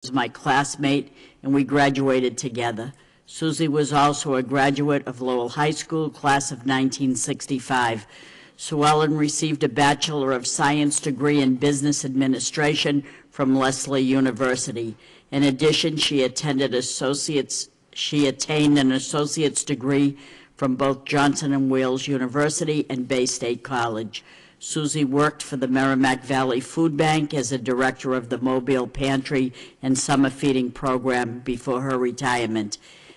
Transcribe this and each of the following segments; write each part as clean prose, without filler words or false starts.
was my classmate, and we graduated together. Susie was also a graduate of Lowell High School, class of 1965. Sue Ellen received a Bachelor of Science degree in Business Administration from Lesley University. In addition, she attained an associate's degree from both Johnson & Wales University and Bay State College. Susie worked for the Merrimack Valley Food Bank as a director of the Mobile Pantry and Summer Feeding Program before her retirement.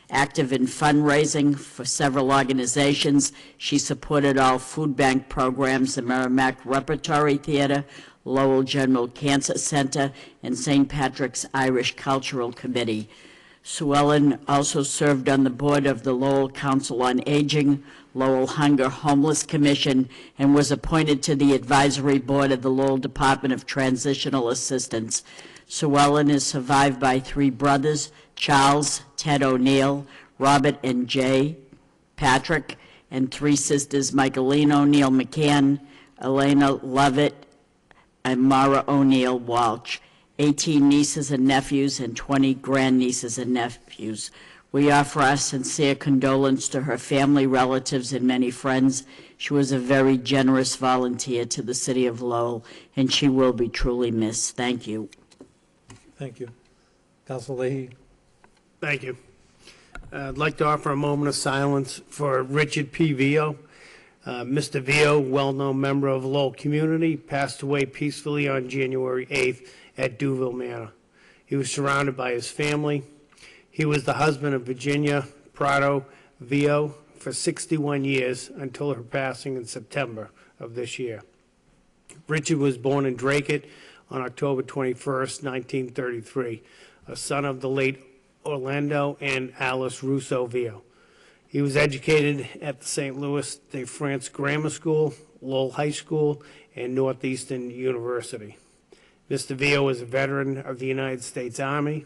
Active in fundraising for several organizations, she supported all food bank programs, the Merrimack Repertory Theater, Lowell General Cancer Center, and St. Patrick's Irish Cultural Committee. Sue Ellen also served on the board of the Lowell Council on Aging, Lowell Hunger Homeless Commission, and was appointed to the advisory board of the Lowell Department of Transitional Assistance. Sue Ellen is survived by 3 brothers, Charles, Ted O'Neill, Robert and Jay Patrick, and 3 sisters, Michaeline O'Neill McCann, Elena Lovett, and Mara O'Neill Walsh, 18 nieces and nephews, and 20 grandnieces and nephews. We offer our sincere condolence to her family, relatives, and many friends. She was a very generous volunteer to the city of Lowell, and she will be truly missed. Thank you. Thank you. Councilor Leahy. Thank you. I'd like to offer a moment of silence for Richard P. Vio. Mr. Vio, well-known member of the Lowell community, passed away peacefully on January 8th at Duville Manor. He was surrounded by his family. He was the husband of Virginia Prado Vio for 61 years until her passing in September of this year. Richard was born in Dracut on October 21st, 1933, a son of the late Orlando and Alice Russo Vio. He was educated at the St. Louis de France Grammar School, Lowell High School, and Northeastern University. Mr. Vio is a veteran of the United States Army.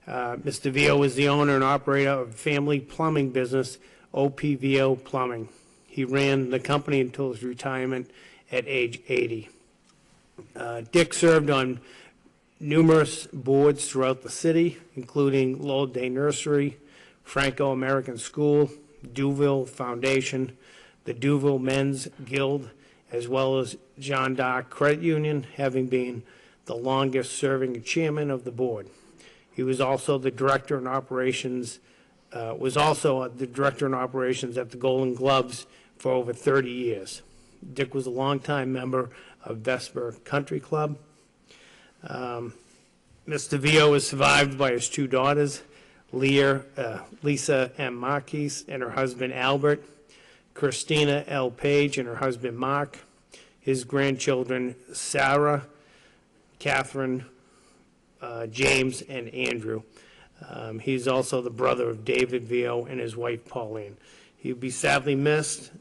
Mr. Vio is the owner and operator of family plumbing business, OPVO Plumbing. He ran the company until his retirement at age 80. Dick served on numerous boards throughout the city, including Lowell Day Nursery, Franco-American School, Duville Foundation, the Duville Men's Guild, as well as John Dark Credit Union, having been the longest serving chairman of the board. He was also the director in operations, at the Golden Gloves for over 30 years. Dick was a longtime member of Vesper Country Club. Mr. Vio is survived by his 2 daughters, Lisa M. Marquis and her husband Albert, Christina L. Page and her husband Mark, his grandchildren Sarah, Catherine, James, and Andrew. He's also the brother of David Vio and his wife Pauline. He'll be sadly missed.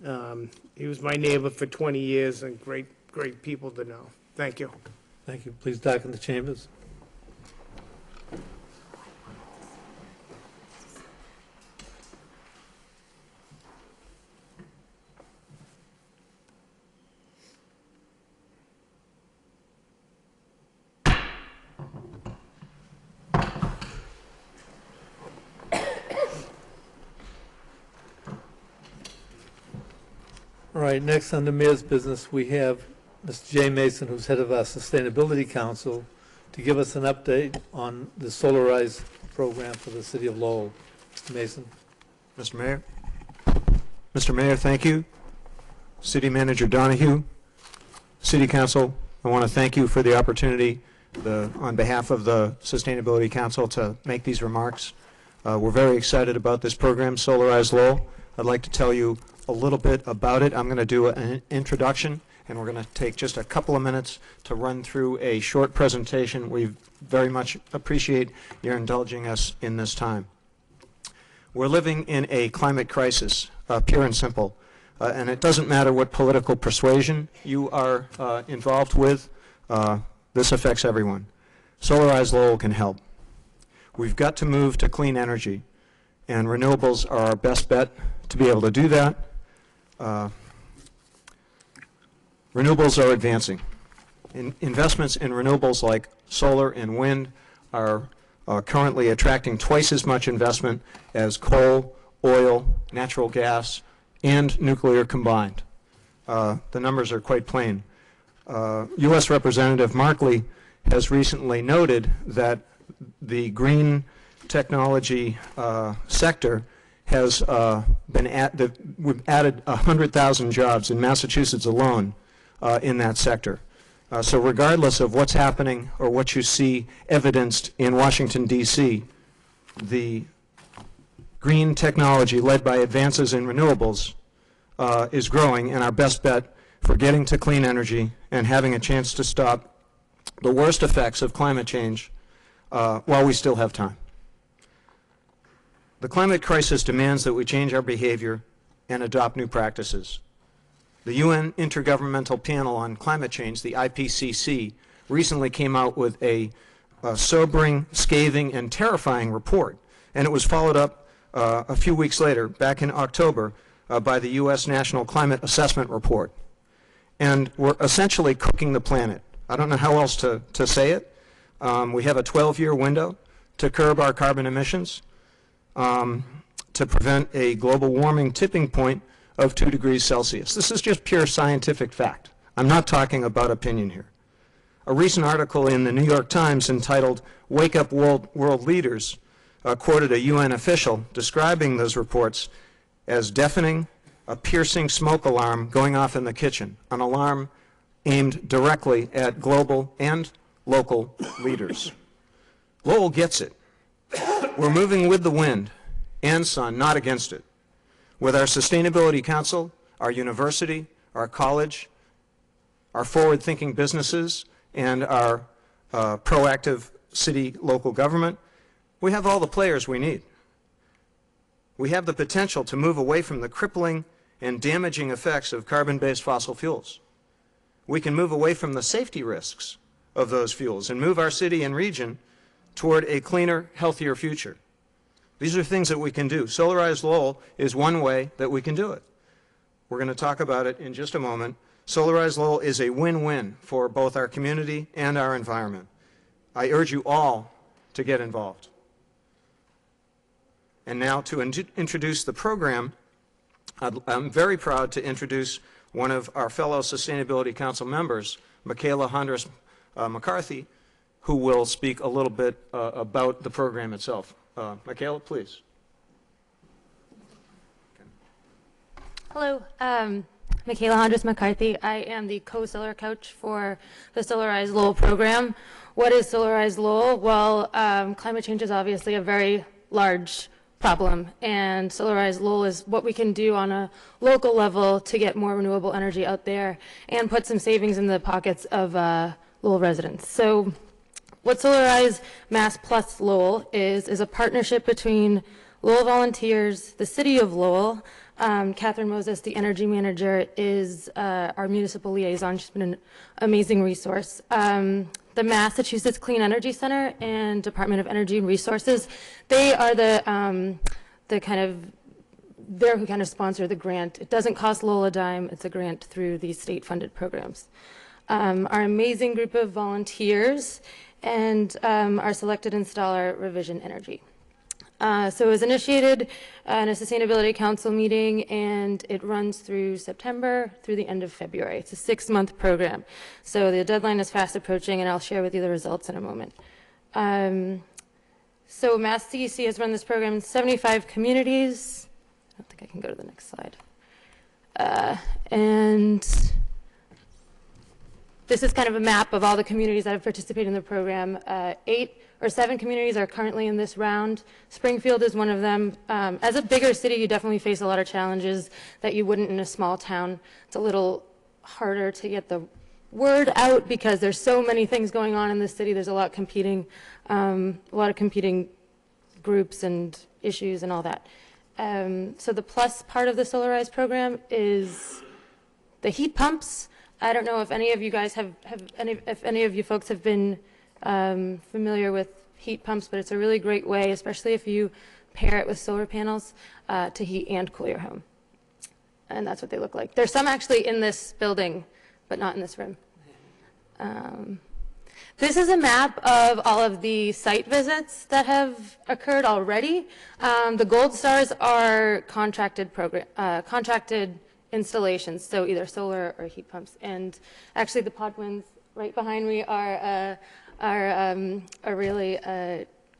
He was my neighbor for 20 years and great people to know. Thank you. Thank you. Please darken the chambers. All right, next on the mayor's business, we have Mr. Jay Mason, who's head of our Sustainability Council, to give us an update on the Solarize program for the city of Lowell. Mr. Mason. Mr. Mayor, thank you. City Manager Donahue, City Council, I want to thank you for the opportunity on behalf of the Sustainability Council to make these remarks. We're very excited about this program, Solarize Lowell. I'd like to tell you a little bit about it. I'm going to do an introduction, and we're going to take just a couple of minutes to run through a short presentation. We very much appreciate your indulging us in this time. We're living in a climate crisis, pure and simple, and it doesn't matter what political persuasion you are involved with. This affects everyone. Solarize Lowell can help. We've got to move to clean energy, and renewables are our best bet to be able to do that. Renewables are advancing. Investments in renewables like solar and wind are currently attracting twice as much investment as coal, oil, natural gas, and nuclear combined. The numbers are quite plain. U.S. Representative Markley has recently noted that the green technology sector has we've added 100,000 jobs in Massachusetts alone in that sector. So regardless of what's happening or what you see evidenced in Washington, D.C., the green technology led by advances in renewables is growing, and our best bet for getting to clean energy and having a chance to stop the worst effects of climate change while we still have time. The climate crisis demands that we change our behavior and adopt new practices. The UN Intergovernmental Panel on Climate Change, the IPCC, recently came out with a sobering, scathing, and terrifying report, and it was followed up a few weeks later, back in October, by the U.S. National Climate Assessment Report. And we're essentially cooking the planet. I don't know how else to say it. We have a 12-year window to curb our carbon emissions, to prevent a global warming tipping point of 2 degrees Celsius. This is just pure scientific fact. I'm not talking about opinion here. A recent article in the New York Times entitled "Wake Up World Leaders" quoted a UN official describing those reports as deafening, a piercing smoke alarm going off in the kitchen, an alarm aimed directly at global and local leaders. Lowell gets it. We're moving with the wind and sun, not against it. With our Sustainability Council, our university, our college, our forward-thinking businesses, and our proactive city local government, we have all the players we need. We have the potential to move away from the crippling and damaging effects of carbon-based fossil fuels. We can move away from the safety risks of those fuels and move our city and region toward a cleaner, healthier future. These are things that we can do. Solarized Lowell is one way that we can do it. We're going to talk about it in just a moment. Solarized Lowell is a win-win for both our community and our environment. I urge you all to get involved. And now to introduce the program, I'm very proud to introduce one of our fellow Sustainability Council members, Michaela Hondras McCarthy, who will speak a little bit about the program itself. Michaela, please. Hello, Michaela Hondras McCarthy. I am the co-solar coach for the Solarized Lowell program. What is Solarized Lowell? Well, climate change is obviously a very large problem, and Solarized Lowell is what we can do on a local level to get more renewable energy out there and put some savings in the pockets of Lowell residents. So what Solarize Mass Plus Lowell is a partnership between Lowell volunteers, the city of Lowell. Catherine Moses, the energy manager, is our municipal liaison. She's been an amazing resource. The Massachusetts Clean Energy Center and Department of Energy and Resources, they are they're who kind of sponsor the grant. It doesn't cost Lowell a dime. It's a grant through these state-funded programs. Our amazing group of volunteers and our selected installer, Revision Energy. So it was initiated in a Sustainability Council meeting, and it runs through September through the end of February. It's a 6-month program. So the deadline is fast approaching, and I'll share with you the results in a moment. So Mass CEC has run this program in 75 communities. I don't think I can go to the next slide. And this is kind of a map of all the communities that have participated in the program. 8 or 7 communities are currently in this round. Springfield is one of them. As a bigger city, you definitely face a lot of challenges that you wouldn't in a small town. It's a little harder to get the word out because there's so many things going on in the city. There's a lot of competing groups and issues and all that. So the plus part of the Solarize program is the heat pumps. I don't know if any of you guys if any of you folks have been familiar with heat pumps, but it's a really great way, especially if you pair it with solar panels, to heat and cool your home. And that's what they look like. There's some actually in this building, but not in this room. This is a map of all of the site visits that have occurred already. The gold stars are contracted installations, so either solar or heat pumps. And actually, the Podwins right behind me are really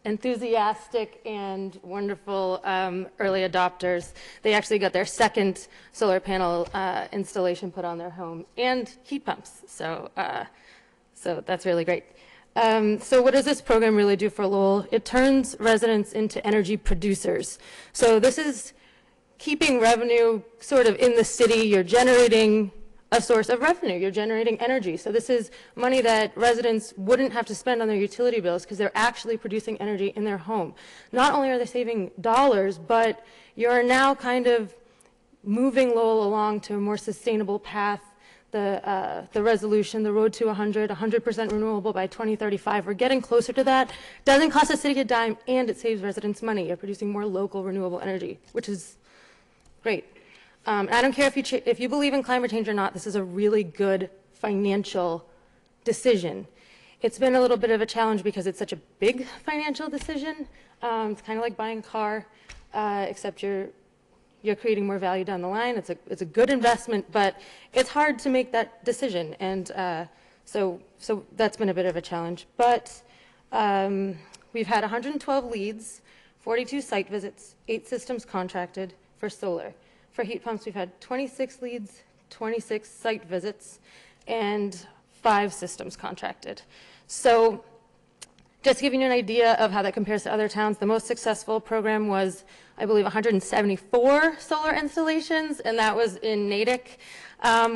enthusiastic and wonderful early adopters. They actually got their second solar panel installation put on their home and heat pumps. So that's really great. So what does this program really do for Lowell? It turns residents into energy producers. So this is keeping revenue sort of in the city. You're generating a source of revenue. You're generating energy. So this is money that residents wouldn't have to spend on their utility bills because they're actually producing energy in their home. Not only are they saving dollars, but you're now kind of moving Lowell along to a more sustainable path. The resolution, the road to 100% renewable by 2035. We're getting closer to that. Doesn't cost the city a dime, and it saves residents money. You're producing more local renewable energy, which is great. I don't care if you believe in climate change or not, this is a really good financial decision. It's been a little bit of a challenge because it's such a big financial decision. It's kind of like buying a car, except you're creating more value down the line. It's a good investment, but it's hard to make that decision. And so that's been a bit of a challenge. But we've had 112 leads, 42 site visits, 8 systems contracted for solar. For heat pumps, we've had 26 leads, 26 site visits, and 5 systems contracted. So just giving you an idea of how that compares to other towns, the most successful program was, I believe, 174 solar installations, and that was in Natick,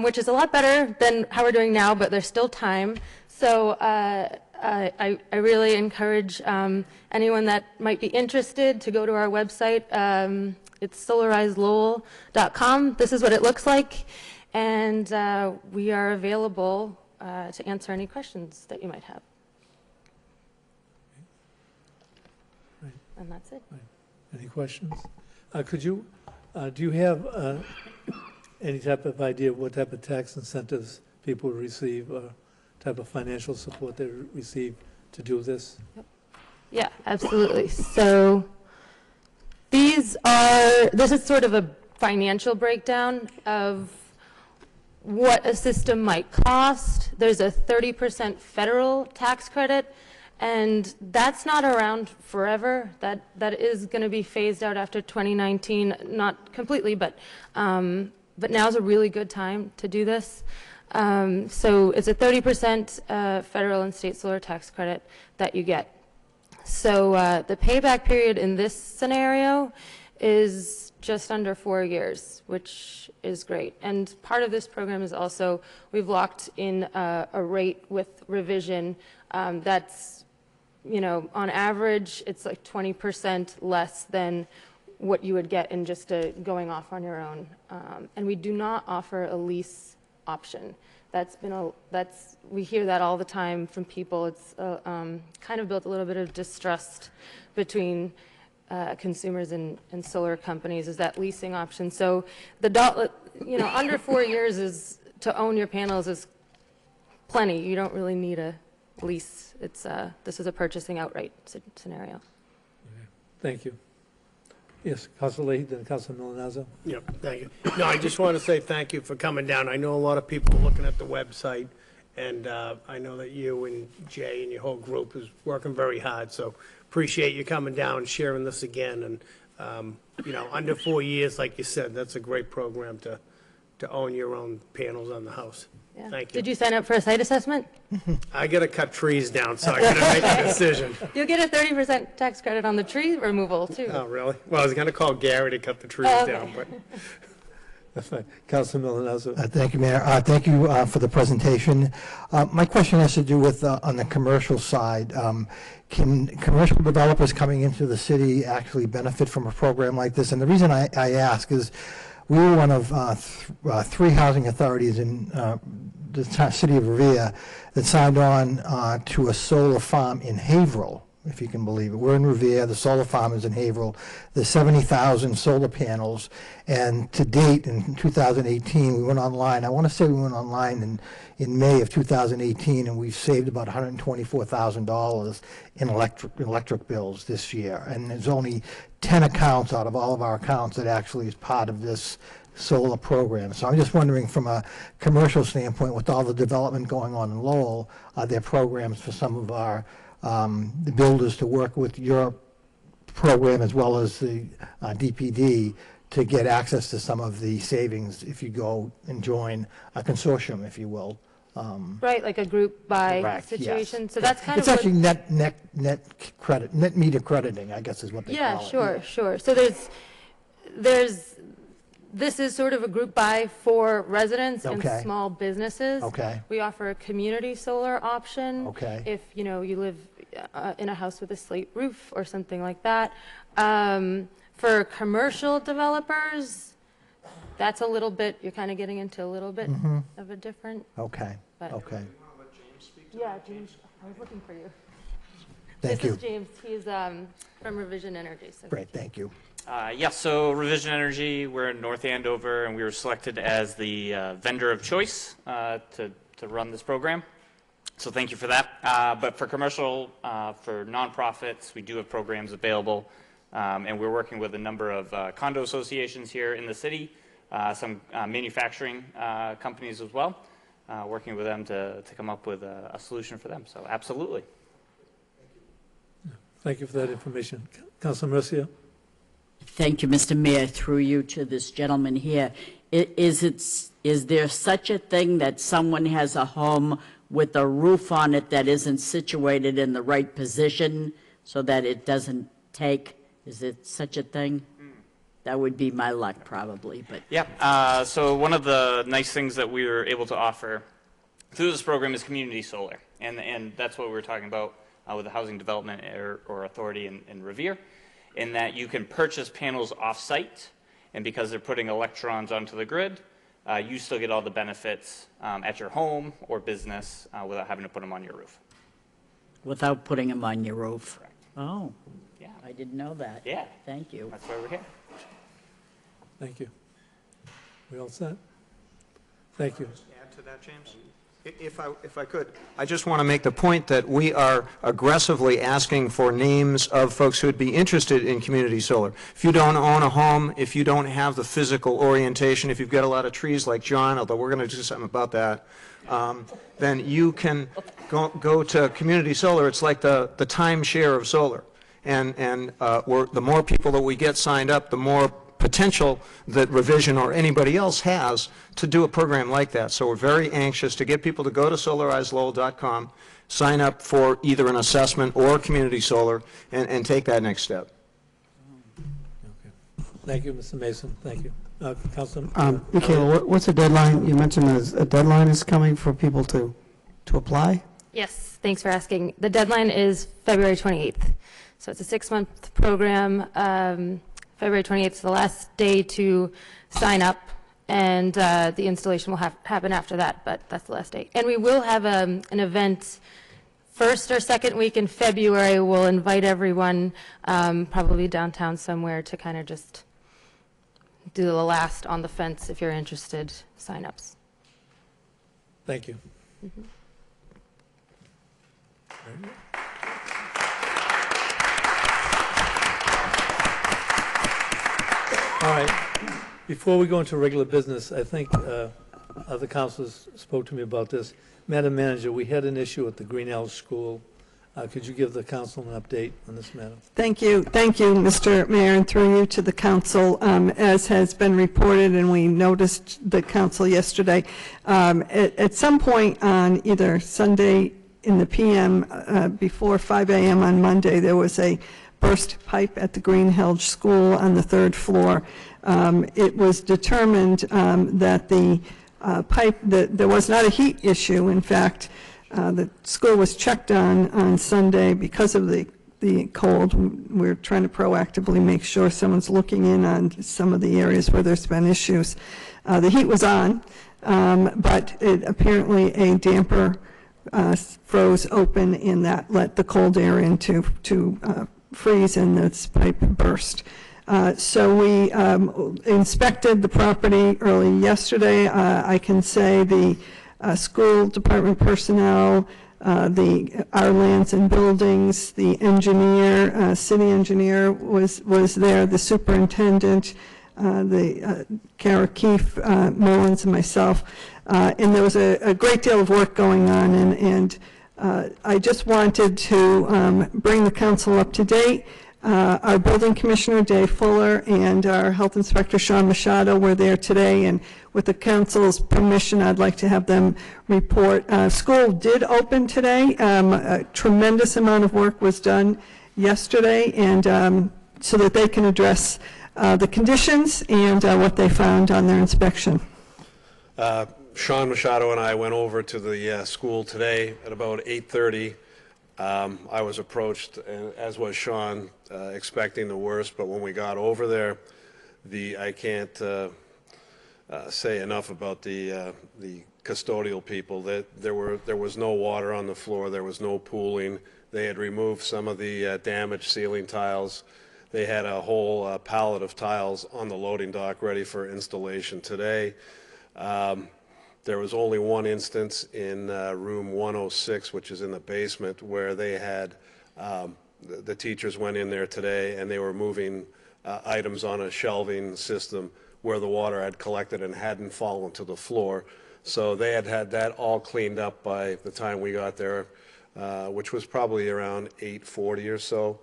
which is a lot better than how we're doing now, but there's still time. So I really encourage anyone that might be interested to go to our website. It's solarizelowell.com. This is what it looks like, and we are available to answer any questions that you might have. Right. And that's it. Right. Any questions? Do you have any type of idea what type of tax incentives people receive, or type of financial support they receive to do this? Yeah, absolutely. So this is sort of a financial breakdown of what a system might cost. There's a 30% federal tax credit, and that's not around forever. That is going to be phased out after 2019, not completely, but now's a really good time to do this. So it's a 30% federal and state solar tax credit that you get. So the payback period in this scenario is just under 4 years, which is great. And part of this program is also we've locked in a rate with revision that's, on average, it's like 20% less than what you would get in just going off on your own. And we do not offer a lease option. We hear that all the time from people. It's kind of built a little bit of distrust between consumers and solar companies, is that leasing option. So under 4 years to own your panels is plenty. You don't really need a lease. This is a purchasing outright scenario. Okay. Thank you. Yes, Councilor Leahy, then Councilor Milonazo. Yep, thank you. No, I just want to say thank you for coming down. I know a lot of people are looking at the website, and I know that you and Jay and your whole group is working very hard, so appreciate you coming down and sharing this again. And, under 4 years, like you said, that's a great program to own your own panels on the house. Yeah. Thank you. Did you sign up for a site assessment? I got to cut trees down, so I got to make a decision. You'll get a 30% tax credit on the tree removal, too. Oh, really? Well, I was going to call Gary to cut the trees down, but. That's fine. Councilor Milonazo. Thank you, Mayor. Thank you for the presentation. My question has to do with on the commercial side. Can commercial developers coming into the city actually benefit from a program like this? And the reason I ask is we were one of 3 housing authorities in the city of Revere that signed on to a solar farm in Haverhill, if you can believe it. We're in Revere, the solar farm is in Haverhill. There's 70,000 solar panels, and to date, in 2018, we went online. I want to say we went online in May of 2018, and we've saved about $124,000 in electric bills this year. And there's only 10 accounts out of all of our accounts that actually is part of this solar program. So I'm just wondering, from a commercial standpoint, with all the development going on in Lowell, are there programs for some of our the builders to work with your program as well as the DPD to get access to some of the savings if you go and join a consortium, if you will? Right, like a group buy Correct, yes. situation. So that's kind It's of what, actually net credit, net meter crediting, I guess is what they call it. yeah, sure. So this is sort of a group buy for residents and Okay. small businesses. Okay. We offer a community solar option. Okay. If, you know, you live in a house with a slate roof or something like that. For commercial developers, that's a little bit, you're kind of getting into a little bit of a different, Okay, but. okay. Yeah, James, I was looking for you. Thank you. This is James, he's from Revision Energy. So Great, thank you. Yeah, so Revision Energy, we're in North Andover, and we were selected as the vendor of choice to run this program. So thank you for that. But for commercial, for nonprofits, we do have programs available, and we're working with a number of condo associations here in the city, some manufacturing companies as well, working with them to come up with a solution for them. So absolutely. Thank you for that information. Councilor Mercia? Thank you, Mr. Mayor. Through you to this gentleman here. Is there such a thing that someone has a home with a roof on it that isn't situated in the right position so that it doesn't take? Is it such a thing? That would be my luck, probably, but. Yeah, so one of the nice things that we were able to offer through this program is community solar, and that's what we were talking about with the Housing Development or Authority in Revere, in that you can purchase panels off-site, and because they're putting electrons onto the grid, you still get all the benefits at your home or business without having to put them on your roof. Without putting them on your roof? Correct. Oh, Yeah, I didn't know that. yeah, Thank you. that's why we're here. Thank you. We all set? Thank you. Add to that, James? If I could, I just want to make the point that we are aggressively asking for names of folks who would be interested in community solar. If you don't own a home, if you don't have the physical orientation, if you've got a lot of trees like John, although we're going to do something about that, then you can go to community solar. It's like the timeshare of solar. And the more people that we get signed up, the more potential that Revision or anybody else has to do a program like that. So we're very anxious to get people to go to solarizelowell.com, sign up for either an assessment or community solar, and take that next step. Okay. Thank you, Mr. Mason. Thank you. Councilman? Michaela, what's the deadline? You mentioned a deadline is coming for people to apply? Yes, thanks for asking. The deadline is February 28th. So it's a 6-month program. February 28th is the last day to sign up, and the installation will happen after that, but that's the last day. And we will have an event first or second week in February. We'll invite everyone, probably downtown somewhere, to kind of just do the last on the fence, if you're interested, sign-ups. Thank you. All right. Before we go into regular business, I think other councilors spoke to me about this. Madam Manager, we had an issue at the Greenells School. Could you give the council an update on this matter? Thank you, Mr. Mayor, and through you to the council. As has been reported, and we noticed the council yesterday, at some point on either Sunday in the PM before 5 a.m. on Monday, there was a burst pipe at the Greenells School on the 3rd floor. It was determined that the pipe, that there was not a heat issue. In fact, the school was checked on Sunday because of the cold. We're trying to proactively make sure someone's looking in on some of the areas where there's been issues. The heat was on, but apparently a damper froze open, and that let the cold air in to freeze, and this pipe burst. So we inspected the property early yesterday. I can say the school department personnel, our lands and buildings, the engineer, city engineer was there, the superintendent, Kara Keefe, Mullins, and myself. And there was a great deal of work going on, and I just wanted to bring the council up to date. Our building commissioner, Dave Fuller, and our health inspector, Sean Machado, were there today, and with the council's permission, I'd like to have them report. School did open today. A tremendous amount of work was done yesterday, and so that they can address the conditions and what they found on their inspection. Sean Machado and I went over to the school today at about 8:30. I was approached, as was Sean, expecting the worst, but when we got over there, I can't say enough about the custodial people. That there was no water on the floor, there was no pooling. They had removed some of the damaged ceiling tiles. They had a whole pallet of tiles on the loading dock ready for installation today. There was only one instance in room 106, which is in the basement, where they had, the teachers went in there today and they were moving items on a shelving system where the water had collected and hadn't fallen to the floor. So they had that all cleaned up by the time we got there, which was probably around 8:40 or so.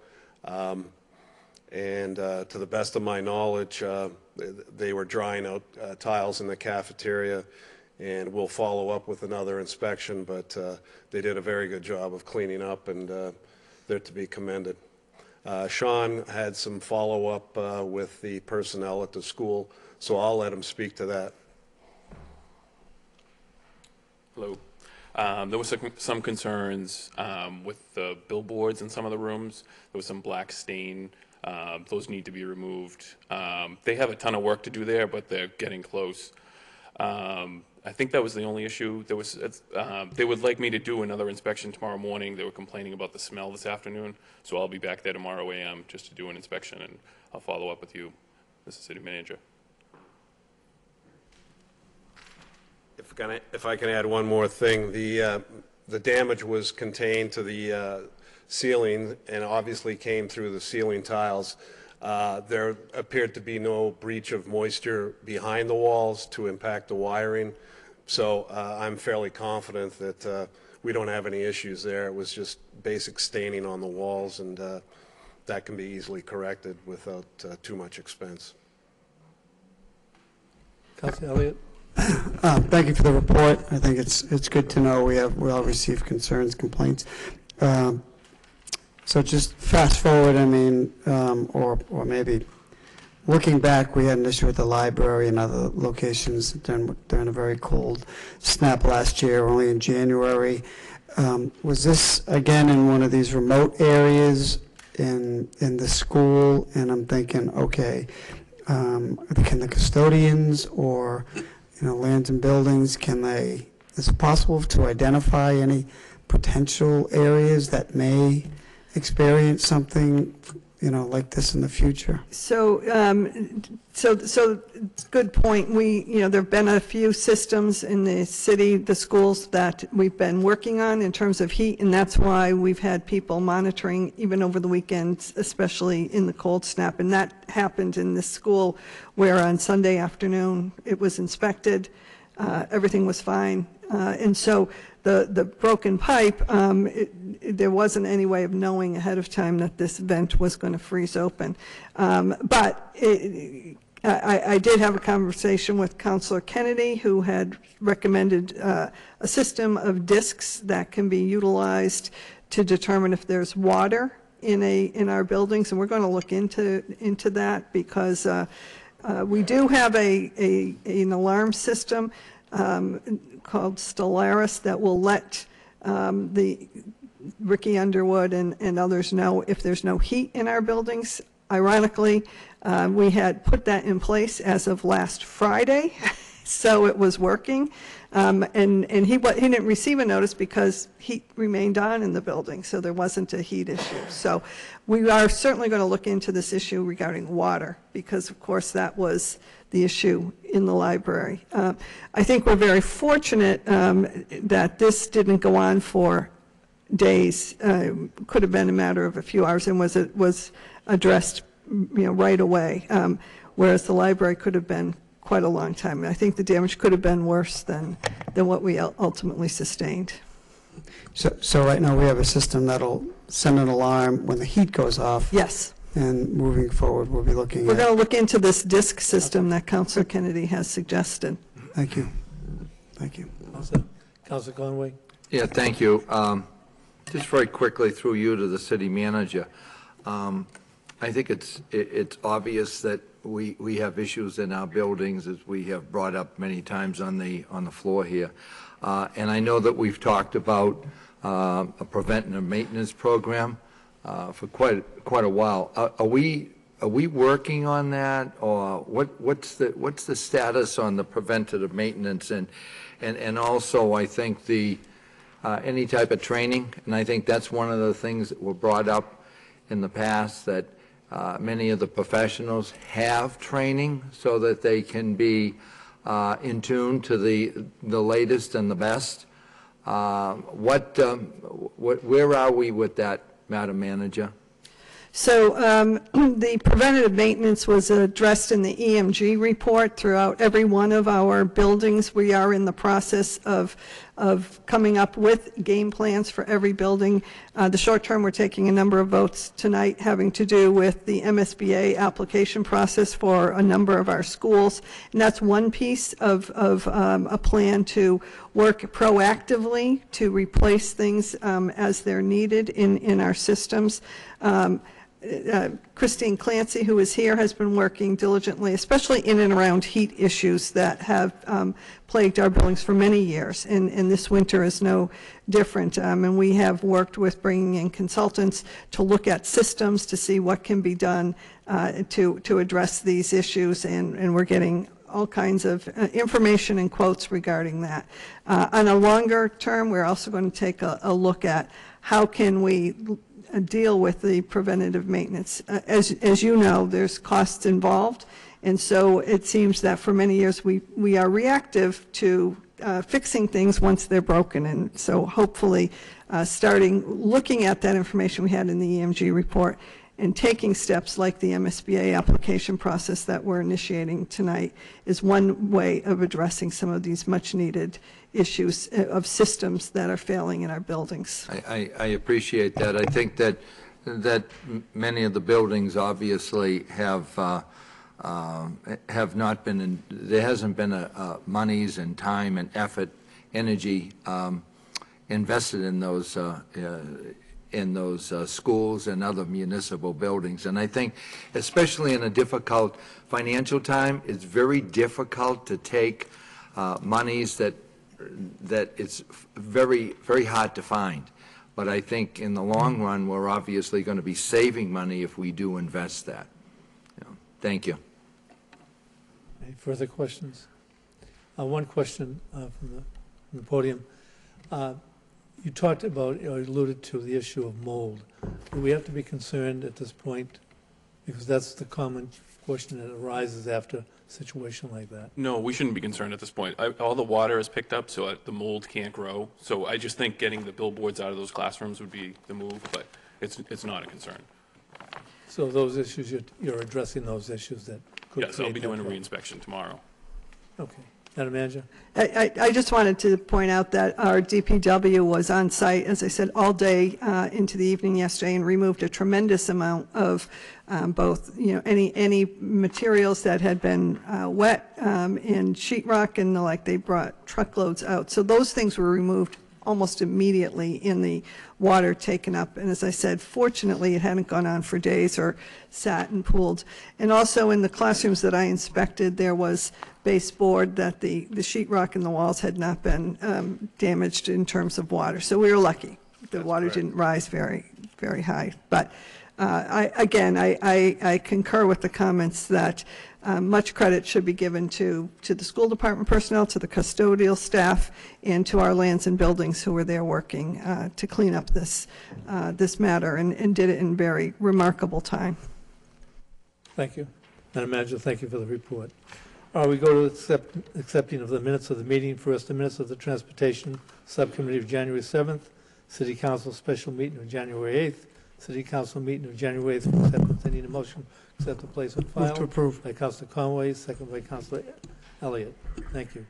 And to the best of my knowledge, they were drying out tiles in the cafeteria, and we'll follow up with another inspection, but they did a very good job of cleaning up, and they're to be commended. Sean had some follow-up with the personnel at the school, so I'll let him speak to that. Hello. There was some concerns with the billboards in some of the rooms. There was some black stain. Those need to be removed. They have a ton of work to do there, but they're getting close. I think that was the only issue. They would like me to do another inspection tomorrow morning. They were complaining about the smell this afternoon, so I'll be back there tomorrow a.m. just to do an inspection, and I'll follow up with you, Mr. City Manager. If I can add one more thing, the damage was contained to the ceiling and obviously came through the ceiling tiles. There appeared to be no breach of moisture behind the walls to impact the wiring. So I'm fairly confident that we don't have any issues there. It was just basic staining on the walls, and that can be easily corrected without too much expense. Councilor Elliott? Thank you for the report. I think it's good to know we all receive concerns, complaints. So just fast forward, I mean, or maybe looking back, we had an issue with the library and other locations during a very cold snap last year, only in January. Was this, again, in one of these remote areas in the school? And I'm thinking, okay, can the custodians or, lands and buildings, is it possible to identify any potential areas that may experience something, like this in the future? So, good point. There've been a few systems in the city, the schools, that we've been working on in terms of heat, and that's why we've had people monitoring even over the weekends, especially in the cold snap. And that happened in this school where on Sunday afternoon it was inspected, everything was fine, and so the broken pipe, there wasn't any way of knowing ahead of time that this vent was going to freeze open. But I did have a conversation with Councilor Kennedy, who had recommended a system of discs that can be utilized to determine if there's water in our buildings, and we're going to look into that, because we do have an alarm system called Stellaris that will let the Ricky Underwood and others know if there's no heat in our buildings. Ironically, we had put that in place as of last Friday, so it was working. And he didn't receive a notice because heat remained on in the building, so there wasn't a heat issue. So we are certainly going to look into this issue regarding water, because of course that was the issue in the library. I think we're very fortunate that this didn't go on for days. Could have been a matter of a few hours, and was addressed, right away. Whereas the library could have been quite a long time. And I think the damage could have been worse than what we ultimately sustained. So right now, we have a system that'll send an alarm when the heat goes off. Yes. And moving forward, we'll be looking We're at... going to look into this DISC system that Councilor Kennedy has suggested. Thank you. Thank you. Councilor Conway? Yeah, thank you. Just very quickly, through you to the city manager. I think it's obvious that we have issues in our buildings, as we have brought up many times on the floor here. And I know that we've talked about a preventative maintenance program for quite a while. Are we working on that, or what's the status on the preventative maintenance, and also I think the any type of training, and I think that's one of the things that were brought up in the past, that many of the professionals have training so that they can be in tune to the latest and the best. Where are we with that, Madam Manager? So the preventative maintenance was addressed in the EMG report throughout every one of our buildings. We are in the process of coming up with game plans for every building. The short term, we're taking a number of votes tonight having to do with the MSBA application process for a number of our schools. And that's one piece of a plan to work proactively to replace things as they're needed in our systems. Christine Clancy, who is here, has been working diligently, especially in and around heat issues that have plagued our buildings for many years, and this winter is no different. And we have worked with bringing in consultants to look at systems to see what can be done to address these issues, and we're getting all kinds of information and quotes regarding that. On a longer term, we're also going to take a look at how can we deal with the preventative maintenance. As you know, there's costs involved, and so it seems that for many years we are reactive to fixing things once they're broken, and so hopefully starting looking at that information we had in the EMG report and taking steps like the MSBA application process that we're initiating tonight is one way of addressing some of these much needed issues of systems that are failing in our buildings. I appreciate that. I think that many of the buildings obviously have not been there hasn't been monies and time and effort, energy invested in those schools and other municipal buildings. And I think, especially in a difficult financial time, it's very difficult to take monies that it's very, very hard to find. But I think in the long run, we're obviously going to be saving money if we do invest that. Thank you. Any further questions? One question from the podium. You talked about, or alluded to, the issue of mold. Do we have to be concerned at this point? Because that's the common question that arises after a situation like that. No, we shouldn't be concerned at this point. All the water is picked up, so the mold can't grow. So I just think getting the billboards out of those classrooms would be the move, but it's not a concern. So those issues, you're addressing those issues that could Yes, I'll be create doing a that re-inspection tomorrow. problem. Okay. Madam Manager? I just wanted to point out that our DPW was on site, as I said, all day into the evening yesterday, and removed a tremendous amount of both, any materials that had been wet in sheetrock and the like. They brought truckloads out. So those things were removed almost immediately in the water taken up. And as I said, fortunately, it hadn't gone on for days or sat and pooled. And also in the classrooms that I inspected, there was baseboard that the sheetrock in the walls had not been damaged in terms of water. So we were lucky. The water didn't rise very, very high. But I concur with the comments that much credit should be given to the school department personnel, to the custodial staff, and to our lands and buildings who were there working to clean up this matter and did it in very remarkable time. Thank you. Madam Manager, thank you for the report. We go to accepting of the minutes of the meeting. First, the minutes of the Transportation Subcommittee of January 7th, City Council special meeting of January 8th, City Council meeting of January 8th for acceptance. I need a motion to accept the place on file. Move to approve. By Councilor Conway, second by Councilor Elliott. Thank you.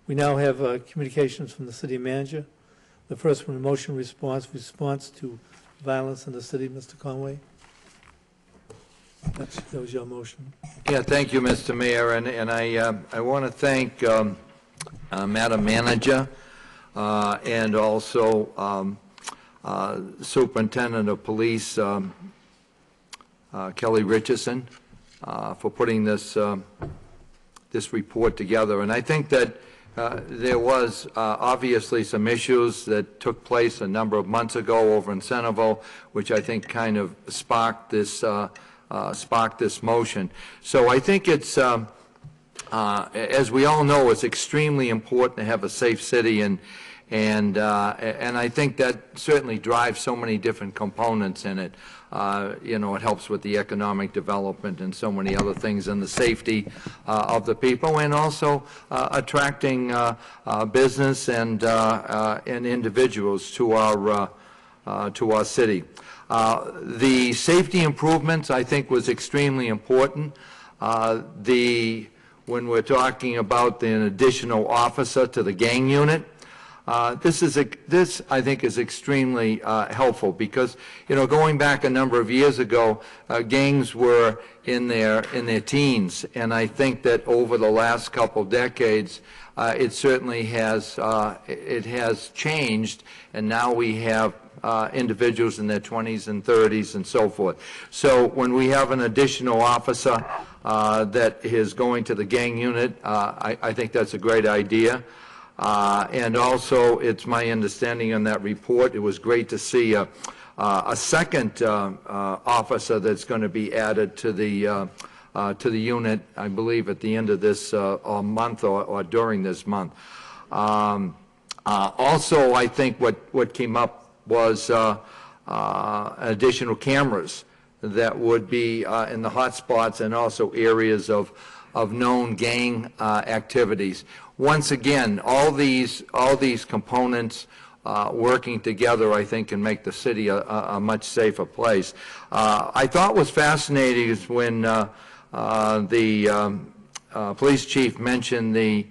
We now have communications from the City Manager. The first one, motion response to violence in the city. Mr. Conway? That was your motion. Yeah, thank you, Mr. Mayor, and I want to thank Madam Manager and also Superintendent of Police Kelly Richardson for putting this report together. And I think that there was obviously some issues that took place a number of months ago over in Centerville, which I think kind of sparked this motion. So I think it's, as we all know, it's extremely important to have a safe city, and I think that certainly drives so many different components in it. You know, it helps with the economic development and so many other things, and the safety of the people, and also attracting business and individuals to our city. The safety improvements, I think, was extremely important. When we're talking about an additional officer to the gang unit, this I think is extremely helpful, because, you know, going back a number of years ago, gangs were in their teens, and I think that over the last couple decades, it certainly has changed, and now we have individuals in their 20s and 30s and so forth. So when we have an additional officer that is going to the gang unit, I think that's a great idea. And also, it's my understanding in that report, it was great to see a second officer that's going to be added to the unit, I believe, at the end of this month or during this month. Also, I think what came up was additional cameras that would be in the hot spots and also areas of known gang activities. Once again, all these components working together, I think, can make the city a much safer place. I thought was fascinating is when the police chief mentioned the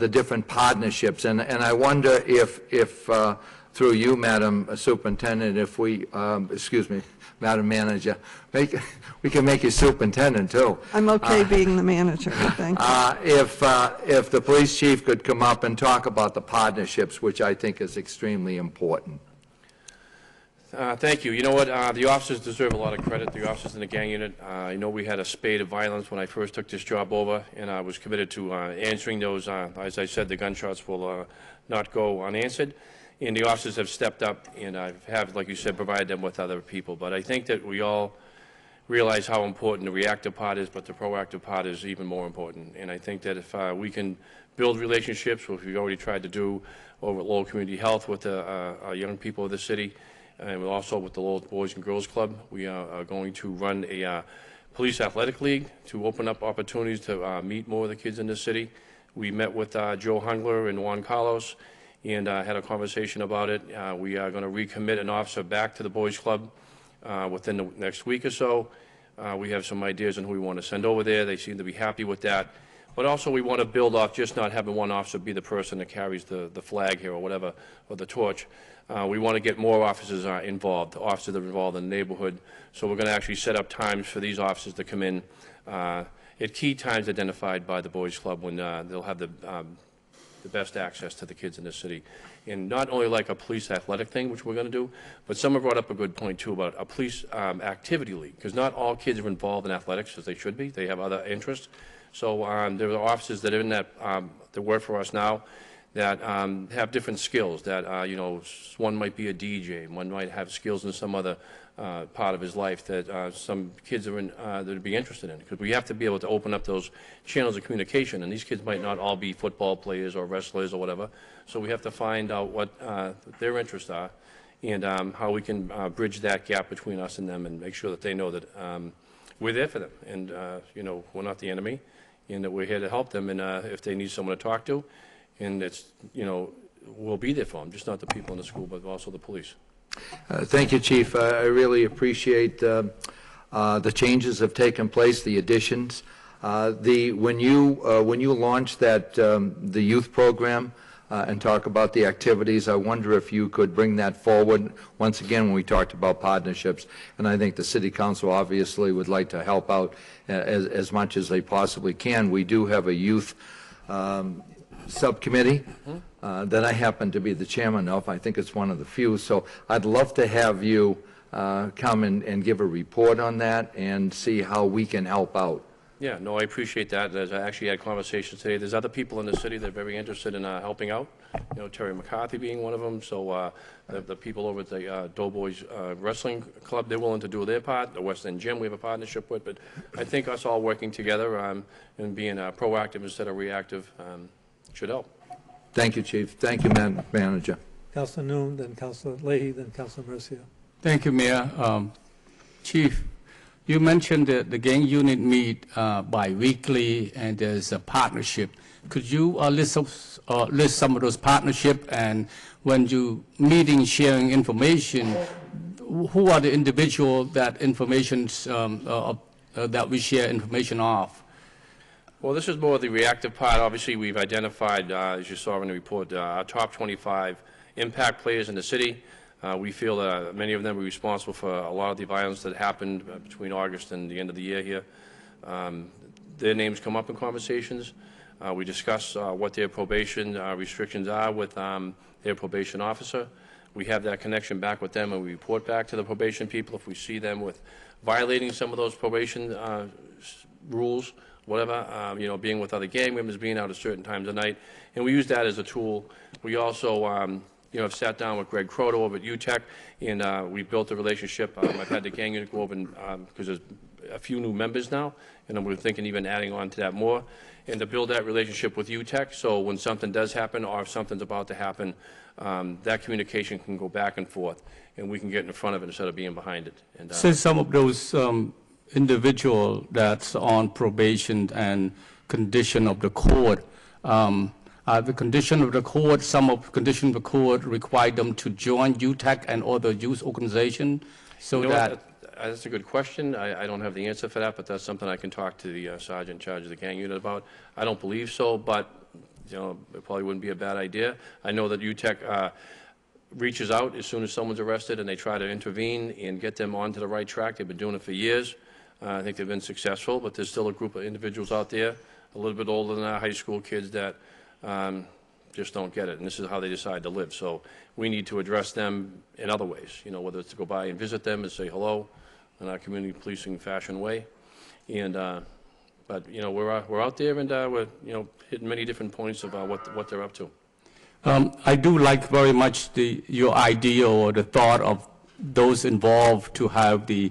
different partnerships, and I wonder if through you, Madam Superintendent, if we, excuse me, Madam Manager, we can make you superintendent too. I'm okay being the manager, thank you. If the police chief could come up and talk about the partnerships, which I think is extremely important. Thank you. You know what? The officers deserve a lot of credit. The officers in the gang unit. I know we had a spate of violence when I first took this job over, and I was committed to answering those. As I said, the gunshots will not go unanswered. And the officers have stepped up, and I have, like you said, provided them with other people. But I think that we all realize how important the reactive part is, but the proactive part is even more important. And I think that if we can build relationships, which we've already tried to do over at Lowell Community Health with the young people of the city, and also with the Lowell Boys and Girls Club, we are going to run a police athletic league to open up opportunities to meet more of the kids in the city. We met with Joe Hungler and Juan Carlos, and had a conversation about it. We are going to recommit an officer back to the Boys Club within the next week or so. We have some ideas on who we want to send over there. They seem to be happy with that. But also we want to build off just not having one officer be the person that carries the flag here or whatever, or the torch. We want to get more officers involved, officers that are involved in the neighborhood. So we're going to actually set up times for these officers to come in at key times identified by the Boys Club when they'll have the best access to the kids in the city. And not only like a police athletic thing, which we're going to do, but someone brought up a good point too about a police activity league, because not all kids are involved in athletics as they should be. They have other interests. So there are officers that are in that work for us now that have different skills that, you know, one might be a DJ, one might have skills in some other part of his life that some kids are in, that would be interested in. Because we have to be able to open up those channels of communication, and these kids might not all be football players or wrestlers or whatever. So we have to find out what their interests are and how we can bridge that gap between us and them and make sure that they know that we're there for them. And, you know, we're not the enemy, and that we're here to help them. And if they need someone to talk to, and it's, you know, we'll be there for them, just not the people in the school, but also the police. Thank you, Chief. I really appreciate the changes that have taken place, the additions. When you launched that the youth program and talk about the activities, I wonder if you could bring that forward once again when we talked about partnerships. And I think the City Council obviously would like to help out as much as they possibly can. We do have a youth subcommittee that I happen to be the chairman of. I think it's one of the few. So I'd love to have you come and give a report on that and see how we can help out. Yeah, no, I appreciate that. As I actually had conversations today, there's other people in the city that are very interested in helping out. You know, Terry McCarthy being one of them. So the people over at the Doughboys Wrestling Club, they're willing to do their part. The West End Gym we have a partnership with. But I think us all working together and being proactive instead of reactive should help. Thank you, Chief. Thank you, Manager. Councilor Noon, then Councilor Leahy, then Councilor Mercia. Thank you, Mayor. Chief, you mentioned that the gang unit meet bi-weekly and there's a partnership. Could you list some of those partnerships, and when you meeting, sharing information, who are the individuals that that we share information of? Well, this is more the reactive part. Obviously, we've identified, as you saw in the report, our top 25 impact players in the city. We feel that many of them are responsible for a lot of the violence that happened between August and the end of the year here. Their names come up in conversations. We discuss what their probation restrictions are with their probation officer. We have that connection back with them, and we report back to the probation people if we see them with violating some of those probation rules, whatever, you know, being with other gang members, being out at certain times of night. And we use that as a tool. We also you know, I've sat down with Greg Croto over at UTEC, and we built a relationship. I've had the gang unit go over, because there's a few new members now, and we're thinking even adding on to that more, and to build that relationship with UTEC, so when something does happen or if something's about to happen, that communication can go back and forth, and we can get in front of it instead of being behind it. And, so some of those individual that's on probation and condition of the court, the condition of the court, some of the condition of the court require them to join UTEC and other youth organization, so you know that... That's a good question. I don't have the answer for that, but that's something I can talk to the sergeant in charge of the gang unit about. I don't believe so, but you know, it probably wouldn't be a bad idea. I know that UTEC reaches out as soon as someone's arrested, and they try to intervene and get them onto the right track. They've been doing it for years. I think they've been successful, but there's still a group of individuals out there, a little bit older than our high school kids, that just don't get it, and this is how they decide to live. So we need to address them in other ways, you know, whether it's to go by and visit them and say hello in our community policing fashion way. And but you know, we're out there, and we're, you know, hitting many different points of what they're up to. I do like very much your idea or the thought of those involved to have the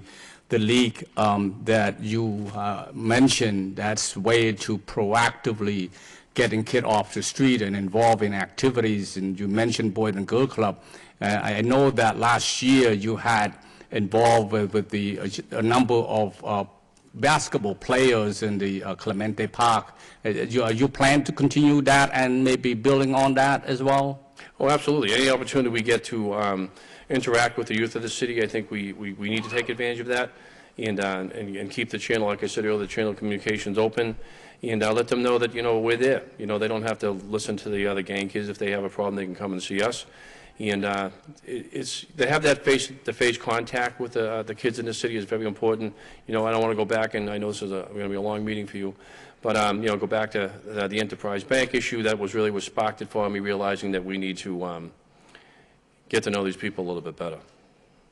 league that you mentioned. That's way to proactively getting kids off the street and involved in activities. And you mentioned Boys and Girl Club. I know that last year you had involved with a number of basketball players in the Clemente Park. You plan to continue that and maybe building on that as well? Oh, absolutely. Any opportunity we get to interact with the youth of the city, I think we need to take advantage of that, and keep the channel, like I said earlier, the channel of communications open, and let them know that, you know, we're there. You know, they don't have to listen to the other gang kids. If they have a problem, they can come and see us. And they have that face-to-face contact with the kids in the city is very important. You know, I don't want to go back, and I know this is going to be a long meeting for you, but you know, go back to the Enterprise Bank issue. That was really what sparked it for me, realizing that we need to get to know these people a little bit better.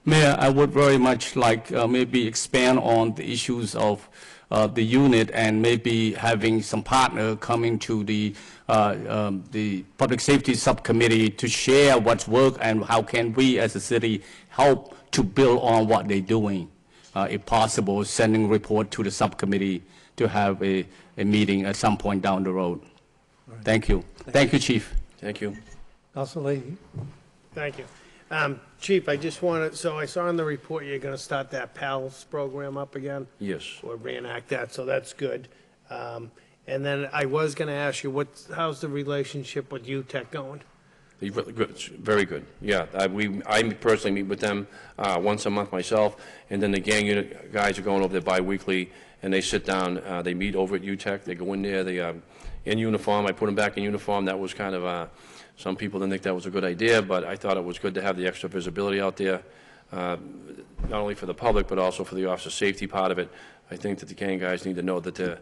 Mayor, I would very much like maybe expand on the issues of the unit, and maybe having some partner coming to the Public Safety Subcommittee to share what's work and how can we as a city help to build on what they're doing. If possible, sending report to the subcommittee to have a meeting at some point down the road. Thank you. Thank you, Chief. Thank you. Councilor Leahy. Thank you. Chief, I just wanted, so I saw in the report you're going to start that PALS program up again, Yes. or reenact that, so that's good. And then I was going to ask you, how's the relationship with UTEC going? Very good. Yeah, I personally meet with them once a month myself, and then the gang unit guys are going over there bi-weekly, and they sit down, they meet over at UTEC, they go in there, they in uniform, I put them back in uniform. That was kind of, some people didn't think that was a good idea, but I thought it was good to have the extra visibility out there, not only for the public, but also for the officer safety part of it. I think that the gang guys need to know that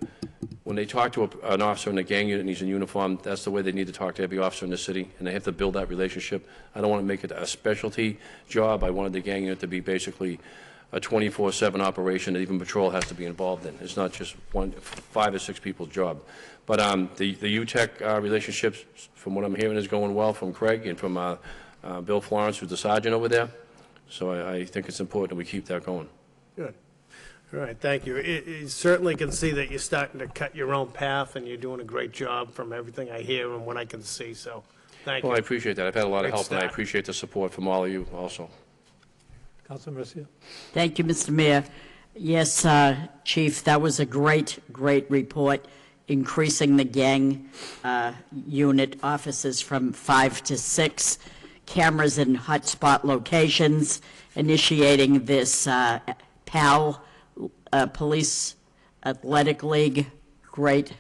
when they talk to an officer in a gang unit and he's in uniform, that's the way they need to talk to every officer in the city, and they have to build that relationship. I don't want to make it a specialty job. I wanted the gang unit to be basically a 24/7 operation that even patrol has to be involved in. It's not just 5 or 6 people's job. But the UTEC relationships, from what I'm hearing, is going well from Craig and from Bill Florence, who's the sergeant over there. So I think it's important that we keep that going. Good. All right, thank you. You certainly can see that you're starting to cut your own path, and you're doing a great job from everything I hear and what I can see, so thank you. Well, I appreciate that. I've had a lot of Great help, and I start. appreciate the support from all of you also. Councilor Mercia. Thank you, Mr. Mayor. Yes, Chief, that was a great report, increasing the gang unit offices from 5 to 6, cameras in hotspot locations, initiating this PAL, Police Athletic League. Great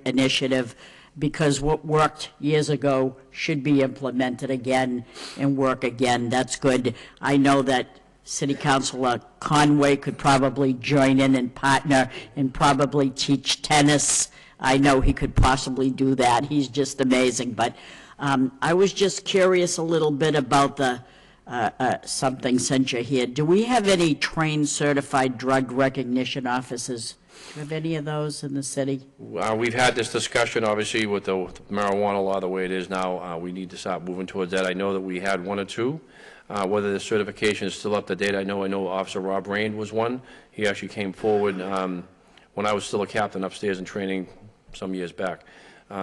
initiative, because what worked years ago should be implemented again and work again. That's good. I know that City Councilor Conway could probably join in and partner and probably teach tennis. I know he could possibly do that. He's just amazing. But I was just curious a little bit about the something since you're here. Do we have any trained certified drug recognition officers? Do you have any of those in the city? We've had this discussion, obviously, with the marijuana law the way it is now. We need to start moving towards that. I know that we had 1 or 2. Whether the certification is still up to date, I know Officer Rob Rain was one. He actually came forward when I was still a captain upstairs in training some years back.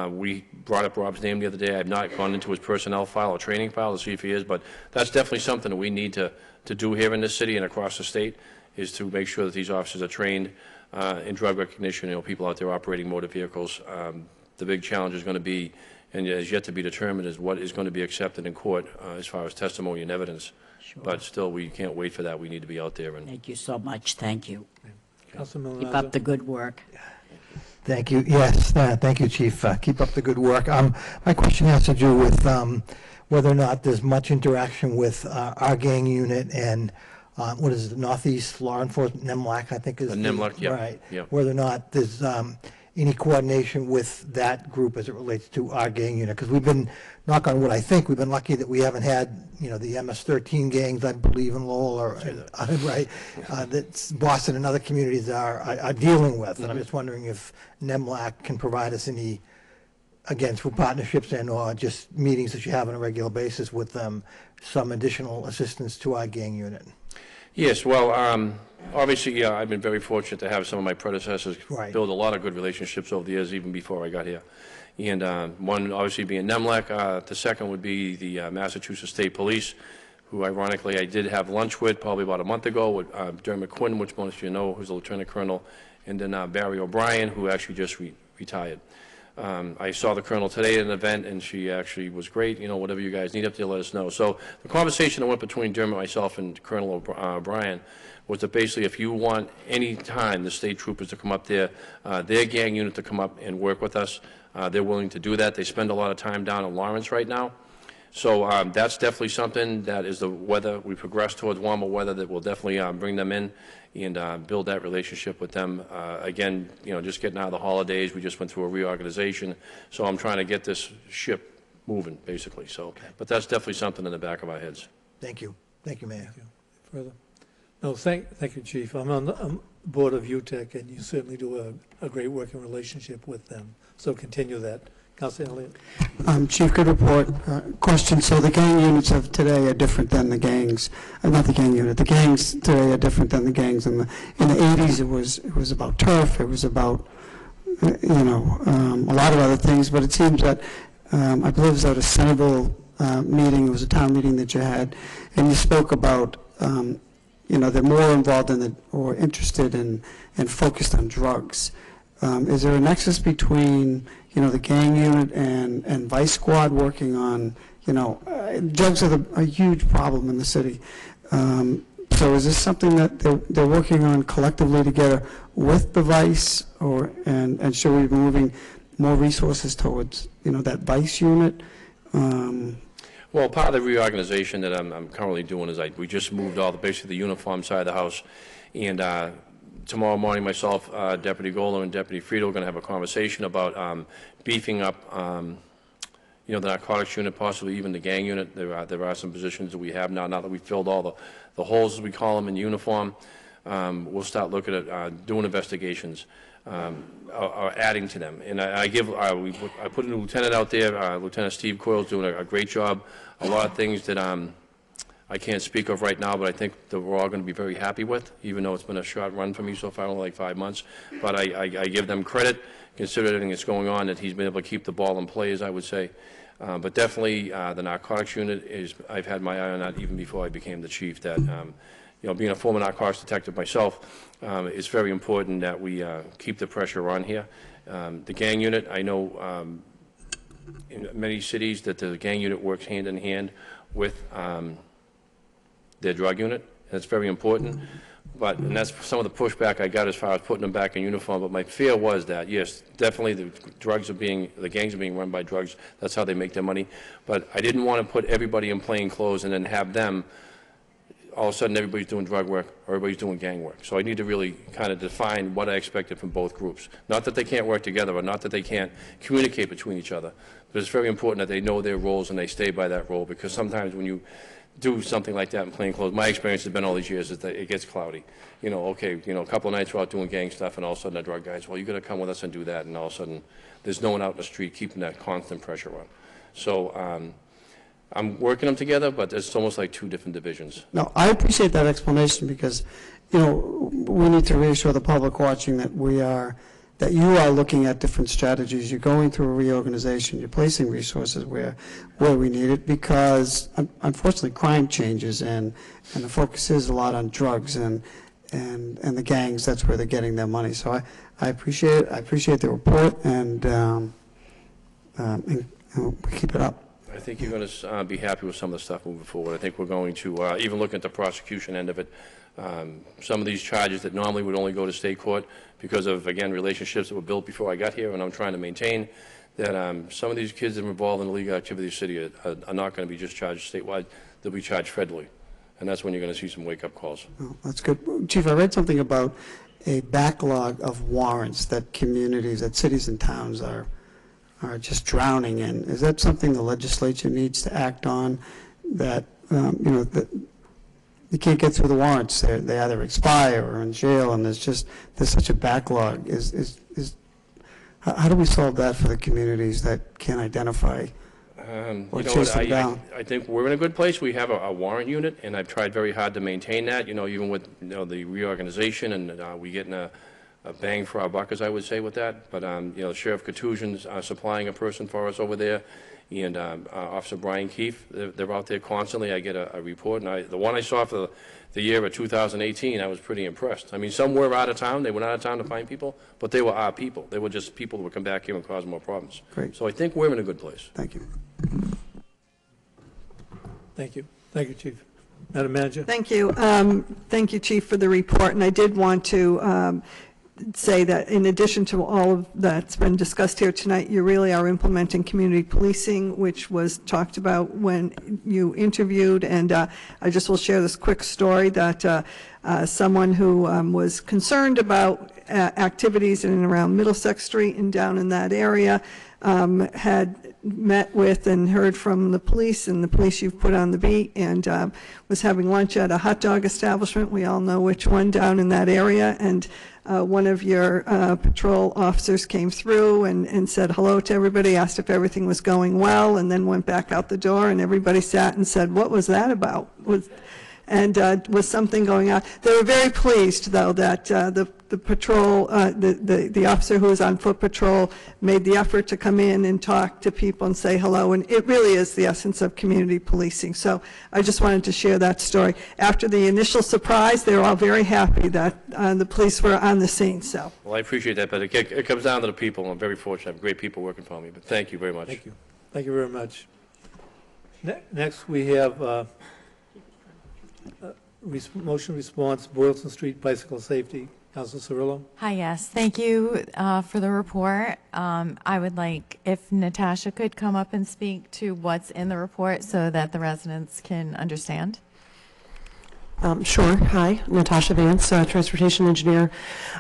We brought up Rob's name the other day. I have not gone into his personnel file or training file to see if he is, but that's definitely something that we need to do here in this city and across the state, is to make sure that these officers are trained in drug recognition. People out there operating motor vehicles. The big challenge is going to be, and is yet to be determined, is what is going to be accepted in court as far as testimony and evidence. Sure. But still, we can't wait for that. We need to be out there. And Thank you so much. Thank you. Councilor Keep up the good work. Thank you. Yes, thank you, Chief. Keep up the good work. My question has to do with whether or not there's much interaction with our gang unit and what is it, Northeast Law Enforcement, NEMLAC, I think is. NEMLAC, yeah. Right. Yeah. Whether or not there's any coordination with that group as it relates to our gang unit. Because we've been, knock on wood, I think, we've been lucky that we haven't had, the MS-13 gangs, I believe, in Lowell, or, right, that Boston and other communities are dealing with. And I'm just wondering if NEMLAC can provide us any, again, through partnerships and or just meetings that you have on a regular basis with them, some additional assistance to our gang unit. Yes, well, obviously, yeah, I've been very fortunate to have some of my predecessors Right. build a lot of good relationships over the years, even before I got here. And one, obviously, being NEMLAC. The second would be the Massachusetts State Police, who, ironically, I did have lunch with probably about a month ago with Dermot Quinn, which most of you know, who's a lieutenant colonel, and then Barry O'Brien, who actually just retired. I saw the colonel today at an event, and she actually was great. Whatever you guys need up there, let us know. So the conversation that went between Dermot, myself, and Colonel O'Brien was that basically if you want any time the state troopers to come up there, their gang unit to come up and work with us, they're willing to do that. They spend a lot of time down in Lawrence right now. So that's definitely something that is the weather. We progress towards warmer weather that will definitely bring them in and build that relationship with them. Again, just getting out of the holidays, we just went through a reorganization. So I'm trying to get this ship moving, basically. So, okay. But that's definitely something in the back of our heads. Thank you. Thank you, Mayor. Thank you. Further? No, thank you, Chief. I'm on the board of UTEC, and you certainly do a great working relationship with them. So continue that Councilor Elliott. Chief, good report. Question, so the gang units of today are different than the gangs, not the gang unit, the gangs today are different than the gangs in the 80s. It was about turf, it was about, a lot of other things, but it seems that, I believe it was at a Centerville meeting, it was a town meeting that you had, and you spoke about, they're more involved in or interested in and focused on drugs. Is there a nexus between, the gang unit and Vice Squad working on, drugs are a huge problem in the city. So is this something that they're working on collectively together with the Vice, and should we be moving more resources towards, that Vice unit? Well, part of the reorganization that I'm currently doing is we just moved basically the uniform side of the house, and tomorrow morning, myself, Deputy Gola, and Deputy Friedel are going to have a conversation about beefing up, the narcotics unit, possibly even the gang unit. There are some positions that we have now that we've filled all the holes, as we call them, in uniform. We'll start looking at doing investigations, or adding to them. And I put a new lieutenant out there. Lieutenant Steve Coyle's doing a great job. A lot of things that I can't speak of right now, but I think that we're all going to be very happy with, even though it's been a short run for me so far, only like 5 months. But I give them credit, considering everything that's going on, that he's been able to keep the ball in play, as I would say. But definitely the narcotics unit I've had my eye on that even before I became the chief. That being a former narcotics detective myself, it's very important that we keep the pressure on here. The gang unit, I know in many cities that the gang unit works hand in hand with their drug unit. That's very important. And that's some of the pushback I got as far as putting them back in uniform. But my fear was that, yes, definitely the gangs are being run by drugs. That's how they make their money. But I didn't want to put everybody in plain clothes and then have them, all of a sudden everybody's doing drug work or everybody's doing gang work. So I need to really kind of define what I expected from both groups. Not that they can't work together, or not that they can't communicate between each other. But it's very important that they know their roles and they stay by that role, because sometimes when you do something like that in plain clothes, my experience has been all these years is that it gets cloudy. A couple of nights we're out doing gang stuff, and all of a sudden the drug guys, well, you got to come with us and do that, and all of a sudden there's no one out in the street keeping that constant pressure on. So I'm working them together, but it's almost like two different divisions. No, I appreciate that explanation, because, we need to reassure the public watching that you are looking at different strategies. You're going through a reorganization. You're placing resources where we need it, because unfortunately crime changes, and the focus is a lot on drugs and the gangs. That's where they're getting their money. So I appreciate it. I appreciate the report, and keep it up. I think you're going to be happy with some of the stuff moving forward. I think we're going to even look at the prosecution end of it. Some of these charges that normally would only go to state court because of, again, relationships that were built before I got here, and I'm trying to maintain that some of these kids that are involved in illegal activity in the city are not going to be just charged statewide. They'll be charged federally, and that's when you're going to see some wake-up calls. Oh, that's good. Chief, I read something about a backlog of warrants that cities and towns are just drowning in. Is that something the legislature needs to act on, that, that you can't get through the warrants? They either expire or in jail, and there's such a backlog. How do we solve that for the communities that can't identify or chase them down? I think we're in a good place. We have a warrant unit, and I've tried very hard to maintain that, even with the reorganization, and we getting a bang for our buck, as I would say, with that. But Sheriff Katusian's supplying a person for us over there, and Officer Brian Keefe, they're out there constantly. I get a report, and the one I saw for the year of 2018, I was pretty impressed. I mean, some were out of town. They went out of town to find people, but they were our people. They were just people who would come back here and cause more problems. Great. So I think we're in a good place. Thank you. Thank you. Thank you, Chief. Madam Manager. Thank you. Thank you, Chief, for the report. And I did want to say that in addition to all of that's been discussed here tonight, you really are implementing community policing, which was talked about when you interviewed. And I just will share this quick story that someone who was concerned about activities in and around Middlesex Street and down in that area had met with and heard from the police, and the police you've put on the beat, and was having lunch at a hot dog establishment. We all know which one down in that area. And one of your patrol officers came through and said hello to everybody, asked if everything was going well, and then went back out the door, and everybody sat and said, "What was that about?" Was something going on. They were very pleased, though, that the patrol, the officer who was on foot patrol made the effort to come in and talk to people and say hello, and it really is the essence of community policing. So I just wanted to share that story. After the initial surprise, they were all very happy that the police were on the scene. So. Well, I appreciate that, but it comes down to the people. I'm very fortunate. I have great people working for me, but thank you very much. Thank you. Thank you very much. Next, we have motion response, Boylston Street bicycle safety. Councilor Cirillo. Hi, yes. Thank you for the report. I would like if Natasha could come up and speak to what's in the report so that the residents can understand. Sure. Hi, Natasha Vance, transportation engineer.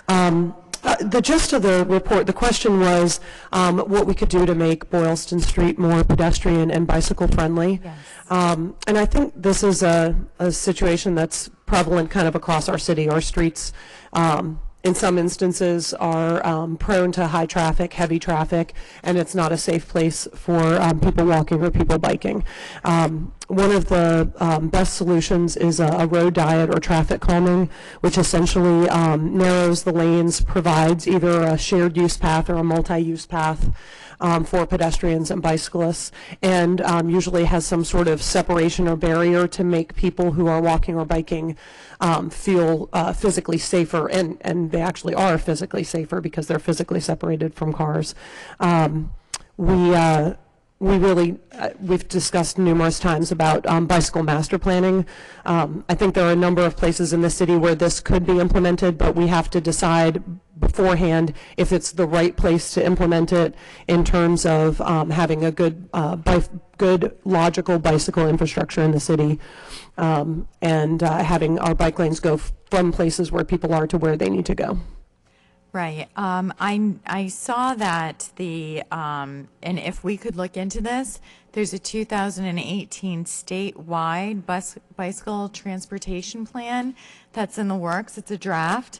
The gist of the report, the question was what we could do to make Boylston Street more pedestrian and bicycle friendly. Yes. And I think this is a situation that's prevalent kind of across our city. Our streets, in some instances, are prone to high traffic, heavy traffic, and it's not a safe place for people walking or people biking. One of the best solutions is a road diet or traffic calming, which essentially narrows the lanes, provides either a shared use path or a multi-use path for pedestrians and bicyclists, and usually has some sort of separation or barrier to make people who are walking or biking feel physically safer, and they actually are physically safer because they're physically separated from cars. We've discussed numerous times about bicycle master planning. I think there are a number of places in the city where this could be implemented, but we have to decide beforehand if it's the right place to implement it in terms of having a good logical bicycle infrastructure in the city, and having our bike lanes go from places where people are to where they need to go. Right. I saw that and if we could look into this, there's a 2018 statewide bicycle transportation plan that's in the works. It's a draft.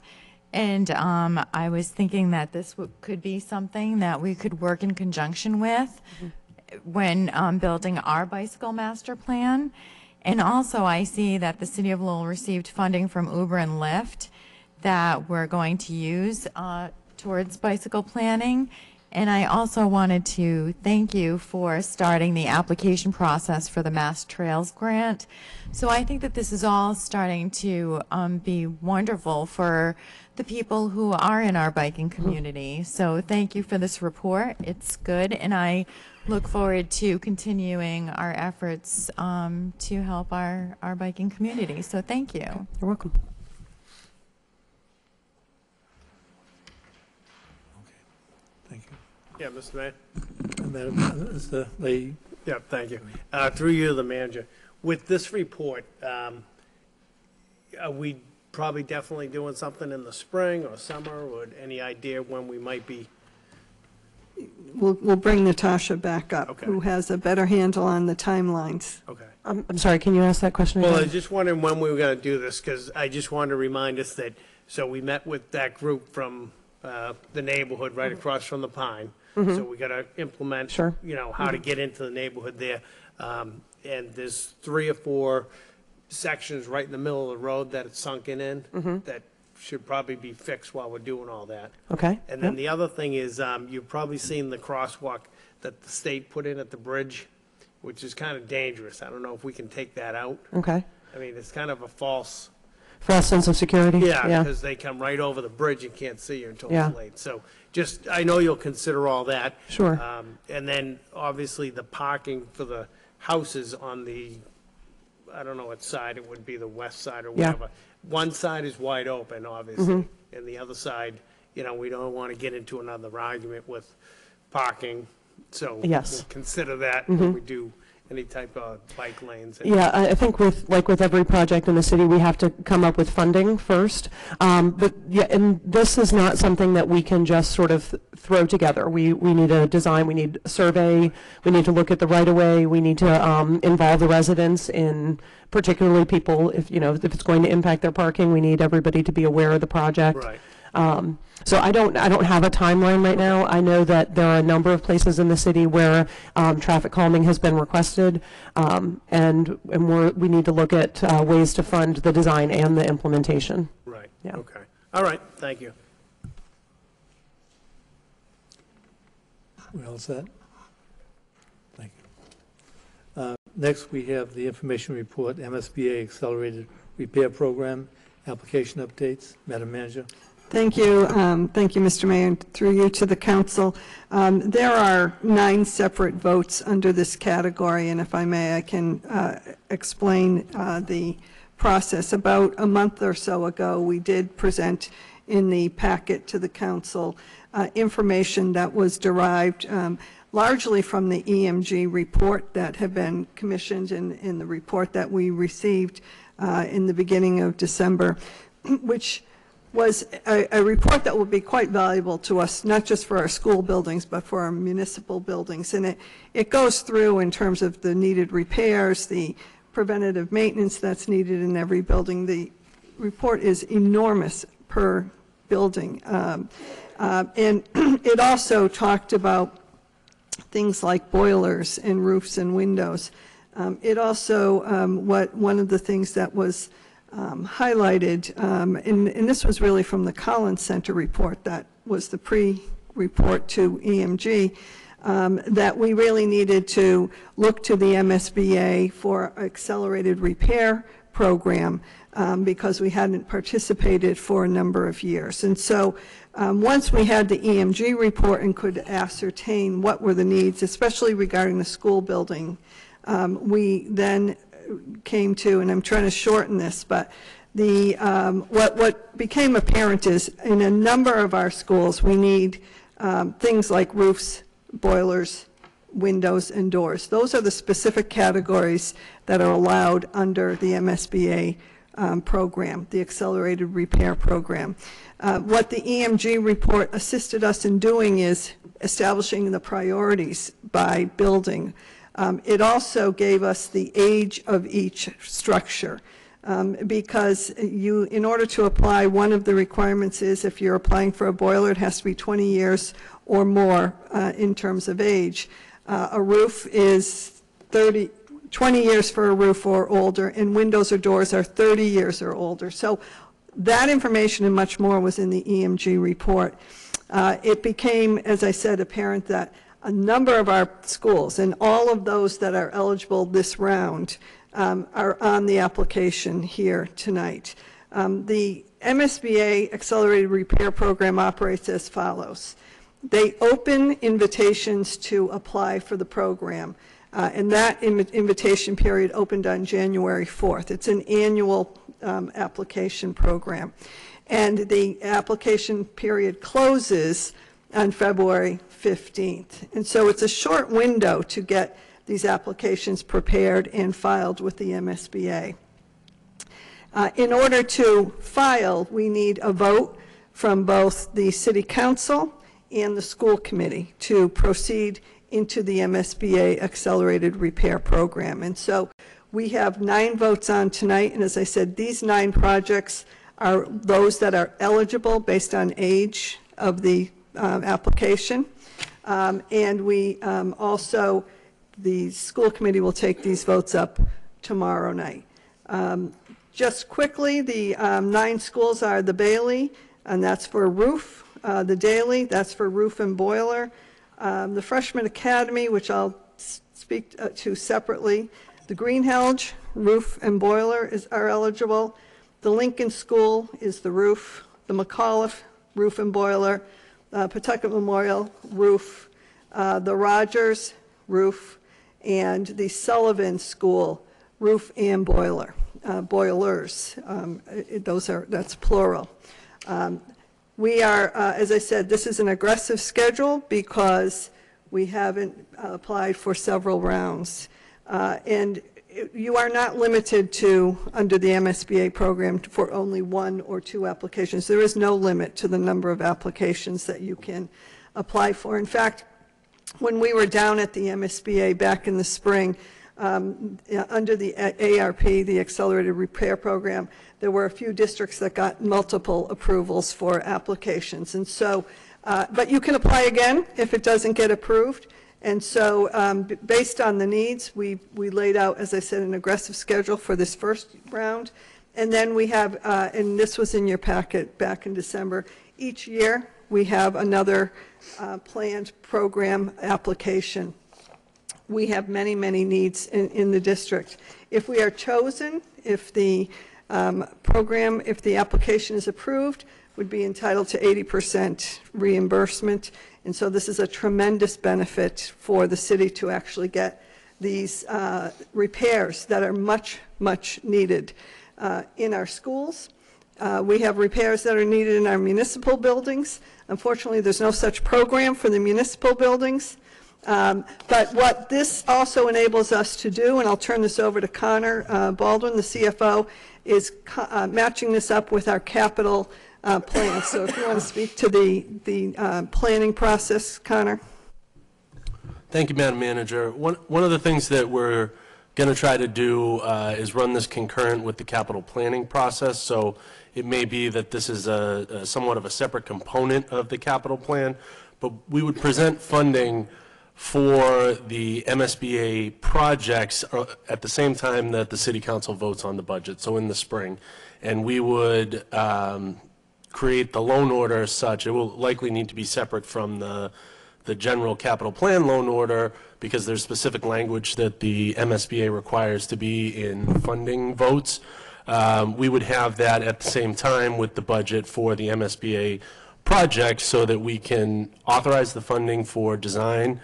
And I was thinking that this could be something that we could work in conjunction with when building our bicycle master plan. And also I see that the City of Lowell received funding from Uber and Lyft that we're going to use towards bicycle planning. And I also wanted to thank you for starting the application process for the Mass Trails Grant. So I think that this is all starting to be wonderful for the people who are in our biking community. So thank you for this report. It's good, and I look forward to continuing our efforts to help our biking community. So thank you. You're welcome. Thank you. Yeah, Mr. Mayor. Mr. Lee. Yeah, thank you. Through you, the manager. With this report, are we probably definitely doing something in the spring or summer, or any idea when we might be? We'll bring Natasha back up, Okay. who has a better handle on the timelines. Okay. I'm sorry, can you ask that question Well, I again? was just wondering when we were going to do this, because I just wanted to remind us that, so we met with that group from the neighborhood right across from the Pine. So we got to implement, Sure. how to get into the neighborhood there. And there's 3 or 4 sections right in the middle of the road that it's sunken in that should probably be fixed while we're doing all that. Okay. And then the other thing is, you've probably seen the crosswalk that the state put in at the bridge, which is kind of dangerous. I don't know if we can take that out. Okay. I mean, it's kind of a false, Sense of security? yeah, because they come right over the bridge and can't see you until Yeah. it's late. So just, I know you'll consider all that. Sure. And then, obviously, the parking for the houses on the, I don't know what side it would be, the west side or Yeah. whatever. One side is wide open, obviously, and the other side, we don't want to get into another argument with parking. So Yes. we'll consider that when we do any type of bike lanes. Yeah, I think with every project in the city, we have to come up with funding first. But yeah, and this is not something that we can just sort of throw together. We need a design, we need a survey, we need to look at the right of way, we need to involve the residents in, particularly people, if it's going to impact their parking, we need everybody to be aware of the project. Right. So I don't have a timeline right now. I know that there are a number of places in the city where traffic calming has been requested, and we need to look at ways to fund the design and the implementation. Right, Yeah. okay. All right, thank you. We all set? Thank you. Next, we have the information report, MSBA Accelerated Repair Program, application updates. Madam Manager. Thank you. Thank you, Mr. Mayor, and through you to the council. There are 9 separate votes under this category, and if I may, I can explain the process. About a month or so ago, we did present in the packet to the council information that was derived largely from the EMG report that had been commissioned in the report that we received in the beginning of December, which was a report that will be quite valuable to us, not just for our school buildings, but for our municipal buildings. And it goes through in terms of the needed repairs, the preventative maintenance that's needed in every building. The report is enormous per building. And it also talked about things like boilers and roofs and windows. It also, one of the things that was highlighted, and this was really from the Collins Center report, that was the pre-report to EMG, that we really needed to look to the MSBA for accelerated repair program because we hadn't participated for a number of years. And so once we had the EMG report and could ascertain what were the needs, especially regarding the school building, we then came to, and I'm trying to shorten this, but the what became apparent is in a number of our schools we need things like roofs, boilers, windows, and doors. Those are the specific categories that are allowed under the MSBA program, the Accelerated Repair Program. What the EMG report assisted us in doing is establishing the priorities by building. It also gave us the age of each structure because in order to apply, one of the requirements is if you're applying for a boiler, it has to be 20 years or more in terms of age. A roof is 20 years for a roof or older, and windows or doors are 30 years or older. So that information and much more was in the EMG report. It became, as I said, apparent that a number of our schools, and all of those that are eligible this round, are on the application here tonight. The MSBA Accelerated Repair Program operates as follows. They open invitations to apply for the program, and that invitation period opened on January 4th. It's an annual application program. And the application period closes on February 15th. And so it's a short window to get these applications prepared and filed with the MSBA. In order to file, we need a vote from both the City Council and the School Committee to proceed into the MSBA Accelerated Repair Program. And so we have 9 votes on tonight, and as I said, these 9 projects are those that are eligible based on age of the application. And we also, the school committee will take these votes up tomorrow night. Just quickly, the 9 schools are the Bailey, and that's for roof. The Daly, that's for roof and boiler. The Freshman Academy, which I'll speak to separately. The Greenhelge, roof and boiler are eligible. The Lincoln School is the roof. The McAuliffe, roof and boiler. Pawtucket Memorial, roof. The Rogers, roof. And the Sullivan School, roof and boiler. Boilers, that's plural. We are, as I said, this is an aggressive schedule because we haven't applied for several rounds. And you are not limited to, under the MSBA program, for only 1 or 2 applications. There is no limit to the number of applications that you can apply for. In fact, when we were down at the MSBA back in the spring, under the ARP, the Accelerated Repair Program, there were a few districts that got multiple approvals for applications. And so, but you can apply again if it doesn't get approved. And so based on the needs, we laid out, as I said, an aggressive schedule for this first round. And then we have, and this was in your packet back in December, each year we have another planned program application. We have many, many needs in the district. If we are chosen, if the program, if the application is approved, would be entitled to 80% reimbursement. And so this is a tremendous benefit for the city to actually get these repairs that are much, much needed in our schools. We have repairs that are needed in our municipal buildings. Unfortunately, there's no such program for the municipal buildings. But what this also enables us to do, and I'll turn this over to Connor Baldwin, the CFO, is matching this up with our capital plan. So if you want to speak to the planning process, Connor. Thank you, Madam Manager. One of the things that we're going to try to do is run this concurrent with the capital planning process. So it may be that this is a somewhat of a separate component of the capital plan, but we would present funding for the MSBA projects at the same time that the City Council votes on the budget, so in the spring. And we would create the loan order as such. It will likely need to be separate from the general capital plan loan order because there's specific language that the MSBA requires to be in funding votes. We would have that at the same time with the budget for the MSBA project so that we can authorize the funding for design,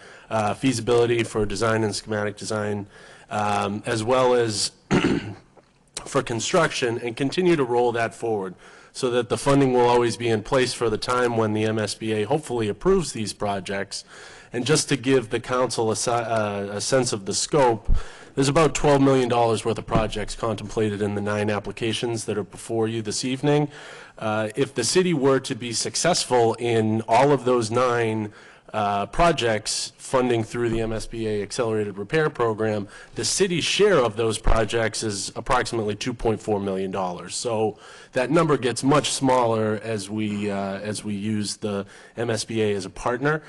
feasibility for design and schematic design, as well as for construction, and continue to roll that forward so that the funding will always be in place for the time when the MSBA hopefully approves these projects. And just to give the council a sense of the scope, there's about $12 million worth of projects contemplated in the 9 applications that are before you this evening. If the city were to be successful in all of those 9 projects funding through the MSBA Accelerated Repair Program, the city's share of those projects is approximately $2.4 million. So that number gets much smaller as we use the MSBA as a partner.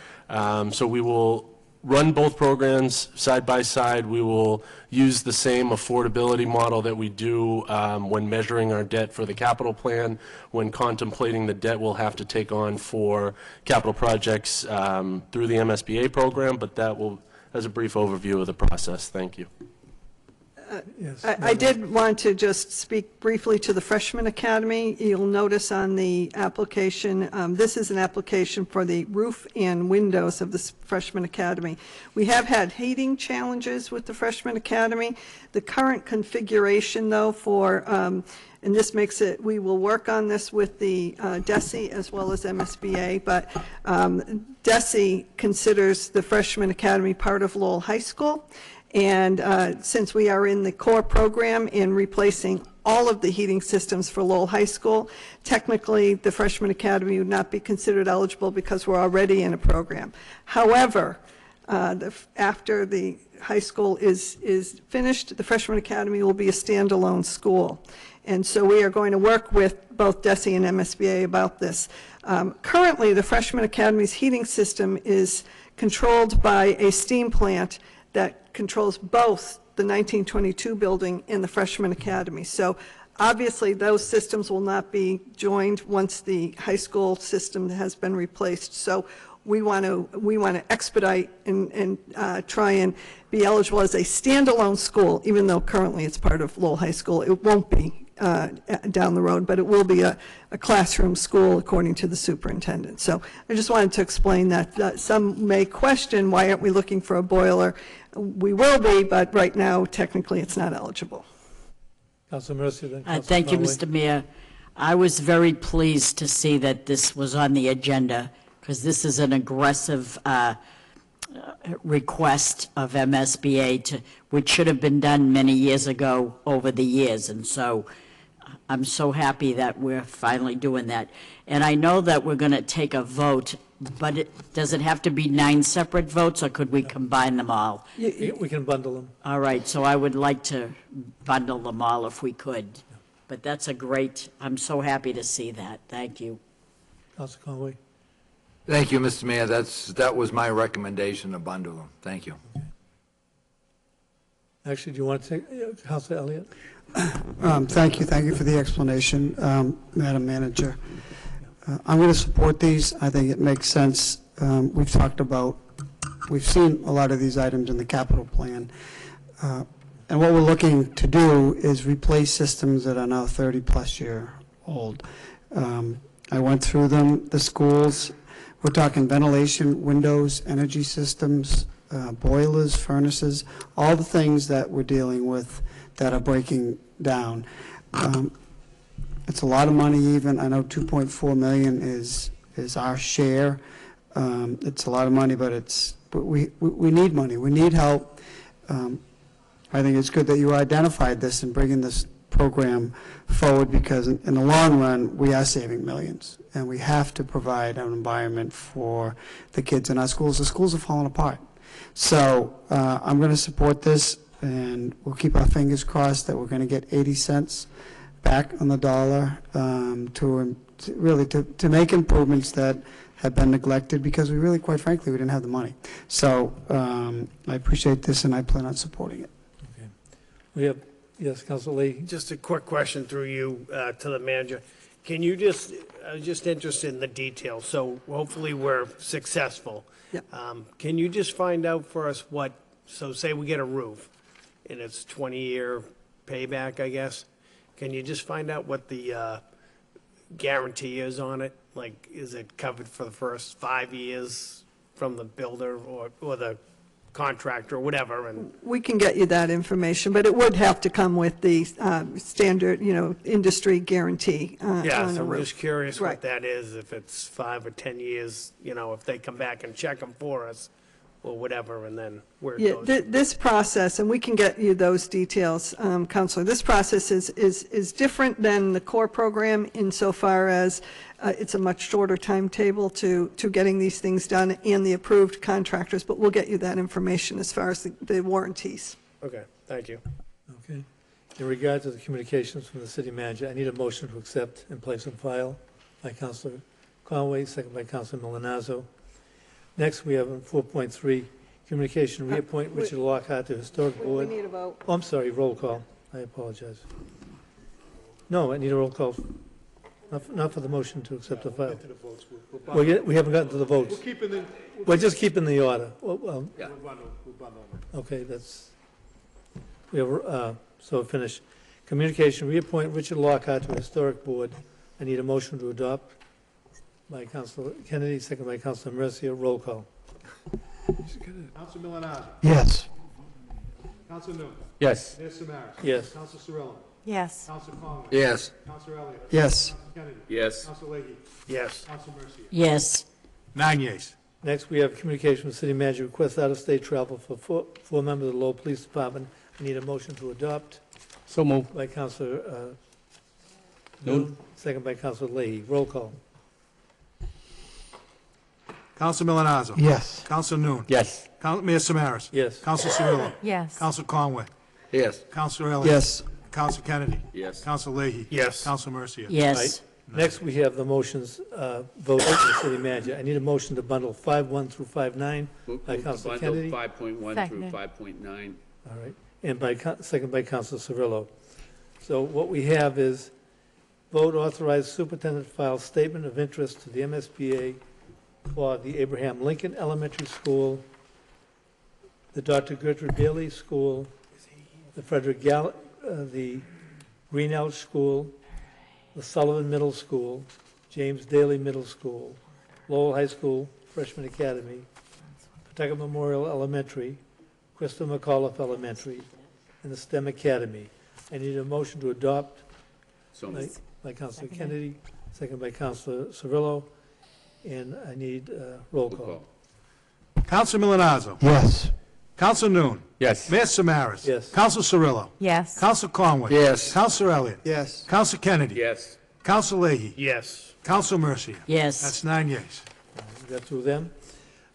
So we will run both programs side by side. We will use the same affordability model that we do when measuring our debt for the capital plan, when contemplating the debt we'll have to take on for capital projects through the MSBA program, but that will, as a brief overview of the process. Thank you. Yes. I did want to just speak briefly to the Freshman Academy. You'll notice on the application, this is an application for the roof and windows of the Freshman Academy. We have had heating challenges with the Freshman Academy. The current configuration, though, for, and this makes it, we will work on this with the DESE as well as MSBA, but DESE considers the Freshman Academy part of Lowell High School. And since we are in the core program in replacing all of the heating systems for Lowell High School, technically the Freshman Academy would not be considered eligible because we're already in a program. However, after the high school is finished, the Freshman Academy will be a standalone school. And so we are going to work with both DESE and MSBA about this. Currently, the Freshman Academy's heating system is controlled by a steam plant that controls both the 1922 building and the Freshman Academy. So obviously those systems will not be joined once the high school system has been replaced. So we want to expedite and try and be eligible as a standalone school, even though currently it's part of Lowell High School. It won't be down the road, but it will be a classroom school according to the superintendent. So I just wanted to explain that. Some may question, why aren't we looking for a boiler? We will be, but right now, technically, it's not eligible. Councilor Mercier, then Councilor Thank you, Conway. Mr. Mayor. I was very pleased to see that this was on the agenda because this is an aggressive request of MSBA, which should have been done many years ago over the years. And so I'm so happy that we're finally doing that. And I know that we're going to take a vote But does it have to be 9 separate votes, or could we combine them all? We can bundle them. All right, so I would like to bundle them all if we could. But that's a great, I'm so happy to see that. Thank you. Councilor Conway? Thank you, Mr. Mayor. That was my recommendation to bundle them. Thank you. Actually, do you want to take, Councilor Elliott? Thank you for the explanation, Madam Manager. I'm going to support these. I think it makes sense. We've seen a lot of these items in the capital plan. And what we're looking to do is replace systems that are now 30-plus year old. I went through them, the schools. We're talking ventilation, windows, energy systems, boilers, furnaces, all the things that we're dealing with that are breaking down. It's a lot of money even. I know 2.4 million is our share. It's a lot of money, but we need money. We need help. I think it's good that you identified this and bringing this program forward, because in the long run, we are saving millions, and we have to provide an environment for the kids in our schools. The schools are falling apart. So I'm going to support this, and we'll keep our fingers crossed that we're going to get 80 cents back on the dollar to make improvements that have been neglected, because we really, quite frankly, we didn't have the money. So I appreciate this, and I plan on supporting it. Okay. We have, yes, Councilor Leahy. Just a quick question through you to the manager. Can you just, I was just interested in the details, so hopefully we're successful. Yep. Can you just find out for us what, so say we get a roof, and it's 20-year payback, I guess. Can you just find out what the guarantee is on it? Like, is it covered for the first 5 years from the builder or the contractor or whatever? And We can get you that information, but it would have to come with the standard, industry guarantee yeah, on so a I'm roof. just curious Right. what that is, if it's 5 or 10 years, if they come back and check them for us or whatever, and then where it Yeah, goes. this process, and we can get you those details, Counselor, this process is different than the core program insofar as it's a much shorter timetable to getting these things done and the approved contractors, but we'll get you that information as far as the warranties. Okay, thank you. Okay. In regard to the communications from the city manager, I need a motion to accept and place on file by Councilor Conway, second by Councilor Milonazo. Next, we have 4.3, communication, reappoint Richard Lockhart to Historic We Board. need a vote. Oh, I'm sorry, roll call. I apologize. No, I need a roll call. Not for the motion to accept the file. We haven't gotten to the votes. We're just keeping the order. Well, okay, we have, so finish. Communication, reappoint Richard Lockhart to Historic Board. I need a motion to adopt by Councilor Kennedy, second by Councilor Mercia. Roll call. Councilor Milonazo. Yes. Councilor Newman. Yes. Mayor Samaras. Yes. Councilor Cirillo. Yes. Councilor Conway. Yes. Councilor Elliott. Yes. Councilor Kennedy. Yes. Councilor Leahy. Yes. Councilor Mercia. Yes. 9 yeas. Next, we have communication from the city manager, request out-of-state travel for four members of the Lowell Police Department. I need a motion to adopt So moved. by Councilor Noon. Noon, second by Councilor Leahy. Roll call. Councilor Milonazo. Yes. Councilor Noon. Yes. Mayor Samaras. Yes. Councilor Cirillo. Yes. Councilor Conway. Yes. Councilor Elliott. Yes. Councilor Kennedy. Yes. Councilor Leahy. Yes. Councilor Mercia. Yes. Next, we have the motions voted by the city manager. I need a motion to bundle 5.1 through 5.9 by Councilor Kennedy. 5.1 Seconded. through 5.9. All right, and second by Councilor Cirillo. So what we have is vote authorize superintendent to file statement of interest to the MSBA for the Abraham Lincoln Elementary School, the Dr. Gertrude Bailey School, the the Greenelch School, the Sullivan Middle School, James Daly Middle School, Lowell High School Freshman Academy, Pawtucket Memorial Elementary, Crystal McAuliffe Elementary, and the STEM Academy. I need a motion to adopt So by Councilor Kennedy, second by Councilor Cirillo, and I need roll call. Councilor Milonazo. Yes. Councilor Noon. Yes. Mayor Samaras. Yes. Councilor Cirillo. Yes. Councilor Conway. Yes. Councilor Elliott. Yes. Councilor Kennedy. Yes. Councilor Leahy. Yes. Councilor Mercia. Yes. That's 9 yeas. We got through them.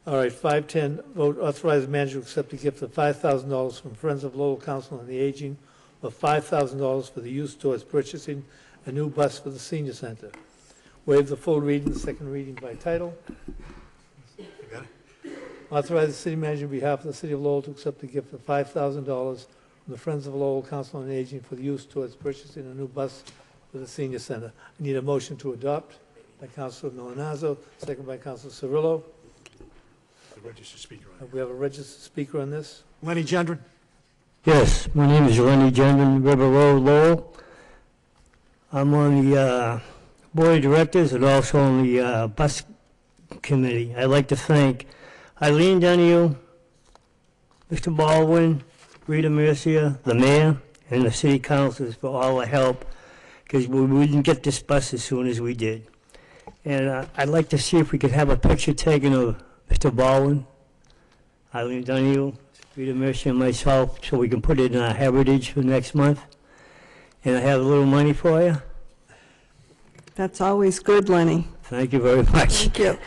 All right, 510, vote authorize the manager to accept a gift of $5,000 from Friends of Lowell Council on the Aging, or $5,000 for the use towards purchasing a new bus for the senior center. Waive the full reading, the second reading by title. Authorize the city manager on behalf of the city of Lowell to accept a gift of $5,000 from the Friends of Lowell Council on Aging for the use towards purchasing a new bus for the senior center. I need a motion to adopt by Councilor Milonazo, second by Councilor Cirillo. The registered speaker on We have a registered speaker on this. Lenny Gendron? Yes, my name is Lenny Gendron, River Road, Lowell. I'm on the board of directors and also on the bus committee. I'd like to thank Eileen Donahue, Mr. Baldwin, Rita Mercia, the mayor, and the city councilors for all the help, because we didn't get this bus as soon as we did. And I'd like to see if we could have a picture taken of Mr. Baldwin, Eileen Donahue, Rita Mercia, and myself, so we can put it in our heritage for next month. And I have a little money for you. That's always good, Lenny. Thank you very much. Thank you.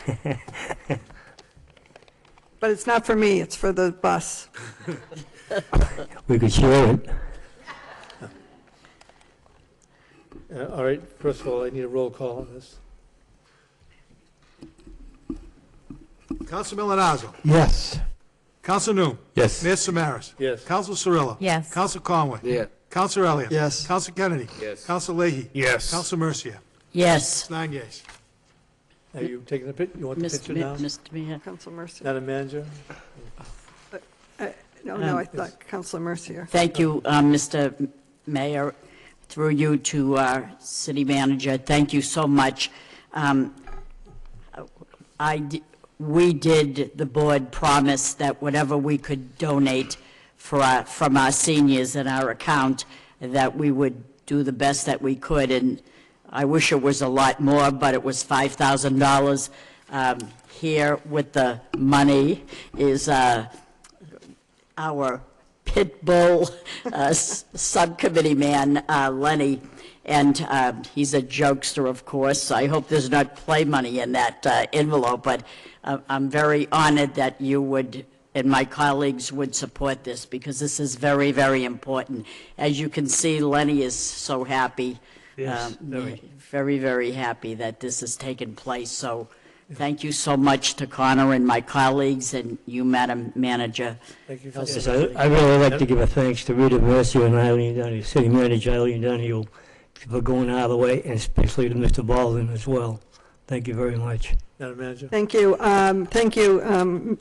But it's not for me, it's for the bus. We could share it. All right, first of all, I need a roll call on this. Council Milonazo? Yes. Council Noon? Yes. Mayor Samaras? Yes. Council Cirillo? Yes. Council Conway? Yeah. Council Elliott? Yes. Council Kennedy? Yes. Council Leahy? Yes. Council Mercia? Yes. It's 9 yeas. Are you taking the picture? You want the picture now? Mr. Mayor. Council Mercier. Madam Manager? No, I thought Council Mercier. Thank you, Mr. Mayor, through you to our city manager. Thank you so much. We did, the board promise that whatever we could donate from our seniors in our account, that we would do the best that we could. And I wish it was a lot more, but it was $5,000. Here with the money is our pit bull subcommittee man, Lenny, and he's a jokester, of course. I hope there's not play money in that envelope, but I'm very honored that you would, and my colleagues would support this, because this is very, very important. As you can see, Lenny is so happy. Yes, very. Very, very happy that this has taken place. So thank you so much to Connor and my colleagues and you, Madam Manager. Thank you, Yes, Councilor. I really like to give a thanks to Rita Mercier and Eileen Donahue, City Manager Eileen Donahue, for going out of the way, and especially to Mr. Baldwin as well. Thank you very much. Madam Manager? Thank you. Thank you,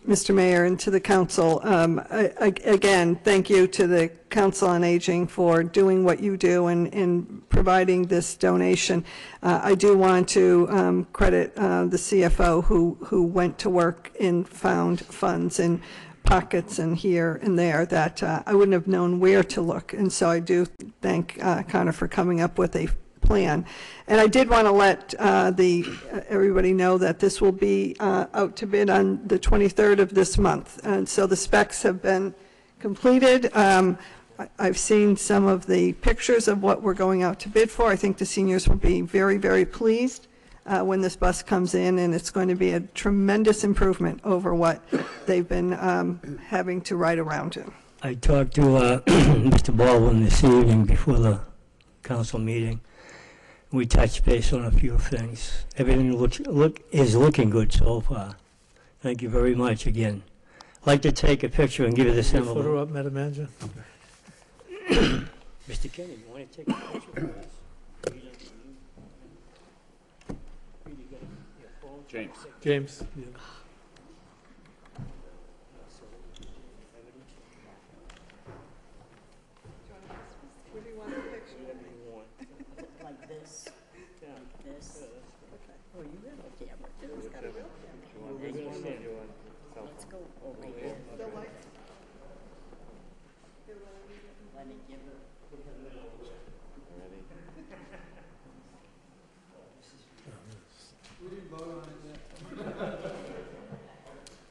Mr. Mayor, and to the council. Again, thank you to the Council on Aging for doing what you do and providing this donation. I do want to credit the CFO who went to work and found funds in pockets and here and there that I wouldn't have known where to look. And so I do thank Connor for coming up with a plan. And I did want to let everybody know that this will be out to bid on the 23rd of this month. And so the specs have been completed. I've seen some of the pictures of what we're going out to bid for. I think the seniors will be very, very pleased when this bus comes in, and it's going to be a tremendous improvement over what they've been having to ride around in. I talked to Mr. Baldwin this evening before the council meeting. We touched base on a few things. Everything is looking good so far. Thank you very much again. I'd like to take a picture and give you this Your photo envelope. up, Madam Manager? Mr. Kenny, you want to take a picture for us? James. James? Yeah. Like this, this. Oh, you have a camera too. It's got a real camera. Let's go over here. Let me give her.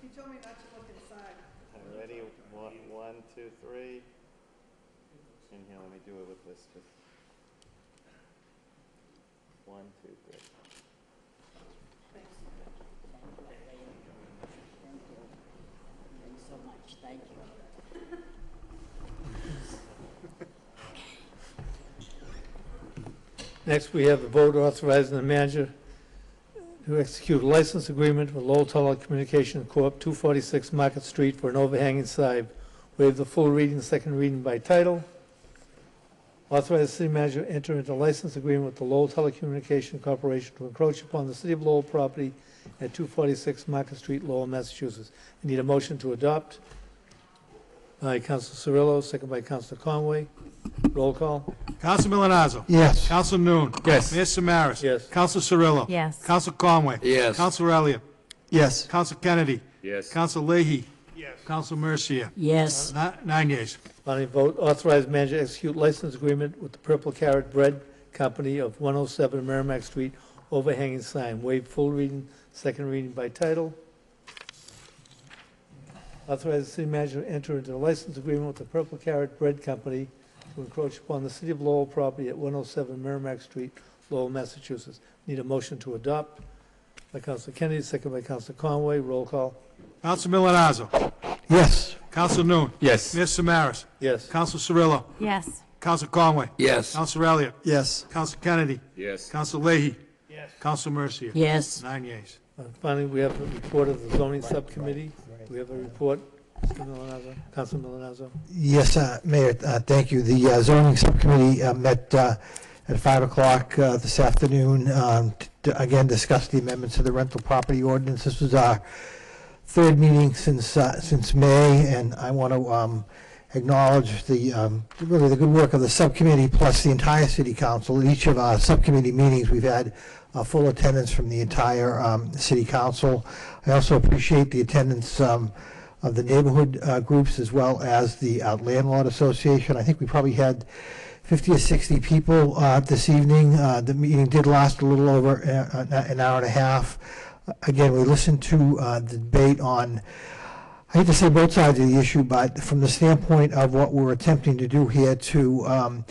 He told me not to look inside. Ready? One, two, three. And here, let me do it with this. Just 1, 2, 3. Next, we have the vote authorizing the manager to execute a license agreement with Lowell Telecommunications Corp., 246 Market Street for an overhanging sign. Waive the full reading, second reading by title. Authorize the city manager to enter into a license agreement with the Lowell Telecommunications Corporation to encroach upon the city of Lowell property at 246 Market Street, Lowell, Massachusetts. I need a motion to adopt by Council Cirillo, second by Council Conway. Roll call. Counsel Milonazo. Yes. Counsel Noon. Yes. Mayor Samaras. Yes. Counsel Cirillo. Yes. Counsel Conway. Yes. Counsel Elliott. Yes. Counsel Kennedy. Yes. Counsel Leahy. Yes. Counsel Mercier. Yes. 9 yeas. Finally, vote authorize manager to execute license agreement with the Purple Carrot Bread Company of 107 Merrimack Street, overhanging sign. Waive full reading, second reading by title. Authorize the city manager to enter into a license agreement with the Purple Carrot Bread Company to encroach upon the city of Lowell property at 107 Merrimack Street, Lowell, Massachusetts. Need a motion to adopt by Council Kennedy, second by Council Conway. Roll call. Counsel Milonazo. Yes. Counsel Noon. Yes. Mayor Samaras. Yes. Counsel Cirillo. Yes. Counsel Conway. Yes. Counsel Elliott. Yes. Counsel Kennedy. Yes. Counsel Leahy. Yes. Counsel Mercier. Yes. 9 yeas. Finally, we have a report of the zoning subcommittee. We have a report. Mr. Milonazo. Council Milonazo. Yes, Mayor, thank you. The zoning subcommittee met at 5 o'clock this afternoon to again discuss the amendments to the rental property ordinance. This was our third meeting since May, and I want to acknowledge the really the good work of the subcommittee plus the entire city council. At each of our subcommittee meetings, we've had full attendance from the entire city council. I also appreciate the attendance of the neighborhood groups as well as the landlord association. I think we probably had 50 or 60 people this evening. The meeting did last a little over an hour and a half. Again, we listened to the debate on, I hate to say both sides of the issue, but from the standpoint of what we're attempting to do here to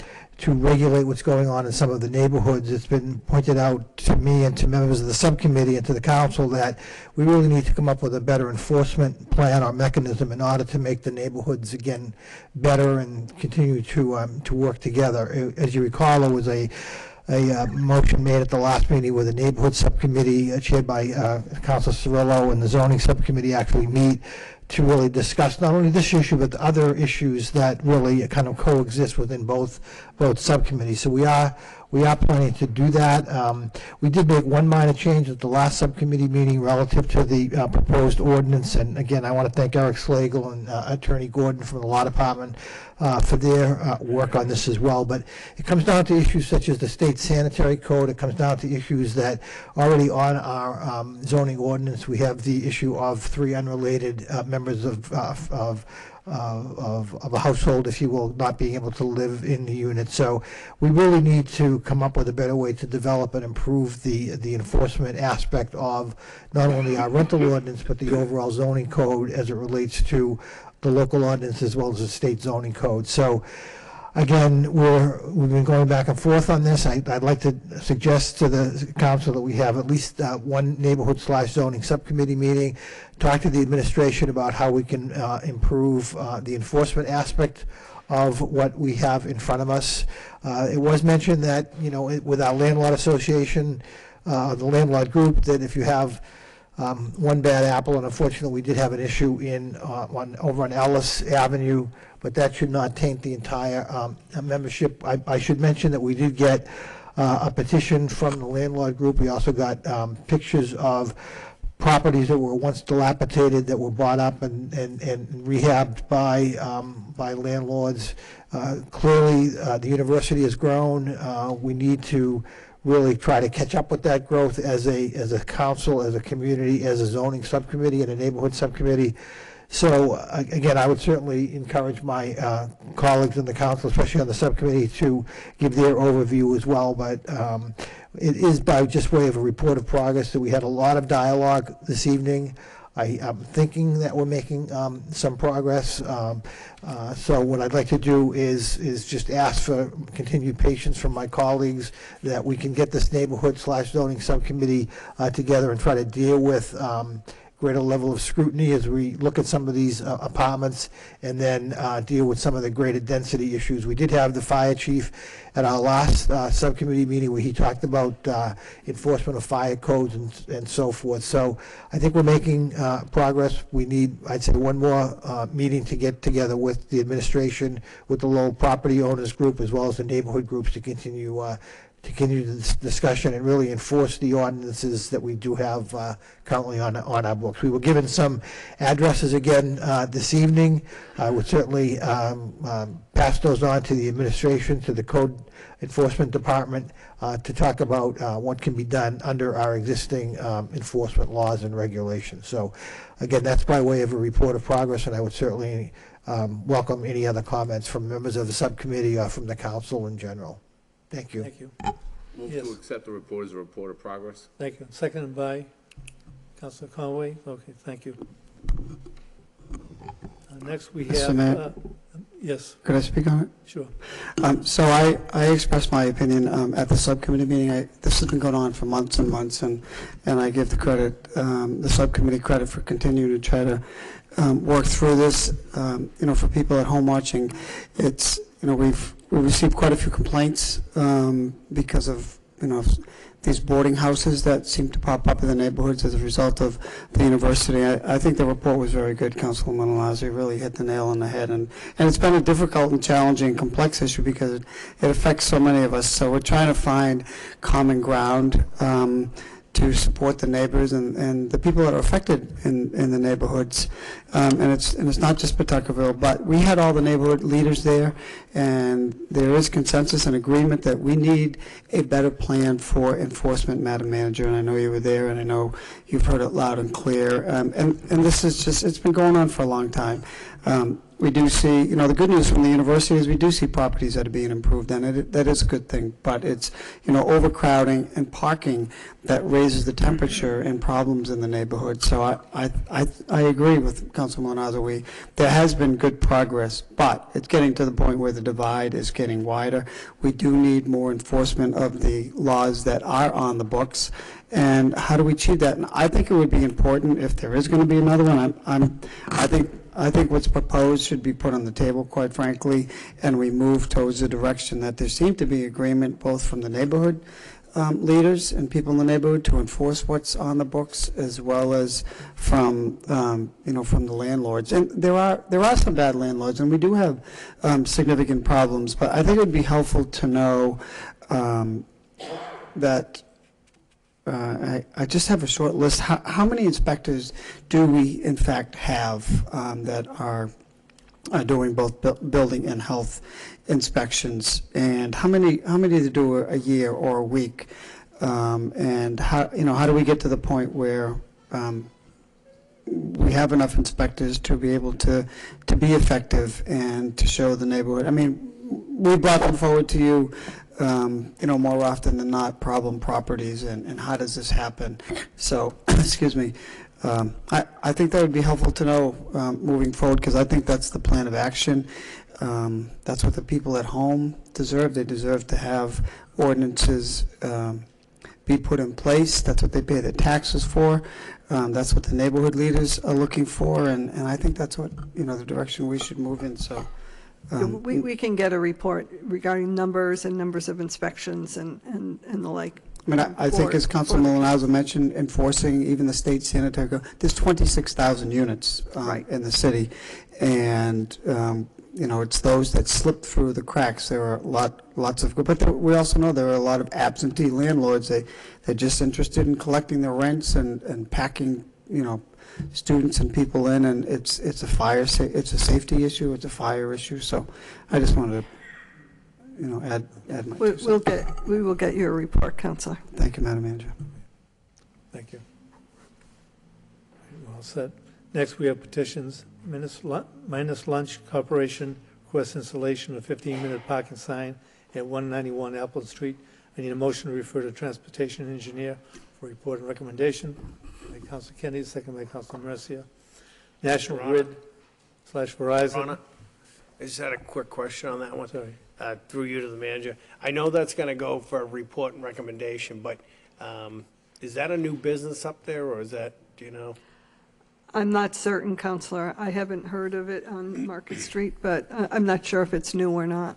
regulate what's going on in some of the neighborhoods, it's been pointed out to me and to members of the subcommittee and to the council that we really need to come up with a better enforcement plan or mechanism in order to make the neighborhoods again better and continue to work together. As you recall, there was a motion made at the last meeting where the neighborhood subcommittee chaired by Council Cirillo and the zoning subcommittee actually meet to really discuss not only this issue but the other issues that really kind of coexist within both subcommittees. So we are planning to do that. We did make one minor change at the last subcommittee meeting relative to the proposed ordinance, and again I want to thank Eric Slagle and Attorney Gordon from the Law Department for their work on this as well. But it comes down to issues such as the state sanitary code. It comes down to issues that already on our zoning ordinance. We have the issue of 3 unrelated members of a household, if you will, not being able to live in the unit. So we really need to come up with a better way to develop and improve the enforcement aspect of not only our rental ordinance but the overall zoning code as it relates to the local ordinance as well as the state zoning code. So again, we've been going back and forth on this. I'd like to suggest to the council that we have at least one neighborhood/zoning subcommittee meeting, talk to the administration about how we can improve the enforcement aspect of what we have in front of us. It was mentioned that, you know, with our landlord association, the landlord group, that if you have one bad apple, and unfortunately we did have an issue over on Ellis Avenue, but that should not taint the entire membership. I should mention that we did get a petition from the landlord group. We also got pictures of properties that were once dilapidated that were bought up and rehabbed by landlords. Clearly, the university has grown. We need to really try to catch up with that growth as a council, as a community, as a zoning subcommittee and a neighborhood subcommittee. So again, I would certainly encourage my colleagues in the council, especially on the subcommittee, to give their overview as well. But it is by just way of a report of progress that we had a lot of dialogue this evening. I'm thinking that we're making some progress. So what I'd like to do is just ask for continued patience from my colleagues that we can get this neighborhood/zoning subcommittee together and try to deal with greater level of scrutiny as we look at some of these apartments and then deal with some of the greater density issues. We did have the fire chief at our last subcommittee meeting where he talked about enforcement of fire codes and so forth. So I think we're making progress. We need, I'd say, one more meeting to get together with the administration, with the Lowell property owners group, as well as the neighborhood groups to continue this discussion and really enforce the ordinances that we do have currently on our books. We were given some addresses again this evening. I would certainly pass those on to the administration, to the code enforcement department, to talk about what can be done under our existing enforcement laws and regulations. So again, that's by way of a report of progress, and I would certainly welcome any other comments from members of the subcommittee or from the council in general. Thank you. Thank you. Move Yes. to accept the report as a report of progress. Thank you. Seconded by Councilor Conway. Okay, thank you. Next we Mr. have, Mayor? yes. Could I speak on it? Sure. So I expressed my opinion at the subcommittee meeting. This has been going on for months and months, and I give the subcommittee credit for continuing to try to work through this. For people at home watching, it's, we've received quite a few complaints because of, these boarding houses that seem to pop up in the neighborhoods as a result of the university. I think the report was very good. Councilwoman Alazzi really hit the nail on the head. And it's been a difficult and challenging and complex issue because it affects so many of us. So we're trying to find common ground to support the neighbors and the people that are affected in the neighborhoods. And it's not just Pawtuckaville, but we had all the neighborhood leaders there, and there is consensus and agreement that we need a better plan for enforcement, Madam Manager, and I know you were there, and I know you've heard it loud and clear. And this is just, it's been going on for a long time. We do see, the good news from the university is we do see properties that are being improved, and that is a good thing. But it's, overcrowding and parking that raises the temperature and problems in the neighborhood. So I agree with Councilman Azawi. There has been good progress, but it's getting to the point where the divide is getting wider. We do need more enforcement of the laws that are on the books. And how do we achieve that? And I think it would be important if there is going to be another one. I think what's proposed should be put on the table, quite frankly, and we move towards the direction that there seemed to be agreement both from the neighborhood leaders and people in the neighborhood to enforce what's on the books, as well as from from the landlords. And there are some bad landlords, and we do have significant problems. But I think it would be helpful to know that. I just have a short list. How many inspectors do we, in fact, have that are doing both building and health inspections? And how many do do a year or a week? And how do we get to the point where we have enough inspectors to be able to be effective and to show the neighborhood? I mean, we brought them forward to you. More often than not, problem properties, and how does this happen? So, excuse me, I think that would be helpful to know moving forward, because I think that's the plan of action. That's what the people at home deserve. They deserve to have ordinances be put in place. That's what they pay their taxes for. That's what the neighborhood leaders are looking for, and I think that's what, the direction we should move in. So. We can get a report regarding numbers of inspections and the like. I mean, I think as Councilman Malinazzo mentioned, enforcing even the state sanitary code, there's 26,000 units in the city, and it's those that slip through the cracks. There are lots of good, but we also know there are a lot of absentee landlords. They're just interested in collecting their rents and packing, students and people in, and it's a safety issue, it's a fire issue. So I just wanted to add my we will get your report, Councilor. Thank you, Madam Manager. Thank you. Well said. Next we have petitions. Minus Lunch Corporation requests installation of 15-minute parking sign at 191 Appleton Street. I need a motion to refer to transportation engineer for report and recommendation. By Councilor Kennedy, second by Councilor Mercia. National Grid / Verizon. I just had a quick question on that one. Sorry. Through you to the manager. I know that's going to go for a report and recommendation, but is that a new business up there, or is that, do you know? I'm not certain, Counselor. I haven't heard of it on Market Street, but I'm not sure if it's new or not.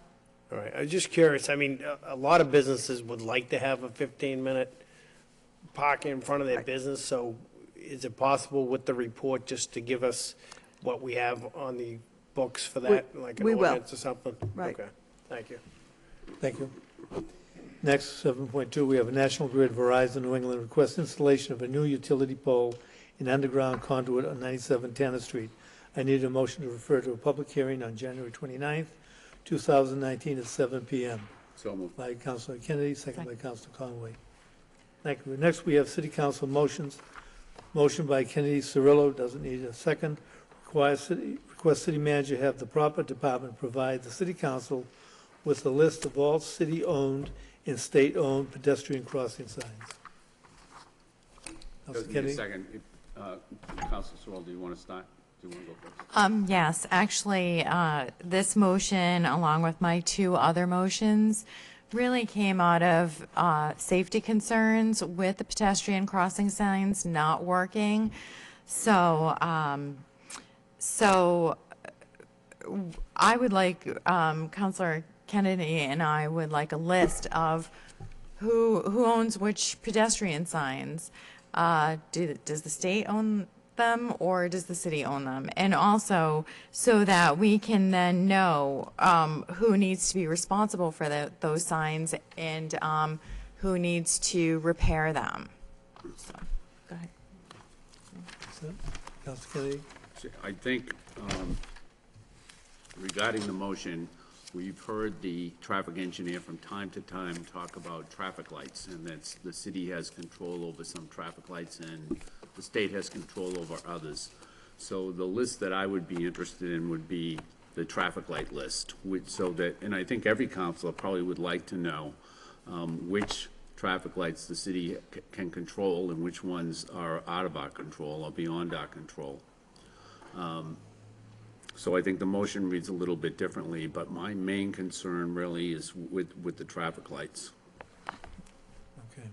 All right, I was just curious, I mean, a lot of businesses would like to have a 15-minute parking in front of their business, so is it possible with the report just to give us what we have on the books for that, like an we will. ordinance or something? Right. Okay, thank you. Thank you. Next, 7.2, we have a National Grid Verizon New England request installation of a new utility pole and underground conduit on 97 Tanner Street. I need a motion to refer to a public hearing on January 29th, 2019 at 7 p.m. So moved. By Councilor Kennedy, second by Councilor Conway. Thank you. Next, we have City Council motions. Motion by Kennedy Cirillo, doesn't need a second. Request City Manager have the proper department provide the City Council with a list of all city-owned and state-owned pedestrian crossing signs. Councilor Doesn't need a Kennedy? second. Councilor Sorrell, do you want to start? Do you want to go first? Yes, actually, this motion, along with my two other motions, really came out of safety concerns with the pedestrian crossing signs not working. So I would like, Councilor Kennedy and I would like a list of who owns which pedestrian signs. Does the state own them or does the city own them? And also so that we can then know who needs to be responsible for those signs and who needs to repair them. So, go ahead. Councilor Kennedy? I think regarding the motion, we've heard the traffic engineer from time to time talk about traffic lights, and that the city has control over some traffic lights and the state has control over others. So the list that I would be interested in would be the traffic light list, and I think every councilor probably would like to know which traffic lights the city can control and which ones are out of our control or beyond our control. So I think the motion reads a little bit differently, but my main concern really is with the traffic lights. Okay.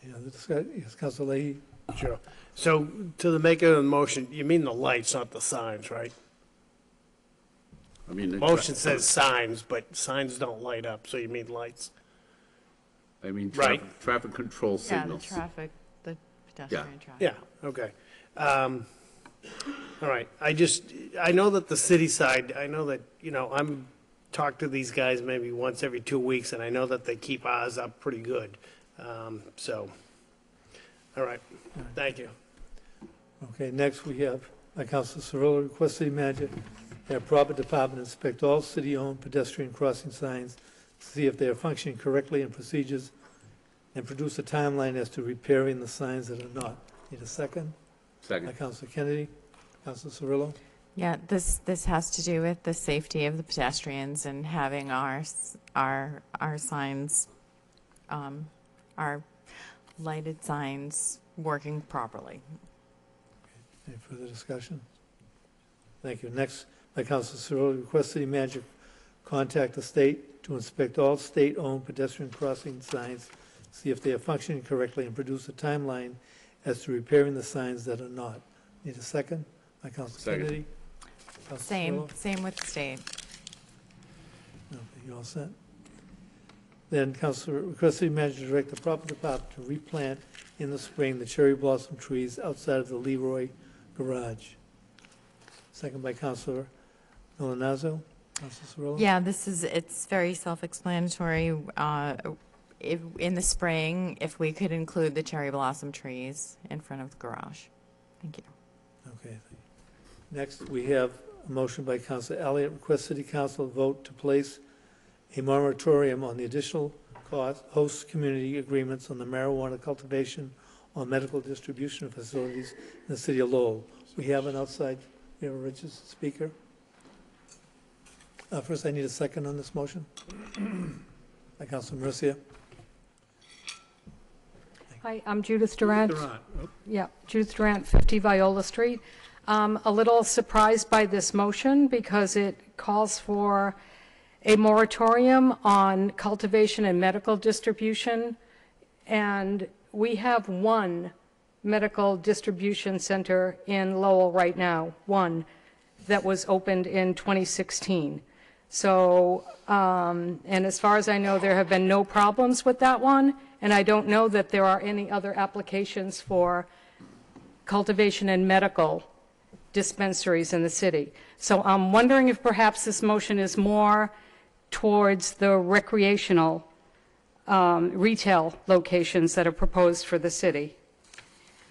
Any other discussion? Yes, Councilor Leahy? Sure. So to the maker of the motion, you mean the lights, not the signs, right? I mean, the Motion says signs, but signs don't light up, so you mean lights. I mean, Right. traffic control Yeah, the signals. traffic, the pedestrian traffic. Yeah, okay. All right, I know that the city side, I know that, I'm talk to these guys maybe once every 2 weeks, and I know that they keep ours up pretty good. So, all right, thank you. Okay, next we have, by Councilor Cirillo, request City Manager have proper department inspect all city-owned pedestrian crossing signs, see if they are functioning correctly and procedures, and produce a timeline as to repairing the signs that are not. Need a second? Second. By Councilor Kennedy. Councilor Cirillo? Yeah, this has to do with the safety of the pedestrians and having our signs, our lighted signs working properly. Any further discussion? Thank you. Next, by Councilor Cirillo, request City Manager contact the state to inspect all state-owned pedestrian crossing signs, see if they are functioning correctly, and produce a timeline as to repairing the signs that are not. Need a second? By Councilor Second. Kennedy? Councilor Cirillo? Same with the state. Okay, you all set? Then Councilor, request City Manager to direct the proper department to replant in the spring the cherry blossom trees outside of the Leroy garage. Second by Councilor Milonazo. Councilor Cirillo? Yeah, it's very self-explanatory. In the spring, if we could include the cherry blossom trees in front of the garage. Thank you. Okay. Next, we have a motion by Councilor Elliott, request City Council vote to place a moratorium on the additional cost, host community agreements on the marijuana cultivation or medical distribution facilities in the city of Lowell. We have an outside, we have a registered speaker. First, I need a second on this motion. By Councilor Mercia. Hi, I'm Judith Durant. Durant. Oh. Yeah, Judith Durant, 50 Viola Street. A little surprised by this motion because it calls for a moratorium on cultivation and medical distribution, and we have one medical distribution center in Lowell right now, one that was opened in 2016. So, and as far as I know, there have been no problems with that one, and I don't know that there are any other applications for cultivation and medical dispensaries in the city. So I'm wondering if perhaps this motion is more towards the recreational retail locations that are proposed for the city.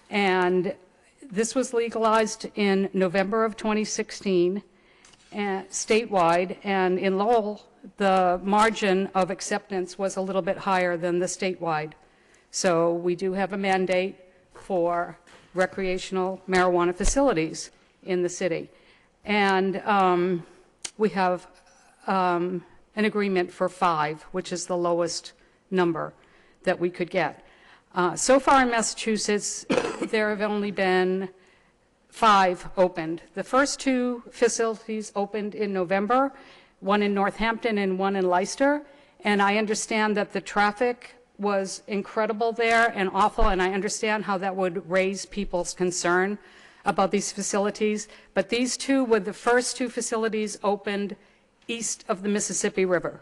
And this was legalized in November of 2016 statewide, and in Lowell, the margin of acceptance was a little bit higher than the statewide. So we do have a mandate for recreational marijuana facilities in the city. And we have an agreement for 5, which is the lowest number that we could get. So far in Massachusetts, there have only been 5 opened. The first 2 facilities opened in November, one in Northampton and one in Leicester, and I understand that the traffic was incredible there and awful, and I understand how that would raise people's concern about these facilities. But these 2 were the first 2 facilities opened east of the Mississippi River.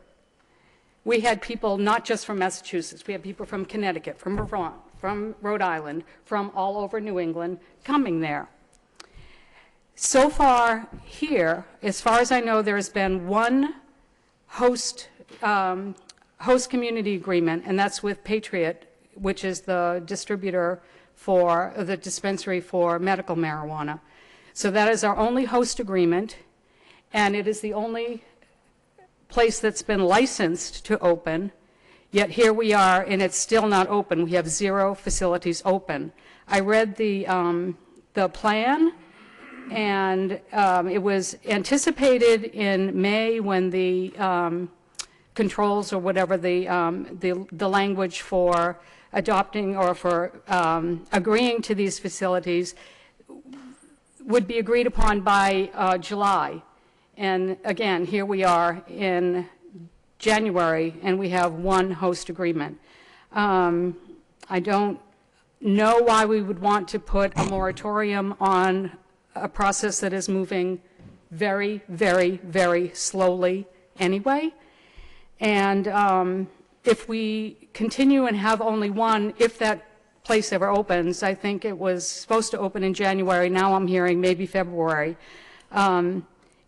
We had people not just from Massachusetts, we had people from Connecticut, from Vermont, from Rhode Island, from all over New England coming there. So far here, as far as I know, there has been one host community agreement, and that's with Patriot, which is the distributor for the dispensary for medical marijuana. So that is our only host agreement, and it is the only place that's been licensed to open, yet here we are, and it's still not open. We have 0 facilities open. I read the plan, and it was anticipated in May when the controls or whatever the language for adopting or for agreeing to these facilities would be agreed upon by July. And again, here we are in January, and we have one host agreement. I don't know why we would want to put a moratorium on a process that is moving very, very, very slowly anyway. And if we continue and have only one, if that place ever opens, I think it was supposed to open in January, now I'm hearing maybe February.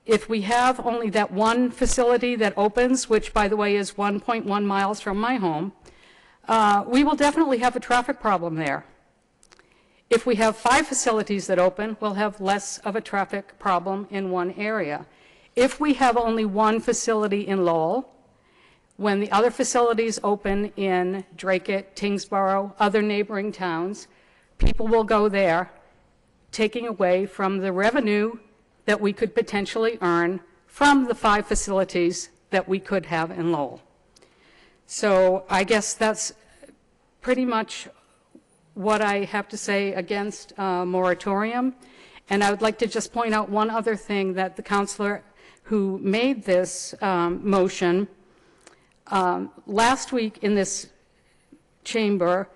If we have only that one facility that opens, which by the way is 1.1 miles from my home, we will definitely have a traffic problem there. If we have 5 facilities that open, we'll have less of a traffic problem in one area. If we have only one facility in Lowell, when the other facilities open in Dracut, Tingsboro, other neighboring towns, people will go there, taking away from the revenue that we could potentially earn from the 5 facilities that we could have in Lowell. So I guess that's pretty much what I have to say against moratorium. And I would like to just point out one other thing, that the counselor who made this motion last week in this chamber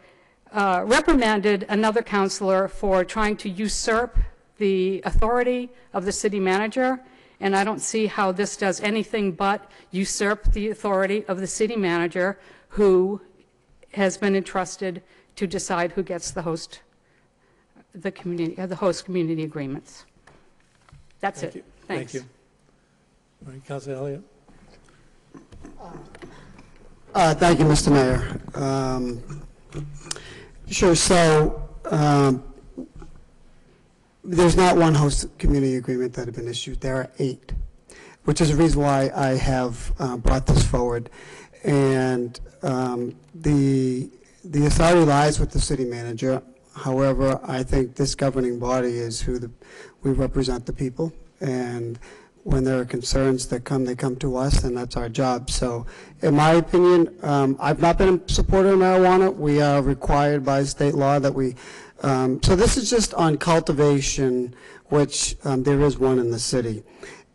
reprimanded another counselor for trying to usurp the authority of the city manager, and I don't see how this does anything but usurp the authority of the city manager, who has been entrusted to decide who gets the host community agreements. That's it. Thanks. Thank you. All right, Councilor Elliott. Thank you, Mr. Mayor. Sure, so there's not one host community agreement that have been issued. There are 8, which is the reason why I have brought this forward. And the authority lies with the city manager. However, I think this governing body is who we represent the people. And when there are concerns that come, they come to us, and that's our job. So in my opinion, I've not been a supporter of marijuana. We are required by state law that we, so this is just on cultivation, which there is one in the city.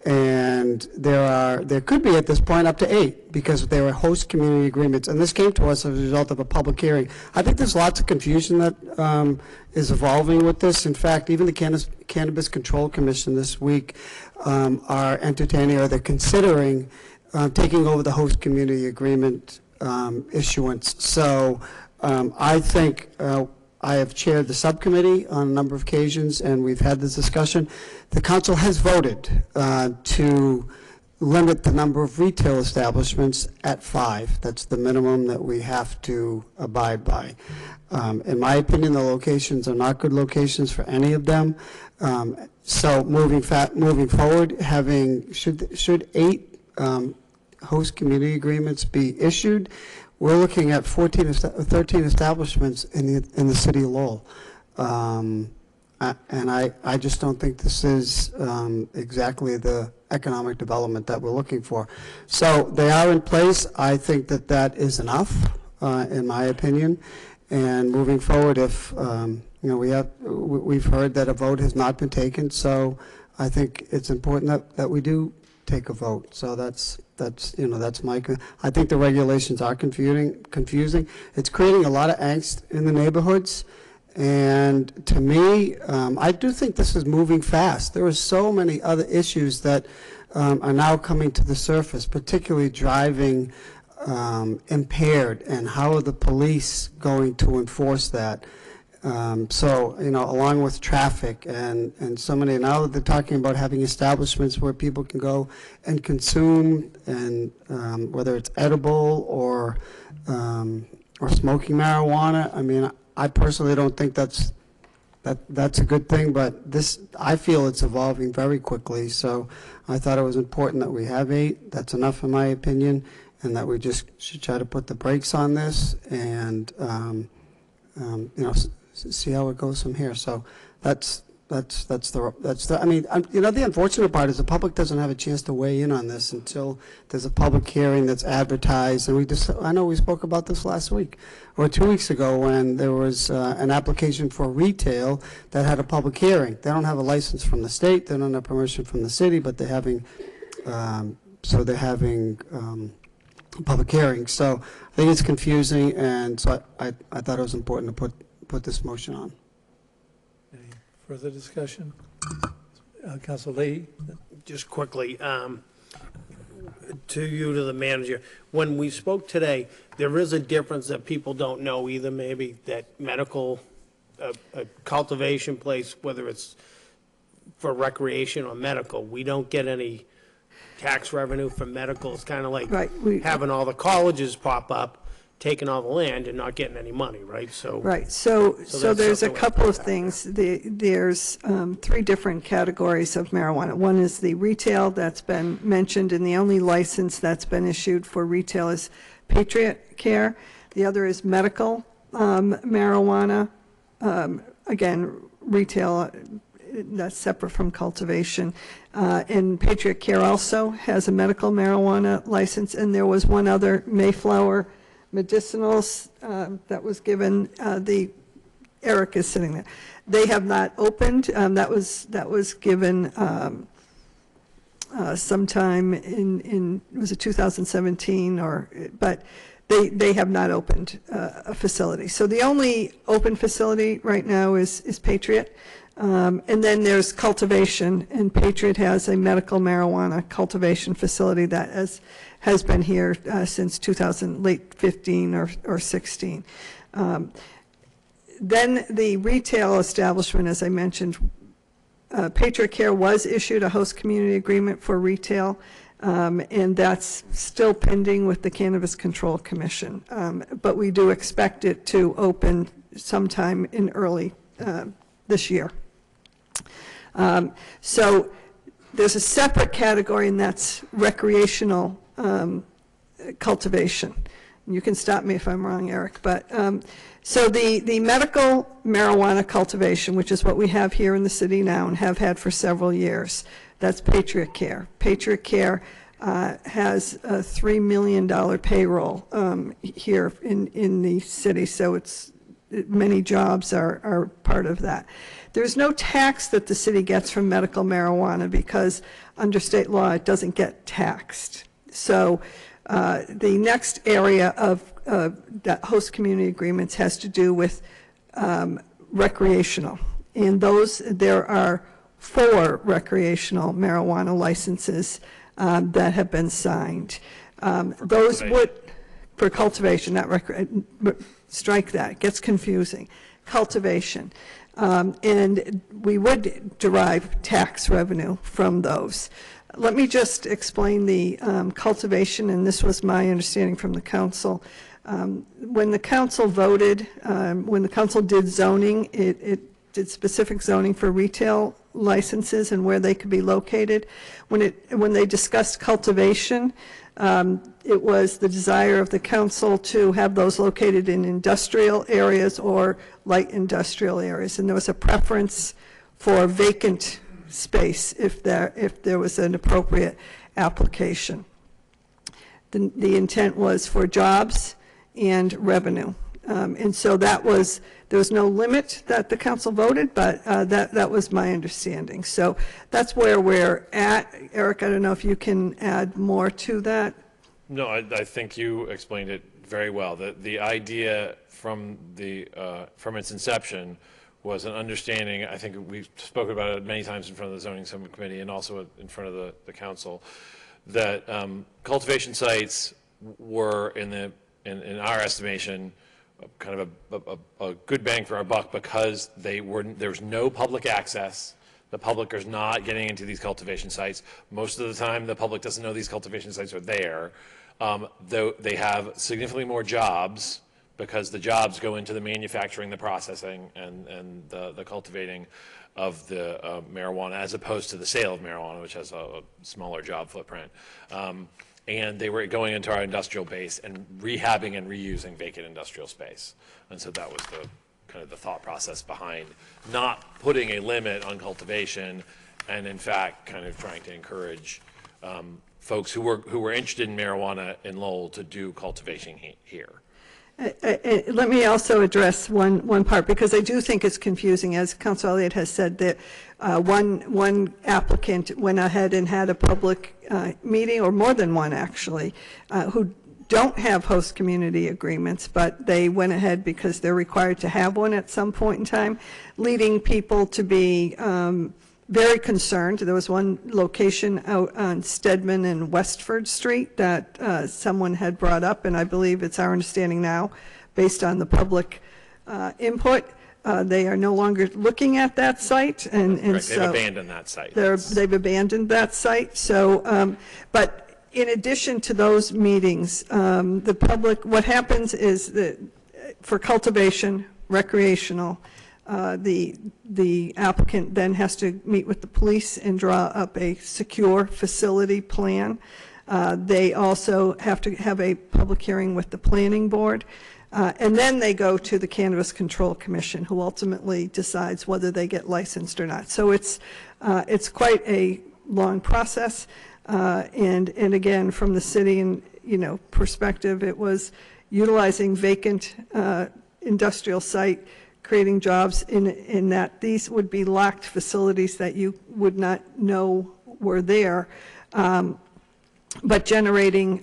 And there could be at this point up to 8 because there are host community agreements. And this came to us as a result of a public hearing. I think there's lots of confusion that is evolving with this. In fact, even the Cannabis Control Commission this week are entertaining, or they're considering taking over the host community agreement issuance. So I think I have chaired the subcommittee on a number of occasions, and we've had this discussion. The council has voted to limit the number of retail establishments at 5. That's the minimum that we have to abide by. In my opinion, the locations are not good locations for any of them. So moving forward, should 8 host community agreements be issued, we're looking at 13 establishments in the city of Lowell. And I just don't think this is exactly the economic development that we're looking for. So they are in place. I think that is enough, in my opinion. And moving forward, if we've heard that a vote has not been taken, so I think it's important that we do take a vote. So that's my. I think the regulations are confusing. It's creating a lot of angst in the neighborhoods. And to me, I do think this is moving fast. There are so many other issues that are now coming to the surface, particularly driving impaired, and how are the police going to enforce that? So, along with traffic and so many, now they're talking about having establishments where people can go and consume, and whether it's edible or smoking marijuana. I mean, I personally don't think that's a good thing, but I feel it's evolving very quickly. So I thought it was important that we have 8. That's enough in my opinion, and that we just should try to put the brakes on this and see how it goes from here. So the unfortunate part is the public doesn't have a chance to weigh in on this until there's a public hearing that's advertised. And I know we spoke about this last week or 2 weeks ago when there was an application for retail that had a public hearing. They don't have a license from the state, they don't have permission from the city, but they're having a public hearing. So I think it's confusing, and so I thought it was important to put this motion on. Any further discussion? Councilor Leahy? Just quickly, to the manager, when we spoke today, there is a difference that people don't know either, maybe, that medical, a cultivation place, whether it's for recreation or medical, we don't get any tax revenue from medical. It's kind of like having all the colleges pop up, taking all the land and not getting any money, right? So there's a couple of things. There's 3 different categories of marijuana. One is the retail that's been mentioned, and the only license that's been issued for retail is Patriot Care. The other is medical marijuana. Again, retail, that's separate from cultivation. And Patriot Care also has a medical marijuana license, and there was one other, Mayflower Medicinals, that was given. Eric is sitting there. They have not opened. That was given sometime in was it 2017 but they have not opened a facility. So the only open facility right now is Patriot. And then there's cultivation, and Patriot has a medical marijuana cultivation facility that has been here since late 15 or 16. Then the retail establishment, as I mentioned, Patriot Care was issued a host community agreement for retail, and that's still pending with the Cannabis Control Commission. But we do expect it to open sometime in early this year. So there's a separate category, and that's recreational cultivation. You can stop me if I'm wrong, Eric. But so the medical marijuana cultivation, which is what we have here in the city now and have had for several years, that's Patriot Care. Patriot Care has a $3 million payroll here in the city, so many jobs are part of that. There's no tax that the city gets from medical marijuana because under state law, it doesn't get taxed. So the next area of that host community agreements has to do with recreational. And there are 4 recreational marijuana licenses that have been signed. Those would, for cultivation, not strike that, it gets confusing. Cultivation. And we would derive tax revenue from those. Let me just explain the cultivation, and this was my understanding from the council. When the council voted, when the council did zoning, it did specific zoning for retail licenses and where they could be located. When they discussed cultivation, it was the desire of the council to have those located in industrial areas or light industrial areas, and there was a preference for vacant space if there was an appropriate application. The intent was for jobs and revenue, and so there was no limit that the council voted, but that was my understanding. So that's where we're at. Eric, I don't know if you can add more to that. No, I think you explained it very well. The idea from its inception was an understanding, I think we've spoken about it many times in front of the zoning subcommittee and also in front of the council, that cultivation sites were, in our estimation, kind of a good bang for our buck because there was no public access. The public is not getting into these cultivation sites. Most of the time, the public doesn't know these cultivation sites are there. Though they have significantly more jobs because the jobs go into the manufacturing, the processing, and the cultivating of the marijuana, as opposed to the sale of marijuana, which has a smaller job footprint. And they were going into our industrial base and rehabbing and reusing vacant industrial space. And so that was kind of the thought process behind not putting a limit on cultivation, and in fact kind of trying to encourage folks who were interested in marijuana in Lowell to do cultivation here. Let me also address one part, because I do think it's confusing. As Councilor Elliott has said, that one applicant went ahead and had a public meeting, or more than one actually, who don't have host community agreements, but they went ahead because they're required to have one at some point in time, leading people to be very concerned. There was one location out on Stedman and Westford Street that someone had brought up, and I believe it's our understanding now, based on the public input, they are no longer looking at that site, and so they've abandoned that site. They've abandoned that site. So, but in addition to those meetings, the public, what happens is that for cultivation, recreational, the applicant then has to meet with the police and draw up a secure facility plan. They also have to have a public hearing with the planning board. And then they go to the Cannabis Control Commission, who ultimately decides whether they get licensed or not. So it's quite a long process. And again, from the city and perspective, it was utilizing vacant industrial site, creating jobs in that these would be locked facilities that you would not know were there, but generating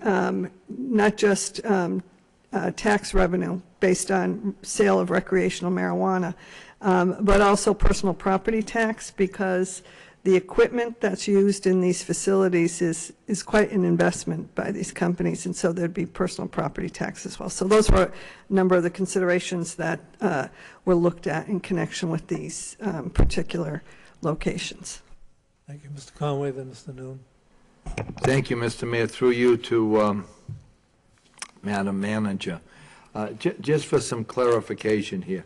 not just tax revenue based on sale of recreational marijuana, but also personal property tax, because the equipment that's used in these facilities is quite an investment by these companies, and so there'd be personal property tax as well. So those were a number of the considerations that were looked at in connection with these particular locations. Thank you, Mr. Conway, then Mr. Noon. Thank you, Mr. Mayor. Through you to Madam Manager. Just for some clarification here,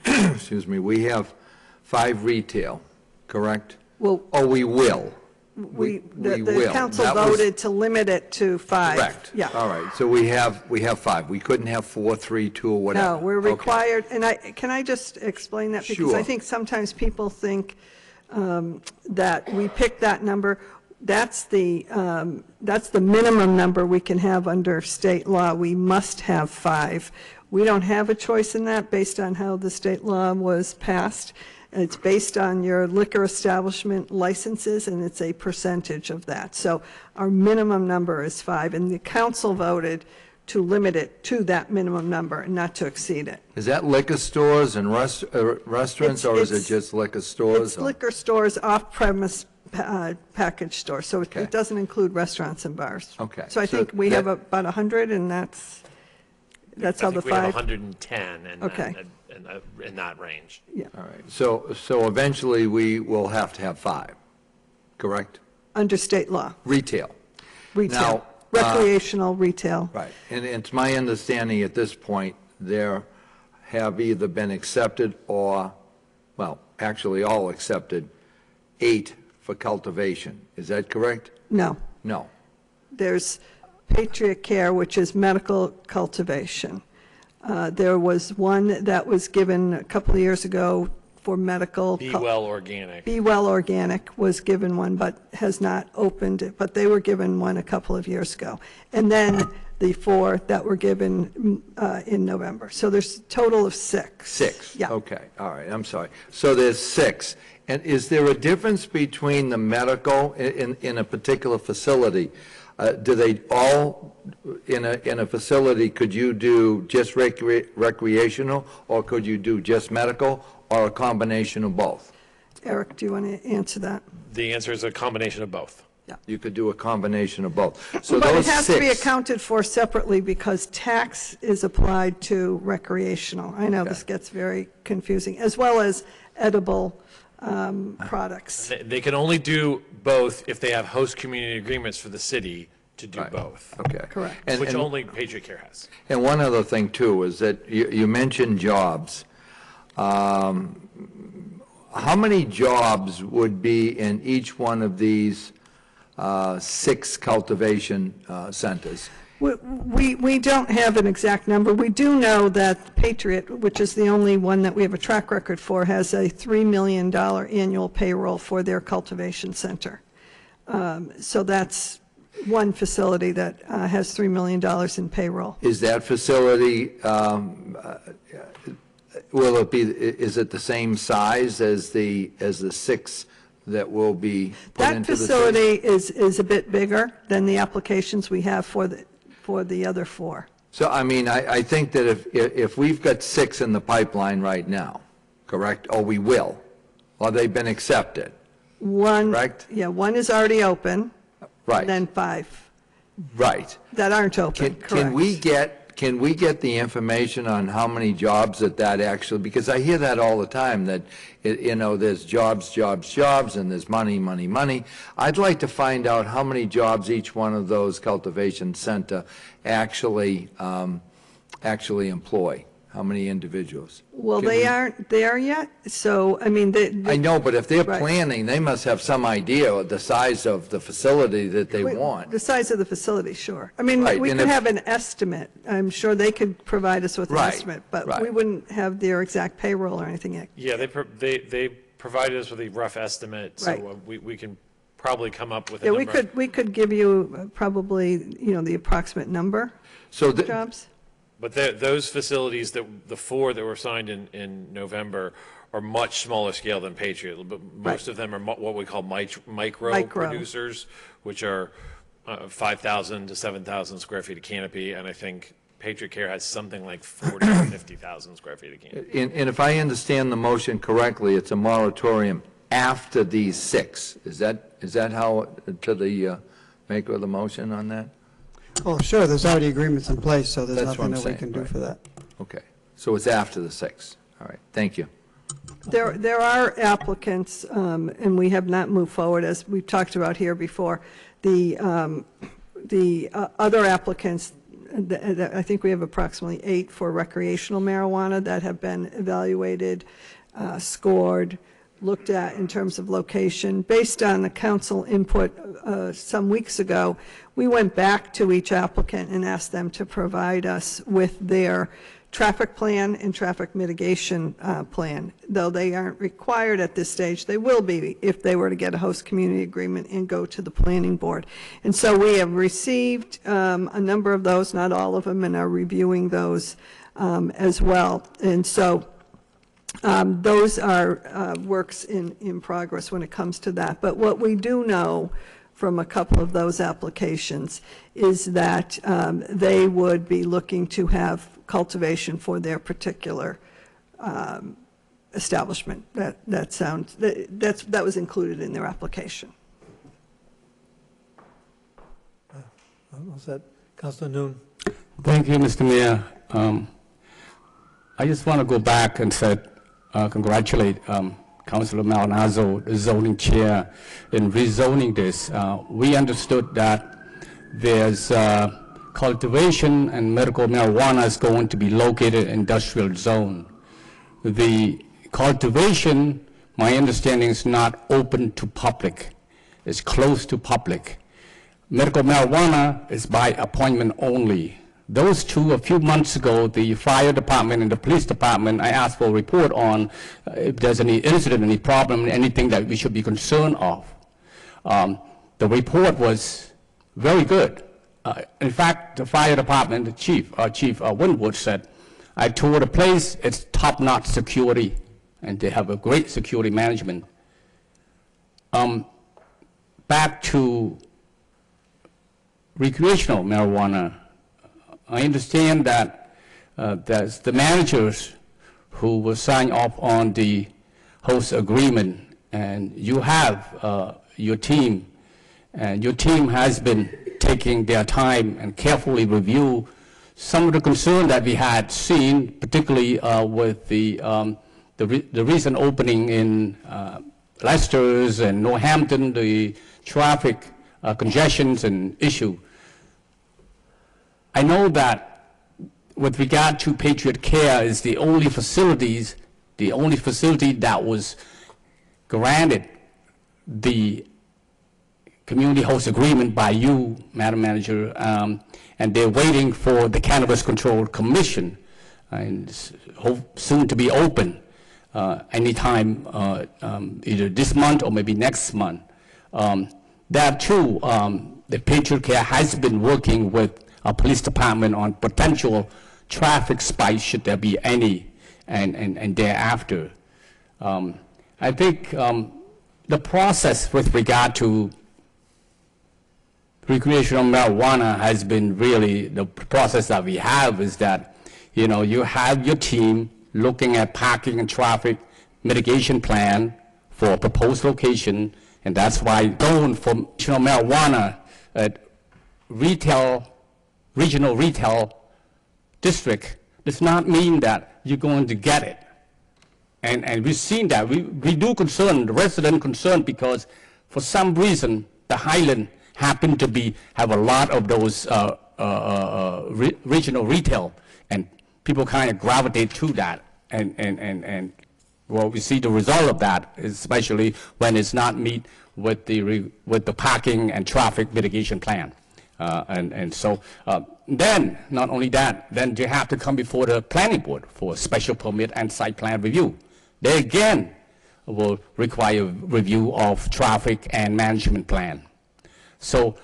excuse me, we have 5 retail, correct? Well, we will. The council voted to limit it to 5. Correct. Yeah. All right. So we have 5. We couldn't have 4, 3, 2, or whatever. No, we're required. Okay. And can I just explain that? Because sure. I think sometimes people think that we picked that number. That's the minimum number we can have under state law. We must have 5. We don't have a choice in that based on how the state law was passed. It's based on your liquor establishment licenses, and it's a percentage of that. So our minimum number is 5, and the council voted to limit it to that minimum number and not to exceed it. Is that liquor stores and restaurants, or is it just liquor stores? It's liquor stores, off-premise package stores, so it doesn't include restaurants and bars. Okay. So I think we have about 100, and that's how the I think we have 5. 110 Okay. in that range. Yeah. All right, so eventually we will have to have 5, correct? Under state law. Retail. Retail. Now, Recreational retail. Right, and it's my understanding at this point, there have either been accepted or, well, actually all accepted, 8 for cultivation. Is that correct? No. No. There's Patriot Care, which is medical cultivation. There was one that was given a couple of years ago for medical. Be Well Organic. Be Well Organic was given one, but has not opened, but they were given one a couple of years ago. And then the 4 that were given in November. So there's a total of 6. 6? Yeah. Okay, all right, I'm sorry. So there's 6. And is there a difference between the medical in a particular facility? Do they all, in a facility, could you do just recreational, or could you do just medical, or a combination of both? Eric, do you want to answer that? The answer is a combination of both. You could do a combination of both. So But it those has to be 6, accounted for separately because tax is applied to recreational. I know this gets very confusing, as well as edible products. They can only do both if they have host community agreements for the city to do both. Okay. Correct. Which only Patriot Care has. And one other thing, too, is that you mentioned jobs. How many jobs would be in each one of these 6 cultivation centers? We don't have an exact number. We do know that Patriot, which is the only one that we have a track record for, has a $3 million annual payroll for their cultivation center. So that's one facility that has $3 million in payroll. Is that facility, will it be, is it the same size as the 6 that will be put into the city? That facility is a bit bigger than the applications we have for the other 4. So, I mean, I think that if we've got 6 in the pipeline right now, correct, or we will, or they've been accepted, One, correct? yeah, 1 is already open. Right. And then 5 Right. that aren't open, correct. Can we get the information on how many jobs that actually, because I hear that all the time, that, there's jobs, and there's money, money, money. I'd like to find out how many jobs each one of those cultivation center actually employ, how many individuals. Well, they aren't there yet, so, I mean, I know, but if they're Right. planning, they must have some idea of the size of the facility that they want. The size of the facility, sure. I mean, Right, we and could if- have an estimate. I'm sure they could provide us with an Right, estimate, but right. we wouldn't have their exact payroll or anything yet. Yeah, they provided us with a rough estimate, so Right. we can probably come up with a Yeah, number. we could give you probably, the approximate number So of jobs. But those facilities, the 4 that were signed in November, are much smaller scale than Patriot. But most of them are what we call micro producers, which are 5,000 to 7,000 square feet of canopy. And I think Patriot Care has something like 40 to 50,000 square feet of canopy. And if I understand the motion correctly, it's a moratorium after these 6. Is that how, to the maker of the motion on that? Oh, sure, there's already agreements in place, so there's That's what nothing I'm that we saying, can do right. for that. Okay, so it's after the 6. All right, thank you. There are applicants, and we have not moved forward, as we've talked about here before. The other applicants, I think we have approximately 8 for recreational marijuana that have been evaluated, scored, looked at in terms of location. Based on the council input some weeks ago, we went back to each applicant and asked them to provide us with their traffic plan and traffic mitigation plan. Though they aren't required at this stage, they will be if they were to get a host community agreement and go to the planning board. And so we have received a number of those, not all of them, and are reviewing those as well. And so Those are works in progress when it comes to that. But what we do know from a couple of those applications is that they would be looking to have cultivation for their particular establishment. That was included in their application. Was that Councilor Noon? Thank you, Mr. Mayor. I just want to go back and say, congratulate Councilor Malinazzo, the zoning chair, in rezoning this. We understood that there's cultivation and medical marijuana is going to be located in industrial zone. The cultivation, my understanding, is not open to public. It's closed to public. Medical marijuana is by appointment only. Those two, a few months ago, the fire department and the police department, I asked for a report on if there's any incident, any problem, anything that we should be concerned of. The report was very good. In fact, the fire department, the Chief Winwood said, I toured the place, it's top-notch security, and they have a great security management. Back to recreational marijuana, I understand that there's the managers who will sign off on the host agreement, and you have your team, and your team has been taking their time and carefully review some of the concern that we had seen, particularly with the recent opening in Leicester's and Northampton, the traffic congestions and issue. I know that with regard to Patriot Care is the only facility that was granted the community host agreement by you, Madam Manager, and they're waiting for the Cannabis Control Commission, and hope soon to be open anytime, either this month or maybe next month. That too, the Patriot Care has been working with our police department on potential traffic spikes, should there be any, and thereafter. I think the process with regard to recreational marijuana has been really, the process that we have is that, you know, you have your team looking at parking and traffic mitigation plan for a proposed location, and that's why going for recreational marijuana at regional retail district does not mean that you're going to get it. And we've seen that. We do concern, the resident concerned, because for some reason the Highland happen to have a lot of those regional retail, and people kind of gravitate to that. And well, we see the result of that, especially when it's not meet with the parking and traffic mitigation plan. And so then, not only that, then you have to come before the planning board for special permit and site plan review. They again will require review of traffic and management plan. So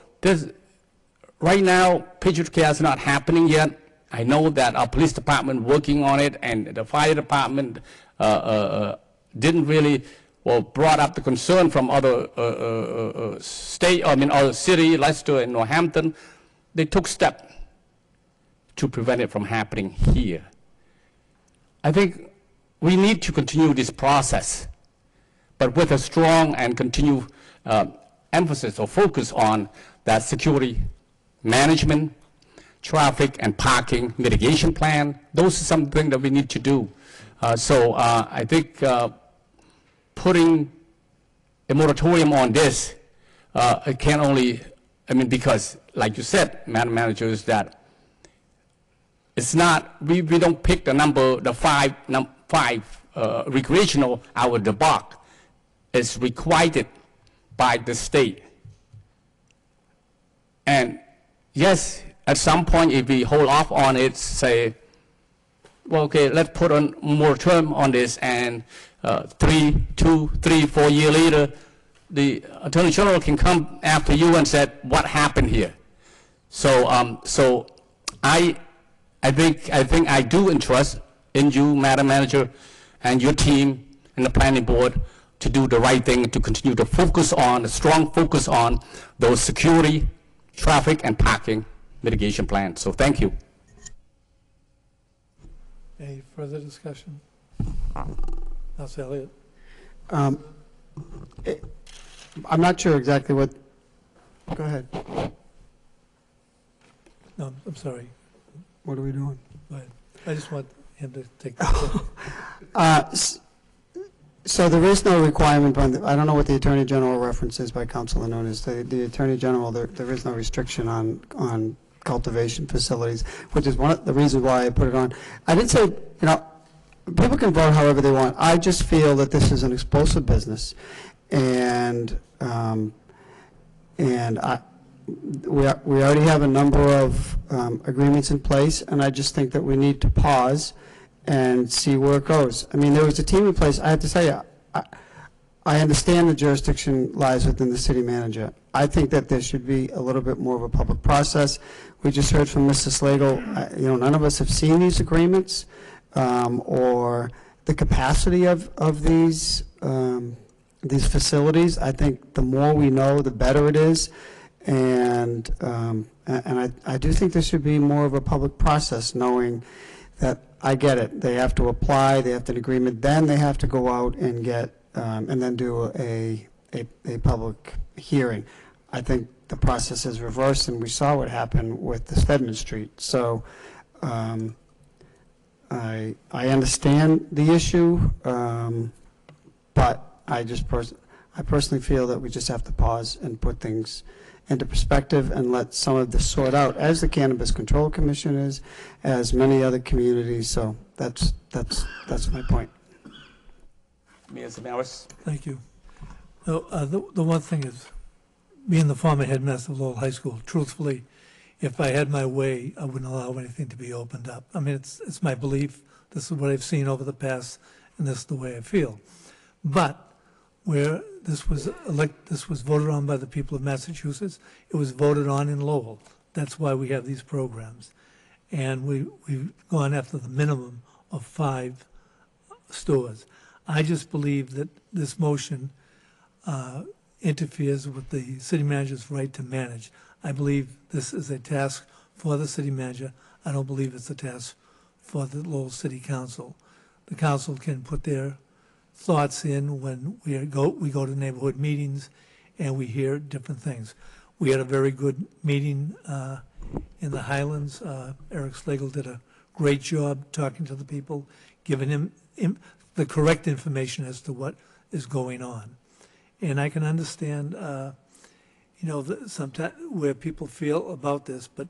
right now, Patriot Care is not happening yet. I know that our police department working on it, and the fire department didn't really, brought up the concern from other other city, Leicester and Northampton. They took steps to prevent it from happening here. I think we need to continue this process, but with a strong and continued emphasis or focus on that security management, traffic and parking mitigation plan. Those are something that we need to do. So I think putting a moratorium on this, it can only, because like you said, Madam Manager, is that it's not, we don't pick the number, the five recreational out of the box. It's required by the state. And yes, at some point, if we hold off on it, say, well, okay, let's put a moratorium on this, and 3, 4 years later, the Attorney General can come after you and said, what happened here? So, I think I do entrust in you, Madam Manager, and your team and the planning board to do the right thing, to continue to focus on, a strong focus on those security, traffic, and parking mitigation plans. So thank you. Any further discussion? Councilor Elliott. I'm not sure exactly what, go ahead. No, I'm sorry. What are we doing? Go ahead. I just want him to take the So there is no requirement on the, I don't know what the Attorney General reference is by Councilor Nunes. The Attorney General, there is no restriction on cultivation facilities, which is one of the reasons why I put it on. I didn't say, people can vote however they want. I just feel that this is an explosive business, and we already have a number of agreements in place, and I just think that we need to pause and see where it goes. I mean, there was a team in place. I have to tell you, I understand the jurisdiction lies within the city manager. I think that there should be a little bit more of a public process. We just heard from Mr. Slagle, none of us have seen these agreements or the capacity of these facilities. I think the more we know, the better it is. And I do think there should be more of a public process, knowing that, I get it, they have to apply, they have an agreement, then they have to go out and get, and then do a public hearing. I think the process is reversed, and we saw what happened with the Stedman Street. So I understand the issue, but I personally feel that we just have to pause and put things into perspective and let some of this sort out, as the Cannabis Control Commission is, as many other communities. So that's my point. Mayor Samaras. Thank you. No, the one thing is, being the former headmaster of Lowell High School, truthfully, if I had my way, I wouldn't allow anything to be opened up. I mean, it's my belief. This is what I've seen over the past, and this is the way I feel. But where this was voted on by the people of Massachusetts, it was voted on in Lowell. That's why we have these programs. And we've gone after the minimum of 5 stores. I just believe that this motion interferes with the city manager's right to manage. I believe this is a task for the city manager. I don't believe it's a task for the Lowell City Council. The council can put their thoughts in when we go to neighborhood meetings and we hear different things. We had a very good meeting in the Highlands. Eric Slagle did a great job talking to the people, giving him the correct information as to what is going on. And I can understand, sometimes where people feel about this, but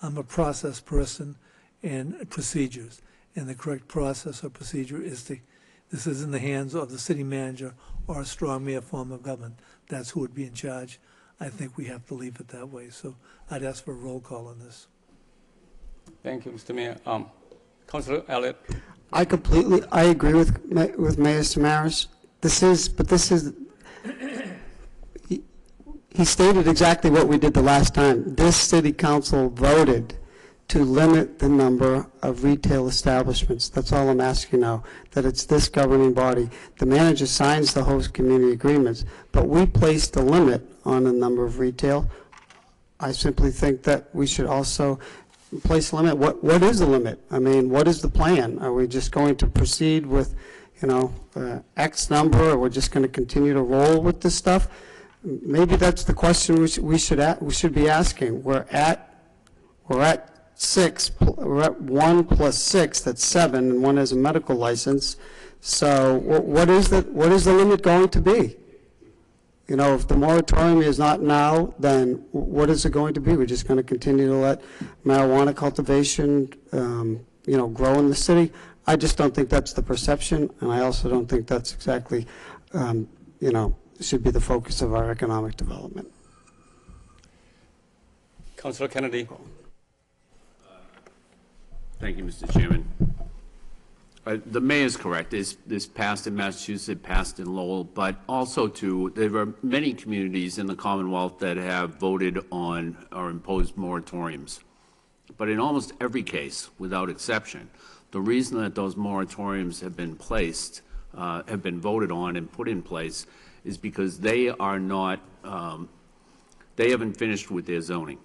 I'm a process person and procedures. And the correct process or procedure is this is in the hands of the city manager or a strong mayor form of government. That's who would be in charge. I think we have to leave it that way. So I'd ask for a roll call on this. Thank you, Mr. Mayor. Councilor Elliott. I agree with Mayor Samaras. He stated exactly what we did the last time. This city council voted to limit the number of retail establishments. That's all I'm asking now, that it's this governing body. The manager signs the host community agreements, but we placed a limit on the number of retail. I simply think that we should also place a limit. What is the limit? I mean, what is the plan? Are we just going to proceed with, X number, or we're just going to continue to roll with this stuff? Maybe that's the question we should be asking. We're at 6. We're at 1 plus 6. That's 7, and 1 has a medical license. So what is the limit going to be? If the moratorium is not now, then what is it going to be? We're just going to continue to let marijuana cultivation, grow in the city? I just don't think that's the perception, and I also don't think that's exactly, should be the focus of our economic development. Councilor Kennedy. Thank you, Mr. Chairman. The mayor is correct. This passed in Massachusetts, it passed in Lowell, but also there are many communities in the Commonwealth that have voted on or imposed moratoriums. But in almost every case, without exception, The reason that those moratoriums have been placed, have been voted on and put in place, is because they are not, they haven't finished with their zoning.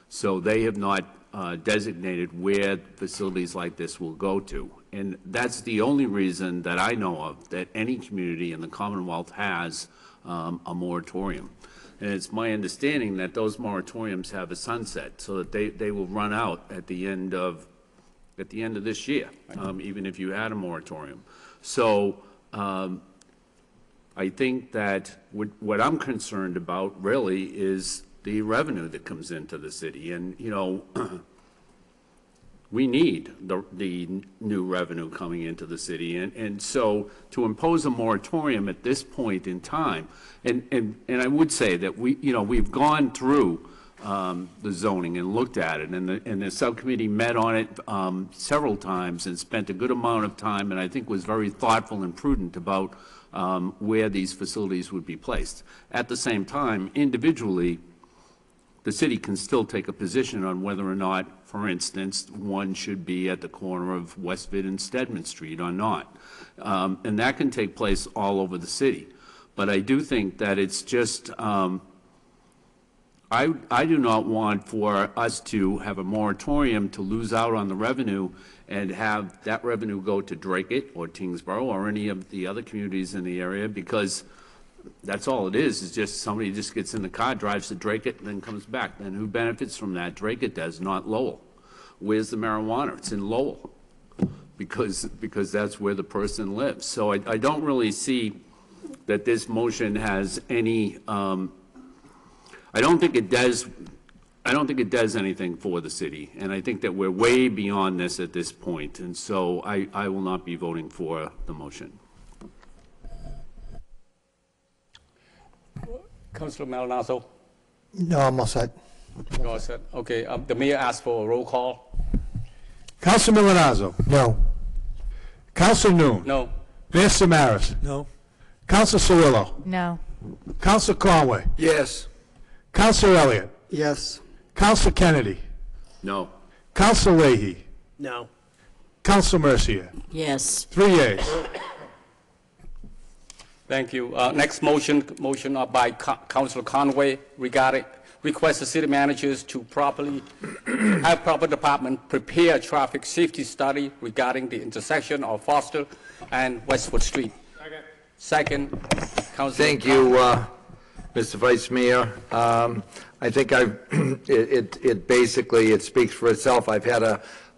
So they have not designated where facilities like this will go to. And that's the only reason that I know of that any community in the Commonwealth has a moratorium. And it's my understanding that those moratoriums have a sunset, so that they will run out at the end of this year, even if you had a moratorium. So I think that what I'm concerned about really is the revenue that comes into the city. And, you know, we need the new revenue coming into the city. And so to impose a moratorium at this point in time, and I would say that we've gone through the zoning and looked at it, and the subcommittee met on it several times and spent a good amount of time, and I think was very thoughtful and prudent about where these facilities would be placed. At the same time, individually, the city can still take a position on whether or not, for instance, one should be at the corner of Westford and Stedman Street or not. And that can take place all over the city. But I do think that it's just, I do not want for us to have a moratorium to lose out on the revenue and have that revenue go to Dracut or Tingsboro or any of the other communities in the area, because that's all it is just somebody just gets in the car, drives to Dracut, and then comes back. Then who benefits from that? Dracut does, not Lowell. Where's the marijuana? It's in Lowell, because that's where the person lives. So I don't really see that this motion has any, I don't think it does anything for the city, and I think that we're way beyond this at this point, and so I will not be voting for the motion. Councilor Malinazzo? No, I'm all set. You're all set? Okay, the mayor asked for a roll call. Councilor Milonazo. No. Councilor Noon. No. Mayor Samaras. No. Councilor Cirillo. No. Councilor Conway. Yes. Councilor Elliott. Yes. Councilor Kennedy. No. Councilor Leahy. No. Councilor Mercier. Yes. 3 yeas. Thank you. Next motion by Councilor Conway regarding request the city managers to have proper department prepare a traffic safety study regarding the intersection of Foster and Westwood Street. Second, Councilor. Thank you, Mr. Vice Mayor. I think it basically speaks for itself. I've had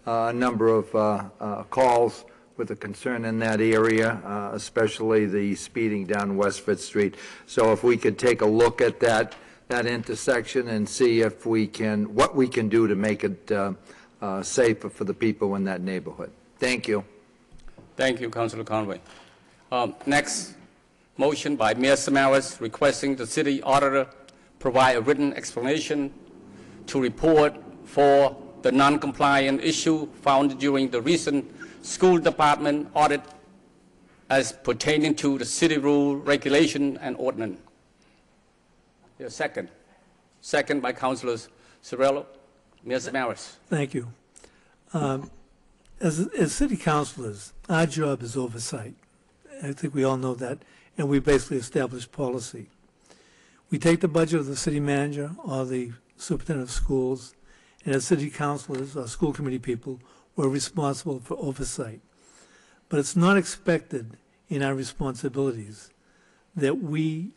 a number of calls with a concern in that area, especially the speeding down Westford Street. So if we could take a look at that intersection and see if what we can do to make it safer for the people in that neighborhood. Thank you. Thank you, Councilor Conway. Next motion by Mayor Samaras requesting the city auditor provide a written explanation to report for the non-compliant issue found during the recent school department audit as pertaining to the city rule, regulation, and ordinance. Your second. Second by Councilors Cirillo. Mayor Samaras. Thank you. As city councilors, our job is oversight. I think we all know that, and we basically establish policy. We take the budget of the city manager or the superintendent of schools, and as city councilors or school committee people, we're responsible for oversight. But it's not expected in our responsibilities that we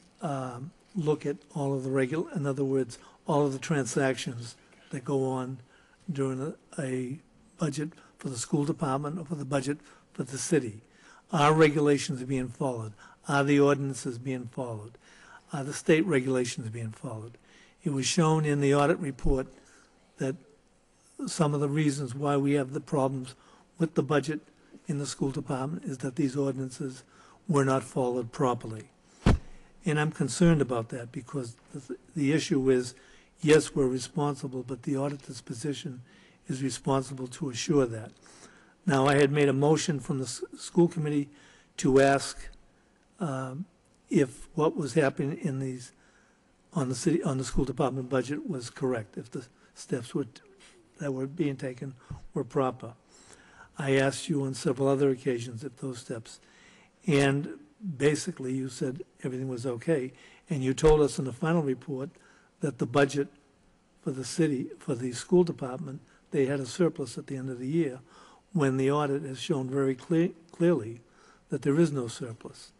look at all of the in other words, all of the transactions that go on during a budget for the school department or for the budget for the city. Are regulations being followed? Are the ordinances being followed? Are the state regulations being followed? It was shown in the audit report that some of the reasons why we have the problems with the budget in the school department is that these ordinances were not followed properly. And I'm concerned about that because the issue is, yes, we're responsible, but the auditor's position is responsible to assure that. Now, I had made a motion from the school committee to ask if what was happening in these on the school department budget was correct, if the steps that were being taken were proper. I asked you on several other occasions if those steps, and basically you said everything was okay, and you told us in the final report that the budget for the city, for the school department, they had a surplus at the end of the year, when the audit has shown very clearly that there is no surplus.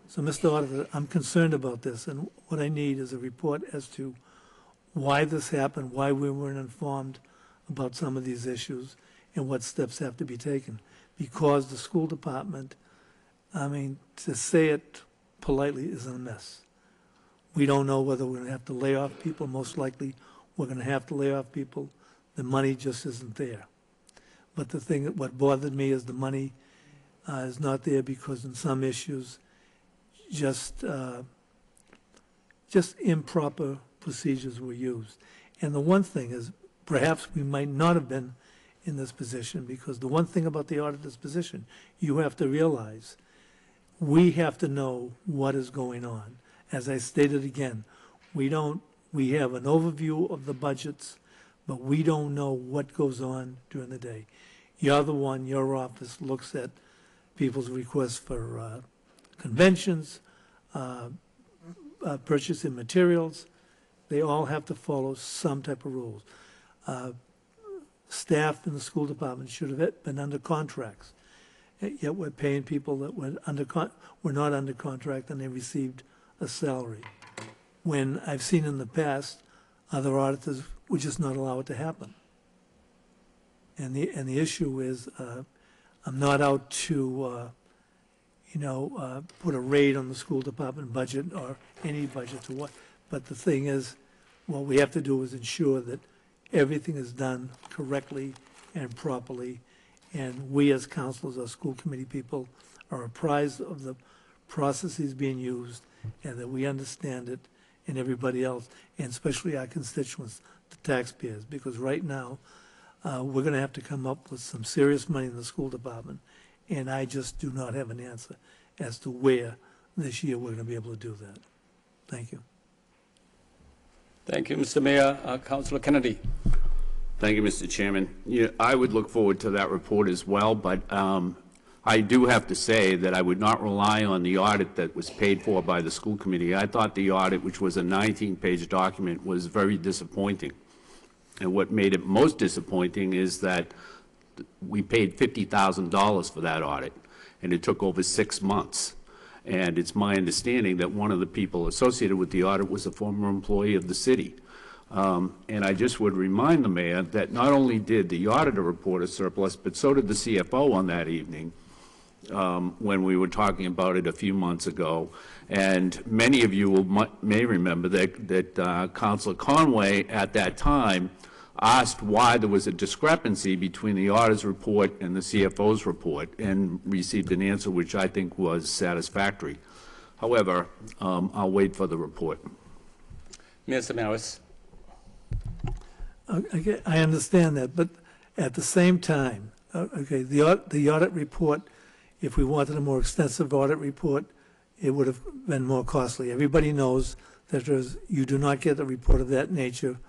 So, Mr. Auditor, I'm concerned about this, and what I need is a report as to why this happened, why we weren't informed about some of these issues, and what steps have to be taken. Because the school department, I mean, to say it politely, is a mess. We don't know whether we're going to have to lay off people. Most likely, we're going to have to lay off people. The money just isn't there. But the thing, what bothered me is the money is not there because in some issues, just improper procedures were used. And the one thing is, perhaps we might not have been in this position, because the one thing about the auditor's position, you have to realize, we have to know what is going on. As I stated again, we have an overview of the budgets, but we don't know what goes on during the day. You're the one, your office looks at people's requests for conventions, purchasing materials. They all have to follow some type of rules. Staff in the school department should have been under contracts, yet we're paying people that were not under contract, and they received a salary. When I've seen in the past, other auditors would just not allow it to happen. And the issue is, I'm not out to put a raid on the school department budget or any budget or what. But the thing is, what we have to do is ensure that everything is done correctly and properly. And we as counselors, our school committee people, are apprised of the processes being used, and that we understand it, and everybody else, and especially our constituents, the taxpayers. Because right now, we're going to have to come up with some serious money in the school department, and I just do not have an answer as to where this year we're going to be able to do that. Thank you. Thank you, Mr. Mayor. Councilor Kennedy. Thank you, Mr. Chairman. Yeah, I would look forward to that report as well, but I do have to say that I would not rely on the audit that was paid for by the school committee. I thought the audit, which was a 19-page document, was very disappointing. And what made it most disappointing is that we paid $50,000 for that audit, and it took over 6 months. And it's my understanding that one of the people associated with the audit was a former employee of the city. And I just would remind the mayor that not only did the auditor report a surplus, but so did the CFO on that evening when we were talking about it a few months ago. And many of you may remember that Councilor Conway at that time asked why there was a discrepancy between the auditor's report and the CFO's report, and received an answer which I think was satisfactory. However, I'll wait for the report. Mr. Maris. I understand that, but at the same time, okay, the audit report, if we wanted a more extensive audit report, it would have been more costly. Everybody knows that you do not get a report of that nature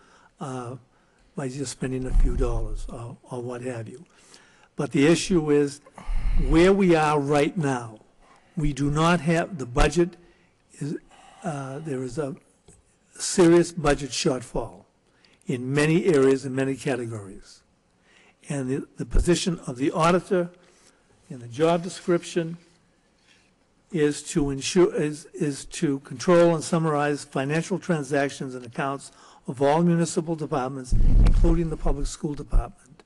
by just spending a few dollars or what have you. But the issue is, where we are right now, we do not have, the budget is, there is a serious budget shortfall in many areas and many categories. And the position of the auditor in the job description is to ensure, is to control and summarize financial transactions and accounts of all municipal departments, including the public school department.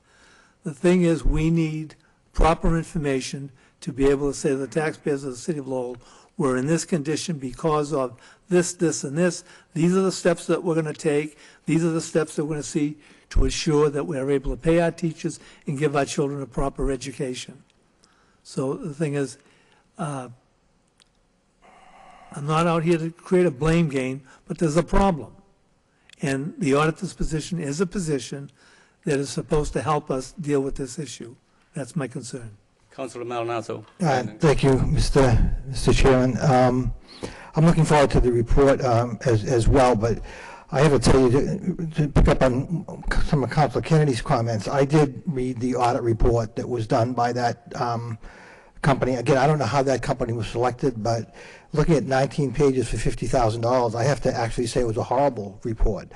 The thing is, we need proper information to be able to say to the taxpayers of the city of Lowell, we're in this condition because of this, this, and this. These are the steps that we're going to take. These are the steps that we're going to see to ensure that we're able to pay our teachers and give our children a proper education. So the thing is, I'm not out here to create a blame game, but there's a problem. And the auditor's position is a position that is supposed to help us deal with this issue. That's my concern. Councilor Malinazzo. Thank you, Mr. Chairman. I'm looking forward to the report as well, but I have to tell you, to pick up on some of Councilor Kennedy's comments, I did read the audit report that was done by that company. Again, I don't know how that company was selected, but looking at 19 pages for $50,000, I have to actually say it was a horrible report.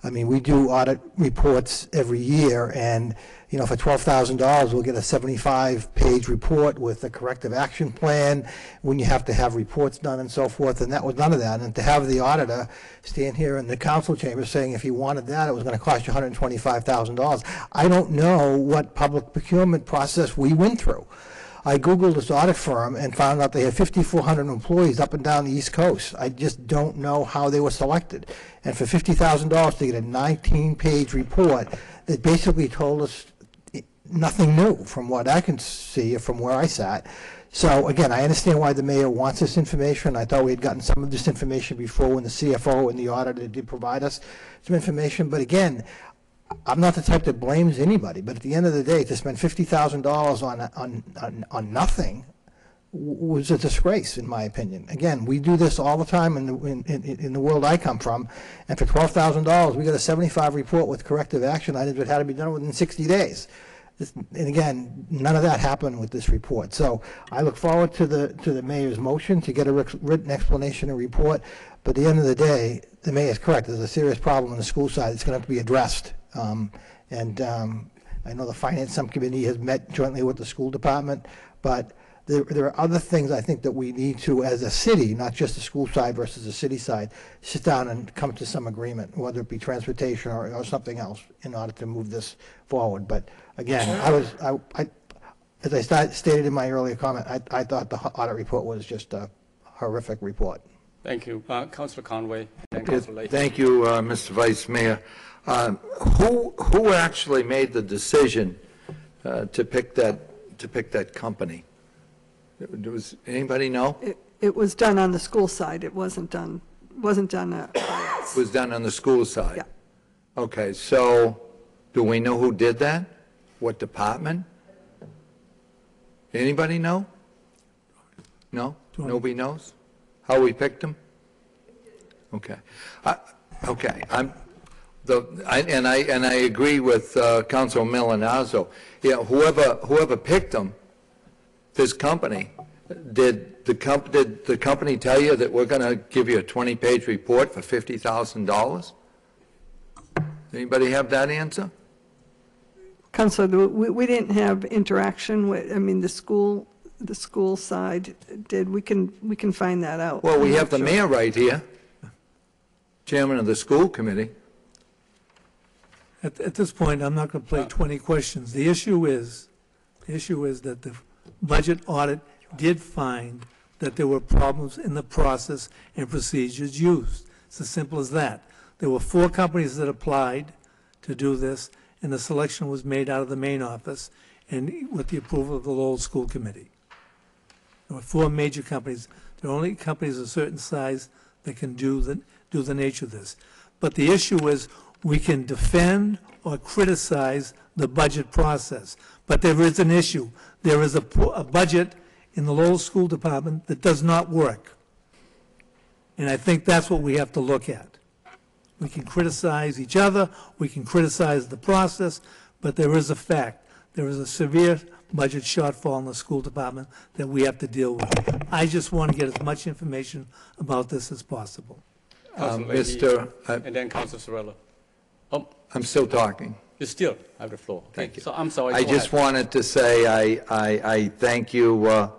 I mean, we do audit reports every year, and you know, for $12,000, we'll get a 75-page report with a corrective action plan when you have to have reports done and so forth, and that was none of that. And to have the auditor stand here in the council chamber saying if he wanted that, it was going to cost you $125,000. I don't know what public procurement process we went through. I Googled this audit firm and found out they had 5,400 employees up and down the East Coast. I just don't know how they were selected. And for $50,000 to get a 19-page report that basically told us nothing new from what I can see or from where I sat. So again, I understand why the mayor wants this information. I thought we had gotten some of this information before when the CFO and the auditor did provide us some information. But again, I'm not the type that blames anybody, but at the end of the day, to spend $50,000 on nothing was a disgrace, in my opinion. Again, we do this all the time in the world I come from, and for $12,000, we got a 75 report with corrective action items that had to be done within 60 days. And again, none of that happened with this report. So I look forward to the mayor's motion to get a written explanation and report. But at the end of the day, the mayor is correct. There's a serious problem on the school side. It's going to have to be addressed. I know the finance subcommittee has met jointly with the school department, but there are other things I think that we need to, as a city, not just the school side versus the city side, sit down and come to some agreement, whether it be transportation or something else, in order to move this forward. But again, as I stated in my earlier comment, I thought the audit report was just a horrific report. Thank you. Councilor Conway and Councilor Leahy. Thank you, Mr. Vice Mayor. Who actually made the decision to pick that company? Does anybody know? It was done on the school side. It wasn't done by us. It was done on the school side? Yeah. Okay, so do we know who did that? What department? Anybody know? No? Nobody knows? How we picked them? Okay. Okay. I agree with Councilor Milanazzo. Yeah, whoever picked them, this company, did the company tell you that we're going to give you a 20-page report for $50,000? Anybody have that answer? Councilor, we didn't have interaction with, I mean, the school side did. We can find that out. Well, we have the mayor right here, chairman of the school committee. At this point, I'm not going to play 20 questions. The issue is that the budget audit did find that there were problems in the process and procedures used. It's as simple as that. There were 4 companies that applied to do this, and the selection was made out of the main office and with the approval of the Lowell School Committee. There were 4 major companies. There are only companies of a certain size that can do the nature of this. But the issue is we can defend or criticize the budget process. But there is an issue. There is a budget in the Lowell School Department that does not work. And I think that's what we have to look at. We can criticize each other, we can criticize the process, but there is a fact. There is a severe budget shortfall in the school department that we have to deal with. I just want to get as much information about this as possible. Mr. And then Councilor Sorella. I'm still talking. You still have the floor. Thank you. So I'm sorry. I go just ahead. wanted to say I thank you,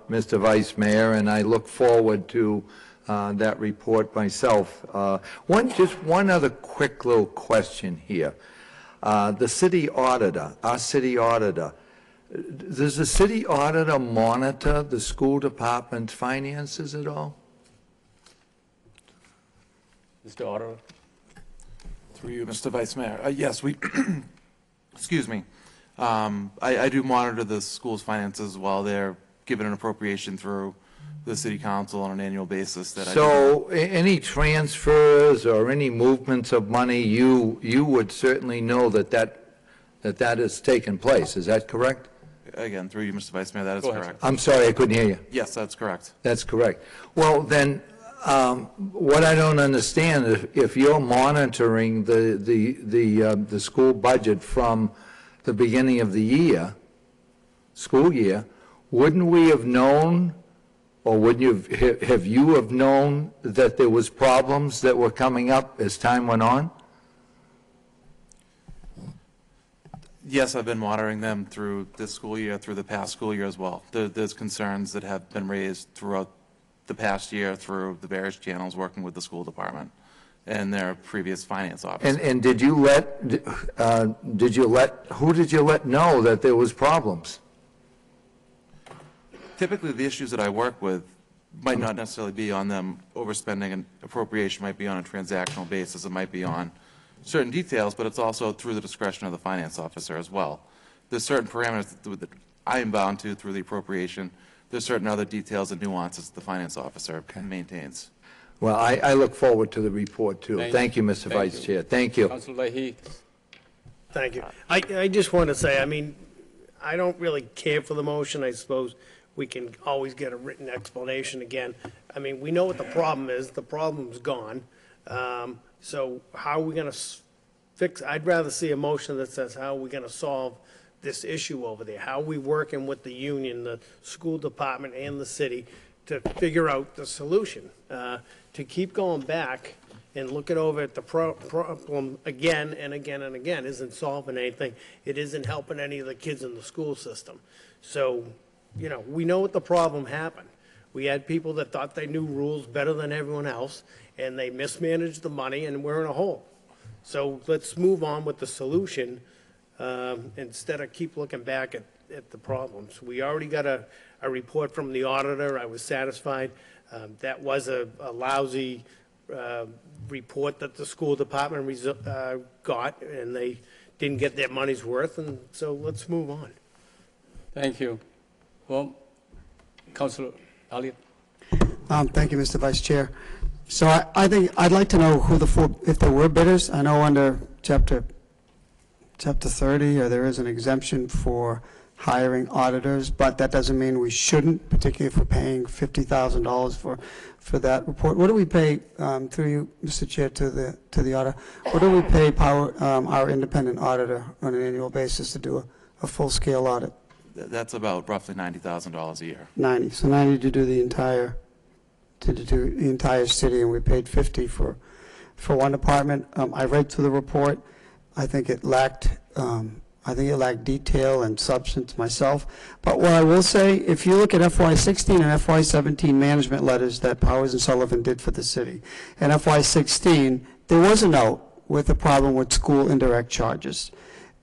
Mr. Vice Mayor, and I look forward to that report myself. Just one other quick little question here. The city auditor, our city auditor, does the city auditor monitor the school department's finances at all? Mr. Auditor. Through you, Mr. Vice Mayor. Yes, we, excuse me. I do monitor the school's finances while they're given an appropriation through the city council on an annual basis. So any transfers or any movements of money, you would certainly know that has taken place. Is that correct? Again, through you, Mr. Vice Mayor, that is correct. I'm sorry, I couldn't hear you. Yes, that's correct. That's correct. Well, then, What I don't understand, if you're monitoring the school budget from the beginning of the year, school year, wouldn't we have known, or wouldn't you have you have known that there was problems that were coming up as time went on? Yes, I've been monitoring them through this school year, through the past school year as well. There's concerns that have been raised throughout the past year through the various channels working with the school department and their previous finance officer. And did you let, who did you let know that there was problems? Typically, the issues that I work with might not necessarily be on them overspending, and appropriation might be on a transactional basis. It might be on certain details, but it's also through the discretion of the finance officer as well. There's certain parameters that I am bound to through the appropriation. There's certain other details and nuances the finance officer maintains. Well, I look forward to the report, too. Thank you, Mr. Thank Vice you. Chair. Thank you. Councilor Leahy. Thank you. I just want to say, I mean, I don't really care for the motion. I suppose we can always get a written explanation again. I mean, we know what the problem is. The problem's gone. So how are we going to fix, I'd rather see a motion that says how are we going to solve this issue over there? How are we working with the union, the school department, and the city to figure out the solution? To keep going back and looking over at the problem again and again and again isn't solving anything. It isn't helping any of the kids in the school system. So, you know, we know what the problem happened. We had people that thought they knew rules better than everyone else, and they mismanaged the money, and we're in a hole. So let's move on with the solution instead of keep looking back at the problems. We already got a report from the auditor. I was satisfied. That was a lousy report that the school department got, and they didn't get their money's worth, and so let's move on. Thank you. Well, Councilor Elliott. Thank you, Mr. Vice Chair. So I think I'd like to know who if there were bidders. I know under Chapter 30, there is an exemption for hiring auditors, but that doesn't mean we shouldn't, particularly if we're paying $50,000 for that report. What do we pay, through you, Mr. Chair, to the auditor? What do we pay our independent auditor on an annual basis to do a full-scale audit? That's about roughly $90,000 a year. 90. So 90 to do the entire city, and we paid 50 for one department. I read through the report. I think it lacked detail and substance myself. But what I will say, if you look at FY16 and FY17 management letters that Powers and Sullivan did for the city, in FY16 there was a note with a problem with school indirect charges,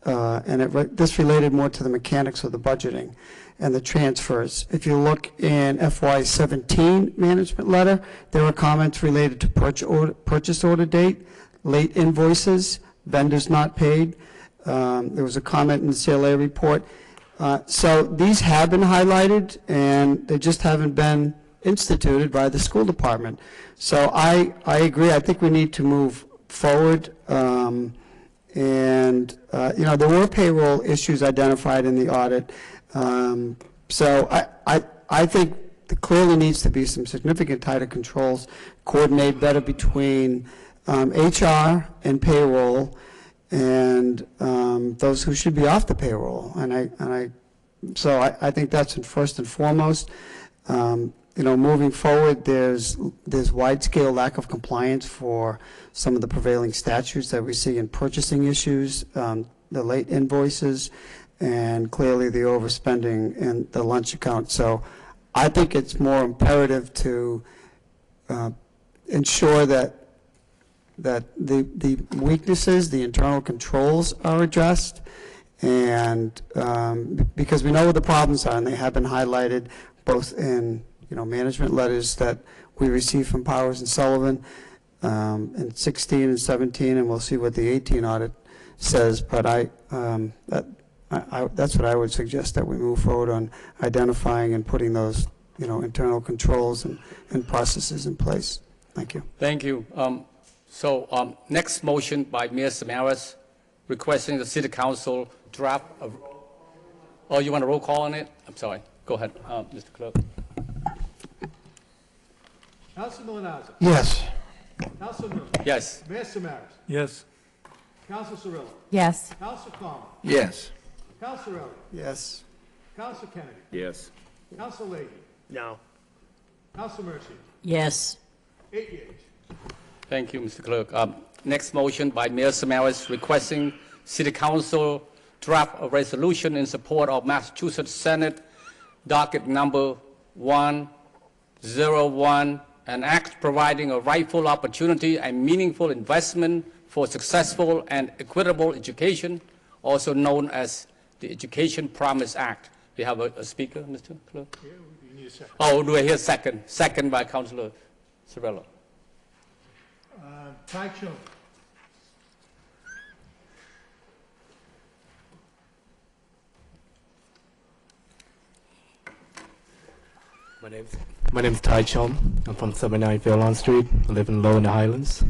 and this related more to the mechanics of the budgeting and the transfers. If you look in FY17 management letter, there were comments related to purchase order date, late invoices, vendors not paid. There was a comment in the CLA report. So these have been highlighted, and they just haven't been instituted by the school department. So I agree. I think we need to move forward. There were payroll issues identified in the audit. So I think there clearly needs to be some significant tighter controls, coordinate better between HR and payroll, and those who should be off the payroll. So I think that's first and foremost. Moving forward, there's wide-scale lack of compliance for some of the prevailing statutes that we see in purchasing issues, the late invoices, and clearly the overspending in the lunch account. So I think it's more imperative to ensure that the weaknesses, the internal controls are addressed, and because we know what the problems are, and they have been highlighted both in management letters that we received from Powers and Sullivan in 16 and 17, and we'll see what the 18 audit says. But that's what I would suggest, that we move forward on identifying and putting those internal controls and processes in place. Thank you. Thank you. Next motion by Mayor Samaras, requesting the City Council draft. Oh, you want a roll call on it? I'm sorry. Go ahead, Mr. Clerk. Council Milonazo. Yes. Council Miller. Yes. Mayor Samaras. Yes. Council Cirillo. Yes. Council Palmer. Yes. Council Elliott. Yes. Council Kennedy. Yes. Council Leahy. No. Council Mercia. Yes. 8 yeas. Thank you, Mr. Clerk. Next motion by Mayor Samaras requesting City Council draft a resolution in support of Massachusetts Senate docket number 101, an act providing a rightful opportunity and meaningful investment for successful and equitable education, also known as the Education Promise Act. We have a speaker, Mr. Clerk? Yeah, you need a second. Oh, do I hear second? Second by Councilor Cirillo. Ty Chum. My name's Ty Chom. I'm from 79 Fairlawn Street. I live in Lowell in the Highlands.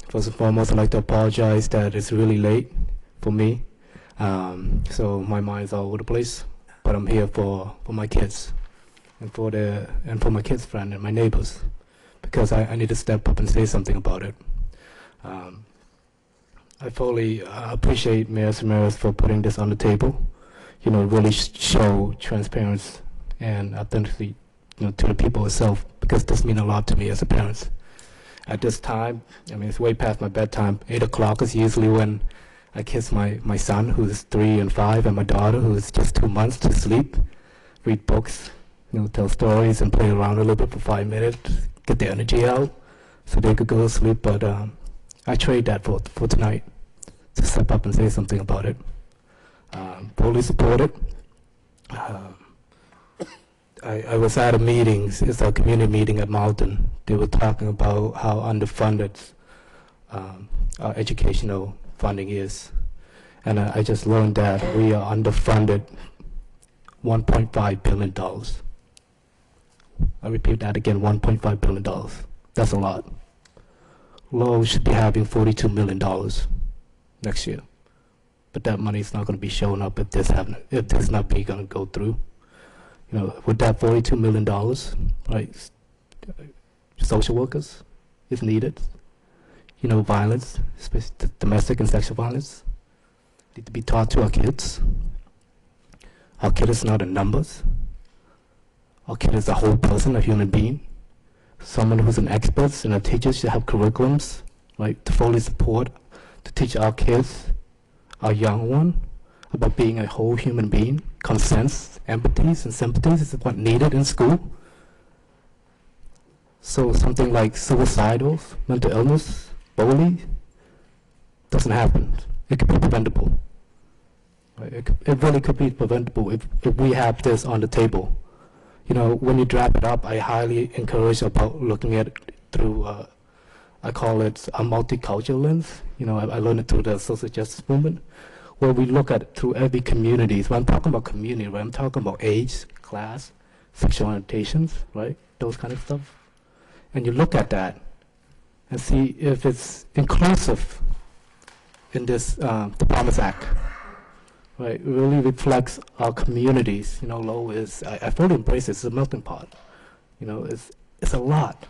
First and foremost, I'd like to apologize that it's really late for me. So my mind's all over the place. But I'm here for my kids and for my kids' friend and my neighbors, because I need to step up and say something about it. I fully appreciate Mayor Samaras for putting this on the table. You know, really show transparency and authenticity, to the people itself, because this means a lot to me as a parent. At this time, I mean, it's way past my bedtime. 8 o'clock is usually when I kiss my son, who's 3 and 5, and my daughter, who's just 2 months, to sleep, read books, tell stories and play around a little bit for 5 minutes, get the energy out so they could go to sleep. But I trade that for tonight, to step up and say something about it. Fully support it. I was at a meeting, it's a community meeting at Malton. They were talking about how underfunded our educational funding is. And I just learned that we are underfunded $1.5 billion. I repeat that again, $1.5 billion. That's a lot. Lowell should be having $42 million next year. But that money is not going to be showing up if this not be going to go through. With that $42 million, right, social workers is needed. Violence, especially domestic and sexual violence, need to be taught to our kids. Our kid is not in numbers. Our kid is a whole person, a human being. Someone who's an expert, and our teachers should have curriculums, right, to fully support, to teach our kids, our young one, about being a whole human being. Consents, empathies, and sympathies is what needed in school. So something like suicidal, mental illness, bullying, doesn't happen. It could be preventable. Right? It really could be preventable if we have this on the table. When you wrap it up, I highly encourage about looking at it through, I call it a multicultural lens. I learned it through the social justice movement, where we look at it through every community. When I'm talking about community, right, I'm talking about age, class, sexual orientations, right, those kind of stuff. And you look at that and see if it's inclusive in this, the Promise Act, right? It really reflects our communities. Lowell is, I fully embrace it, it's a melting pot. It's a lot.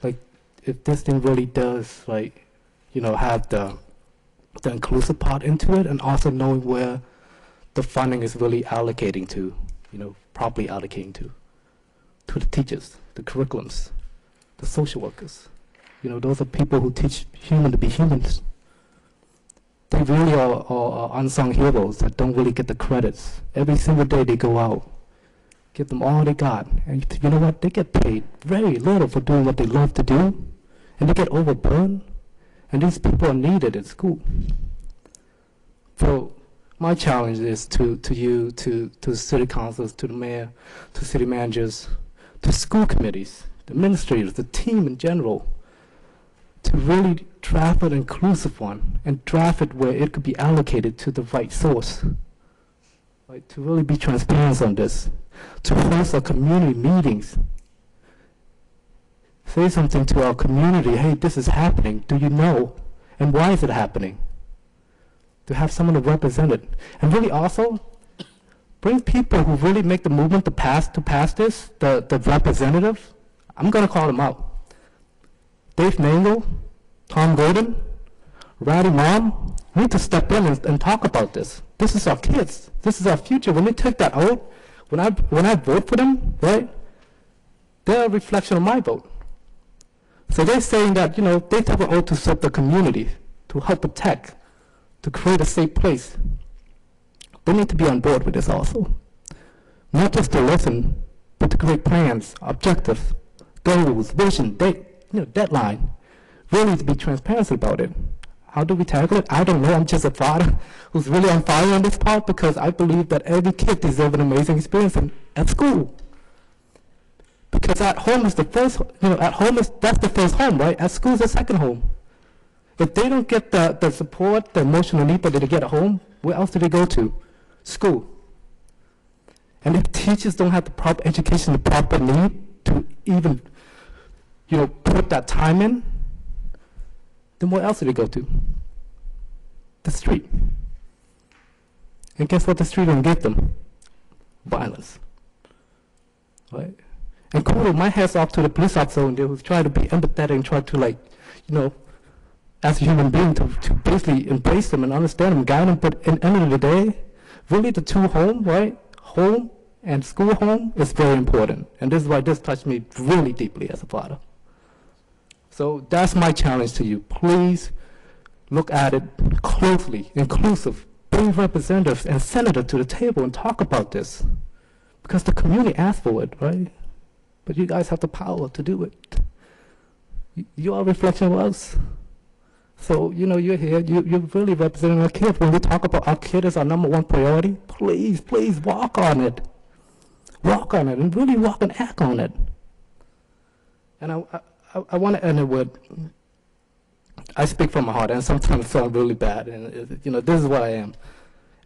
Like, if this thing really does, like, have the inclusive part into it, and also knowing where the funding is really allocating to, properly allocating to the teachers, the curriculums, the social workers. Those are people who teach human to be humans. They really are unsung heroes that don't really get the credits. Every single day they go out, give them all they got, and you know what? They get paid very little for doing what they love to do, and they get overburdened. And these people are needed at school. So my challenge is to you, to city councils, to the mayor, to city managers, to school committees, the administrators, the team in general, to really draft an inclusive one and draft it where it could be allocated to the right source. Right? To really be transparent on this, to host our community meetings. Say something to our community, hey, this is happening, do you know? And why is it happening? To have someone to represent it. And really also, bring people who really make the movement to pass this, the representatives. I'm going to call them out. Dave Mangle, Tom Golden, Ratty Mom, need to step in and talk about this. This is our kids. This is our future. When they take that oath, when I vote for them, right, they're a reflection of my vote. So they're saying that, you know, they took an oath to serve the community, to help protect, to create a safe place. They need to be on board with this also. Not just to listen, but to create plans, objectives, goals, vision, deadline. Really to be transparent about it. How do we tackle it? I don't know. I'm just a father who's really on fire on this part because I believe that every kid deserves an amazing experience at school. Because at home is the first, that's the first home, right? At school is the second home. If they don't get the support, the emotional need that they get at home, where else do they go to? School. And if teachers don't have the proper education, the proper need to even, put that time in, then where else do they go to? The street. And guess what the street will give them? Violence. Right? And cool, my hat's off to the police officer in there who's trying to be empathetic and try to as a human being to basically embrace them and understand them, guide them. But at the end of the day, really the two home, right? Home and school home is very important. And this is why this touched me really deeply as a father. So that's my challenge to you. Please look at it closely, inclusive. Bring representatives and senators to the table and talk about this. Because the community asked for it, right? But you guys have the power to do it. You are a reflection of us. So, you're here, you're really representing our kids. When we talk about our kids as our number one priority, please walk on it. Walk on it and really walk and act on it. And I want to end it with, I speak from my heart, and sometimes it sounds really bad, and this is what I am.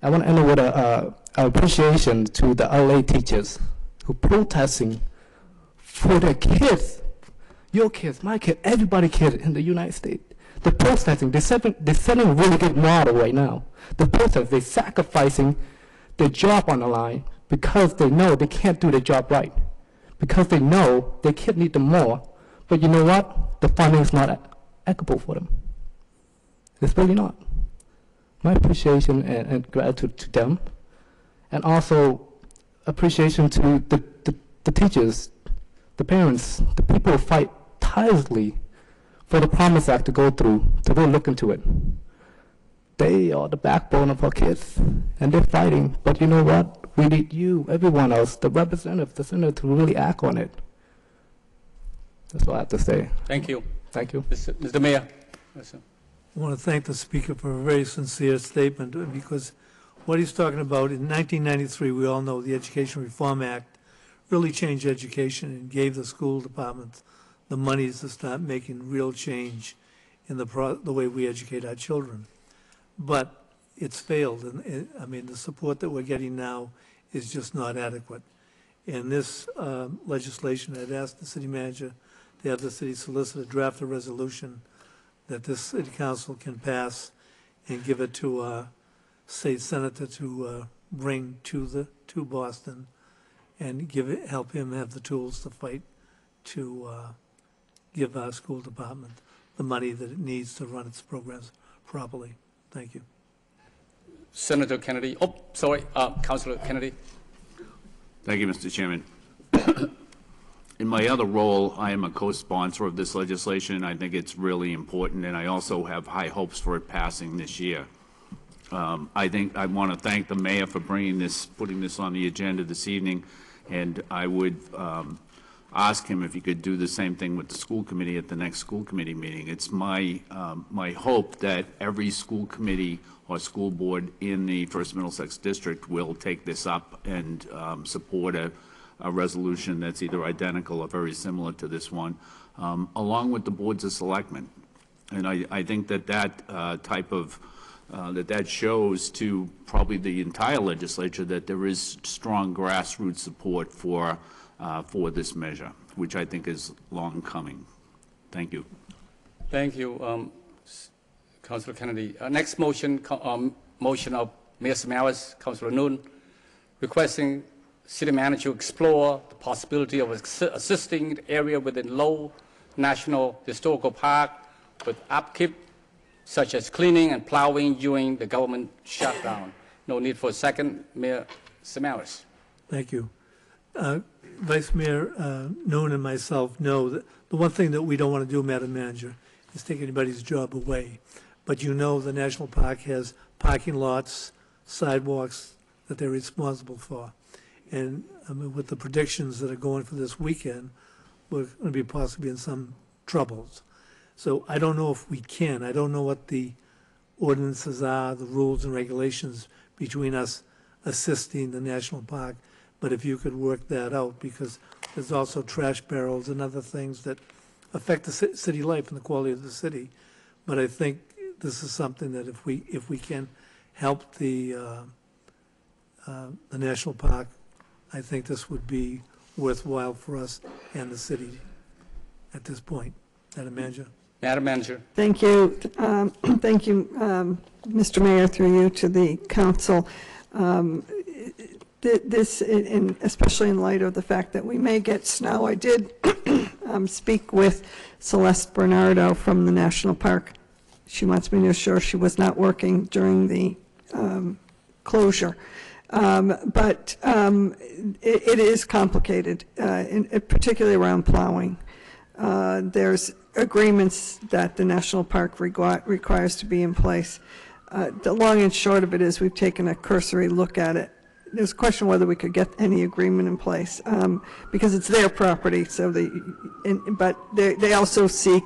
I want to end it with an appreciation to the LA teachers who protesting for their kids, your kids, my kid, everybody's kid in the United States. They're protesting. They're setting a really good model right now. They're protesting. They're sacrificing their job on the line because they know they can't do their job right. Because they know their kid need them more. But you know what? The funding is not equitable for them. It's really not. My appreciation and gratitude to them. And also appreciation to the teachers, the parents, the people who fight tirelessly for the Promise Act to go through, to really look into it. They are the backbone of our kids, and they're fighting. But you know what? We need you, everyone else, the representatives, the senator, to really act on it. That's all I have to say. Thank you. Thank you. Mr. Mayor. I want to thank the speaker for a very sincere statement, because what he's talking about, in 1993, we all know the Education Reform Act really changed education and gave the school departments the monies to start making real change in the way we educate our children. But it's failed, and the support that we're getting now is just not adequate. In this legislation, I'd asked the city manager to have the city solicitor draft a resolution that this city council can pass and give it to a state senator to bring to Boston and help him have the tools to fight to give our school department the money that it needs to run its programs properly. Thank you. Senator Kennedy. Oh, sorry, Councilor Kennedy. Thank you, Mr. Chairman. In my other role, I am a co-sponsor of this legislation. I think it's really important, and I also have high hopes for it passing this year. I think I want to thank the mayor for putting this on the agenda this evening, and I would ask him if he could do the same thing with the school committee at the next school committee meeting. It's my hope that every school committee or school board in the First Middlesex District will take this up and support a resolution that's either identical or very similar to this one, along with the boards of selectmen. And I think that type of that shows to probably the entire legislature that there is strong grassroots support for this measure, which I think is long coming. Thank you. Thank you, Councilor Kennedy. Next motion, motion of Mayor Samaras, Councilor Noon, requesting city manager explore the possibility of assisting the area within Lowell National Historical Park with upkeep, such as cleaning and plowing during the government shutdown. No need for a second. Mayor Samaras. Thank you. Vice Mayor Noon and myself know that the one thing that we don't want to do, Madam Manager, is take anybody's job away. But you know the National Park has parking lots, sidewalks that they're responsible for. And I mean, with the predictions that are going for this weekend, we're going to be possibly in some troubles. So I don't know if we can. I don't know what the ordinances are, the rules and regulations between us assisting the national park. But if you could work that out, because there's also trash barrels and other things that affect the city life and the quality of the city. But I think this is something that if we can help the national park, I think this would be worthwhile for us and the city at this point. Madam Manager. Madam Manager. Thank you. Thank you, Mr. Mayor, through you to the council. This, especially in light of the fact that we may get snow, I did speak with Celeste Bernardo from the National Park. She wants me to assure she was not working during the closure. But it is complicated, particularly around plowing. There's agreements that the national park requires to be in place. The long and short of it is we've taken a cursory look at it. There's a question whether we could get any agreement in place because it's their property. So but they also seek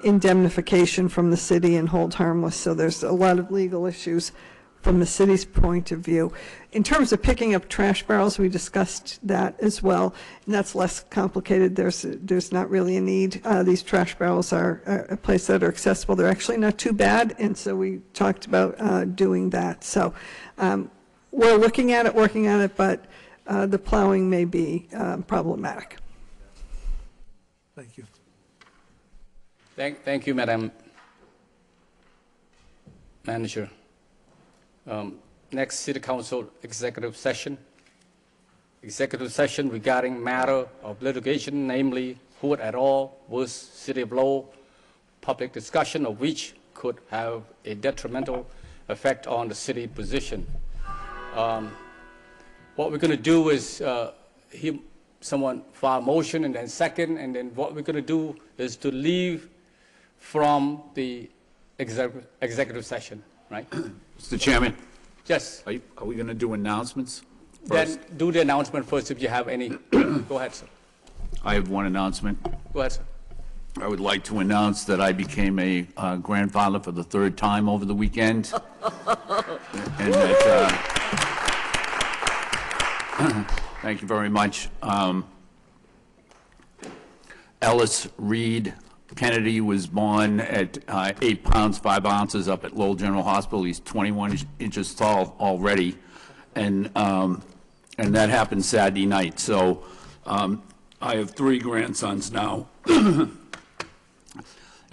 indemnification from the city and hold harmless. So there's a lot of legal issues from the city's point of view. In terms of picking up trash barrels, we discussed that as well, and that's less complicated. There's not really a need. These trash barrels are a place that are accessible. They're actually not too bad, and so we talked about doing that. So we're looking at it, working on it, but the plowing may be problematic. Thank you. Thank you, Madam Manager. Next City Council executive session. Executive session regarding matter of litigation, namely Hood et al. Versus City of Lowell, public discussion of which could have a detrimental effect on the city position. What we're going to do is someone file a motion and then second, and then what we're going to do is to leave from the executive session, right? Mr. Chairman? Yes. Are we going to do announcements first? Then do the announcement first if you have any. Go ahead, sir. I have one announcement. Go ahead, sir. I would like to announce that I became a grandfather for the third time over the weekend. And that, thank you very much. Ellis Reed Kennedy was born at 8 pounds, 5 ounces up at Lowell General Hospital. He's 21 inches tall already. And that happened Saturday night. So I have 3 grandsons now.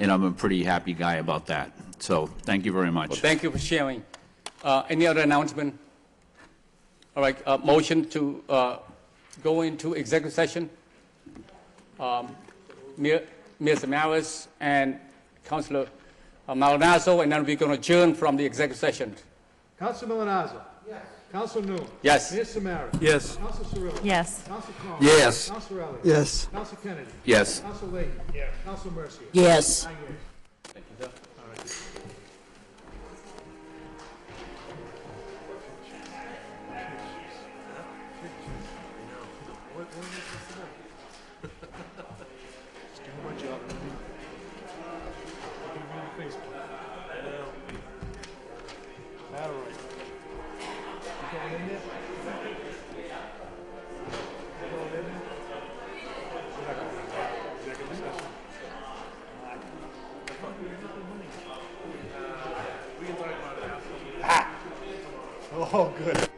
And I'm a pretty happy guy about that. So thank you very much. Well, thank you for sharing. Any other announcement? All right, motion to go into executive session. Ms. Samaras and Councilor Malinazzo, and then we're going to adjourn from the executive session. Council Malinazzo. Yes. Council Noon. Yes. Ms. Samara. Yes. Council Cirillo. Yes. Council Collins. Yes. Council Elliott. Yes. Council Kennedy. Yes. Council Layton. Yes. Council Mercia. Yes. 9 yeas. Thank you, sir. Oh, good.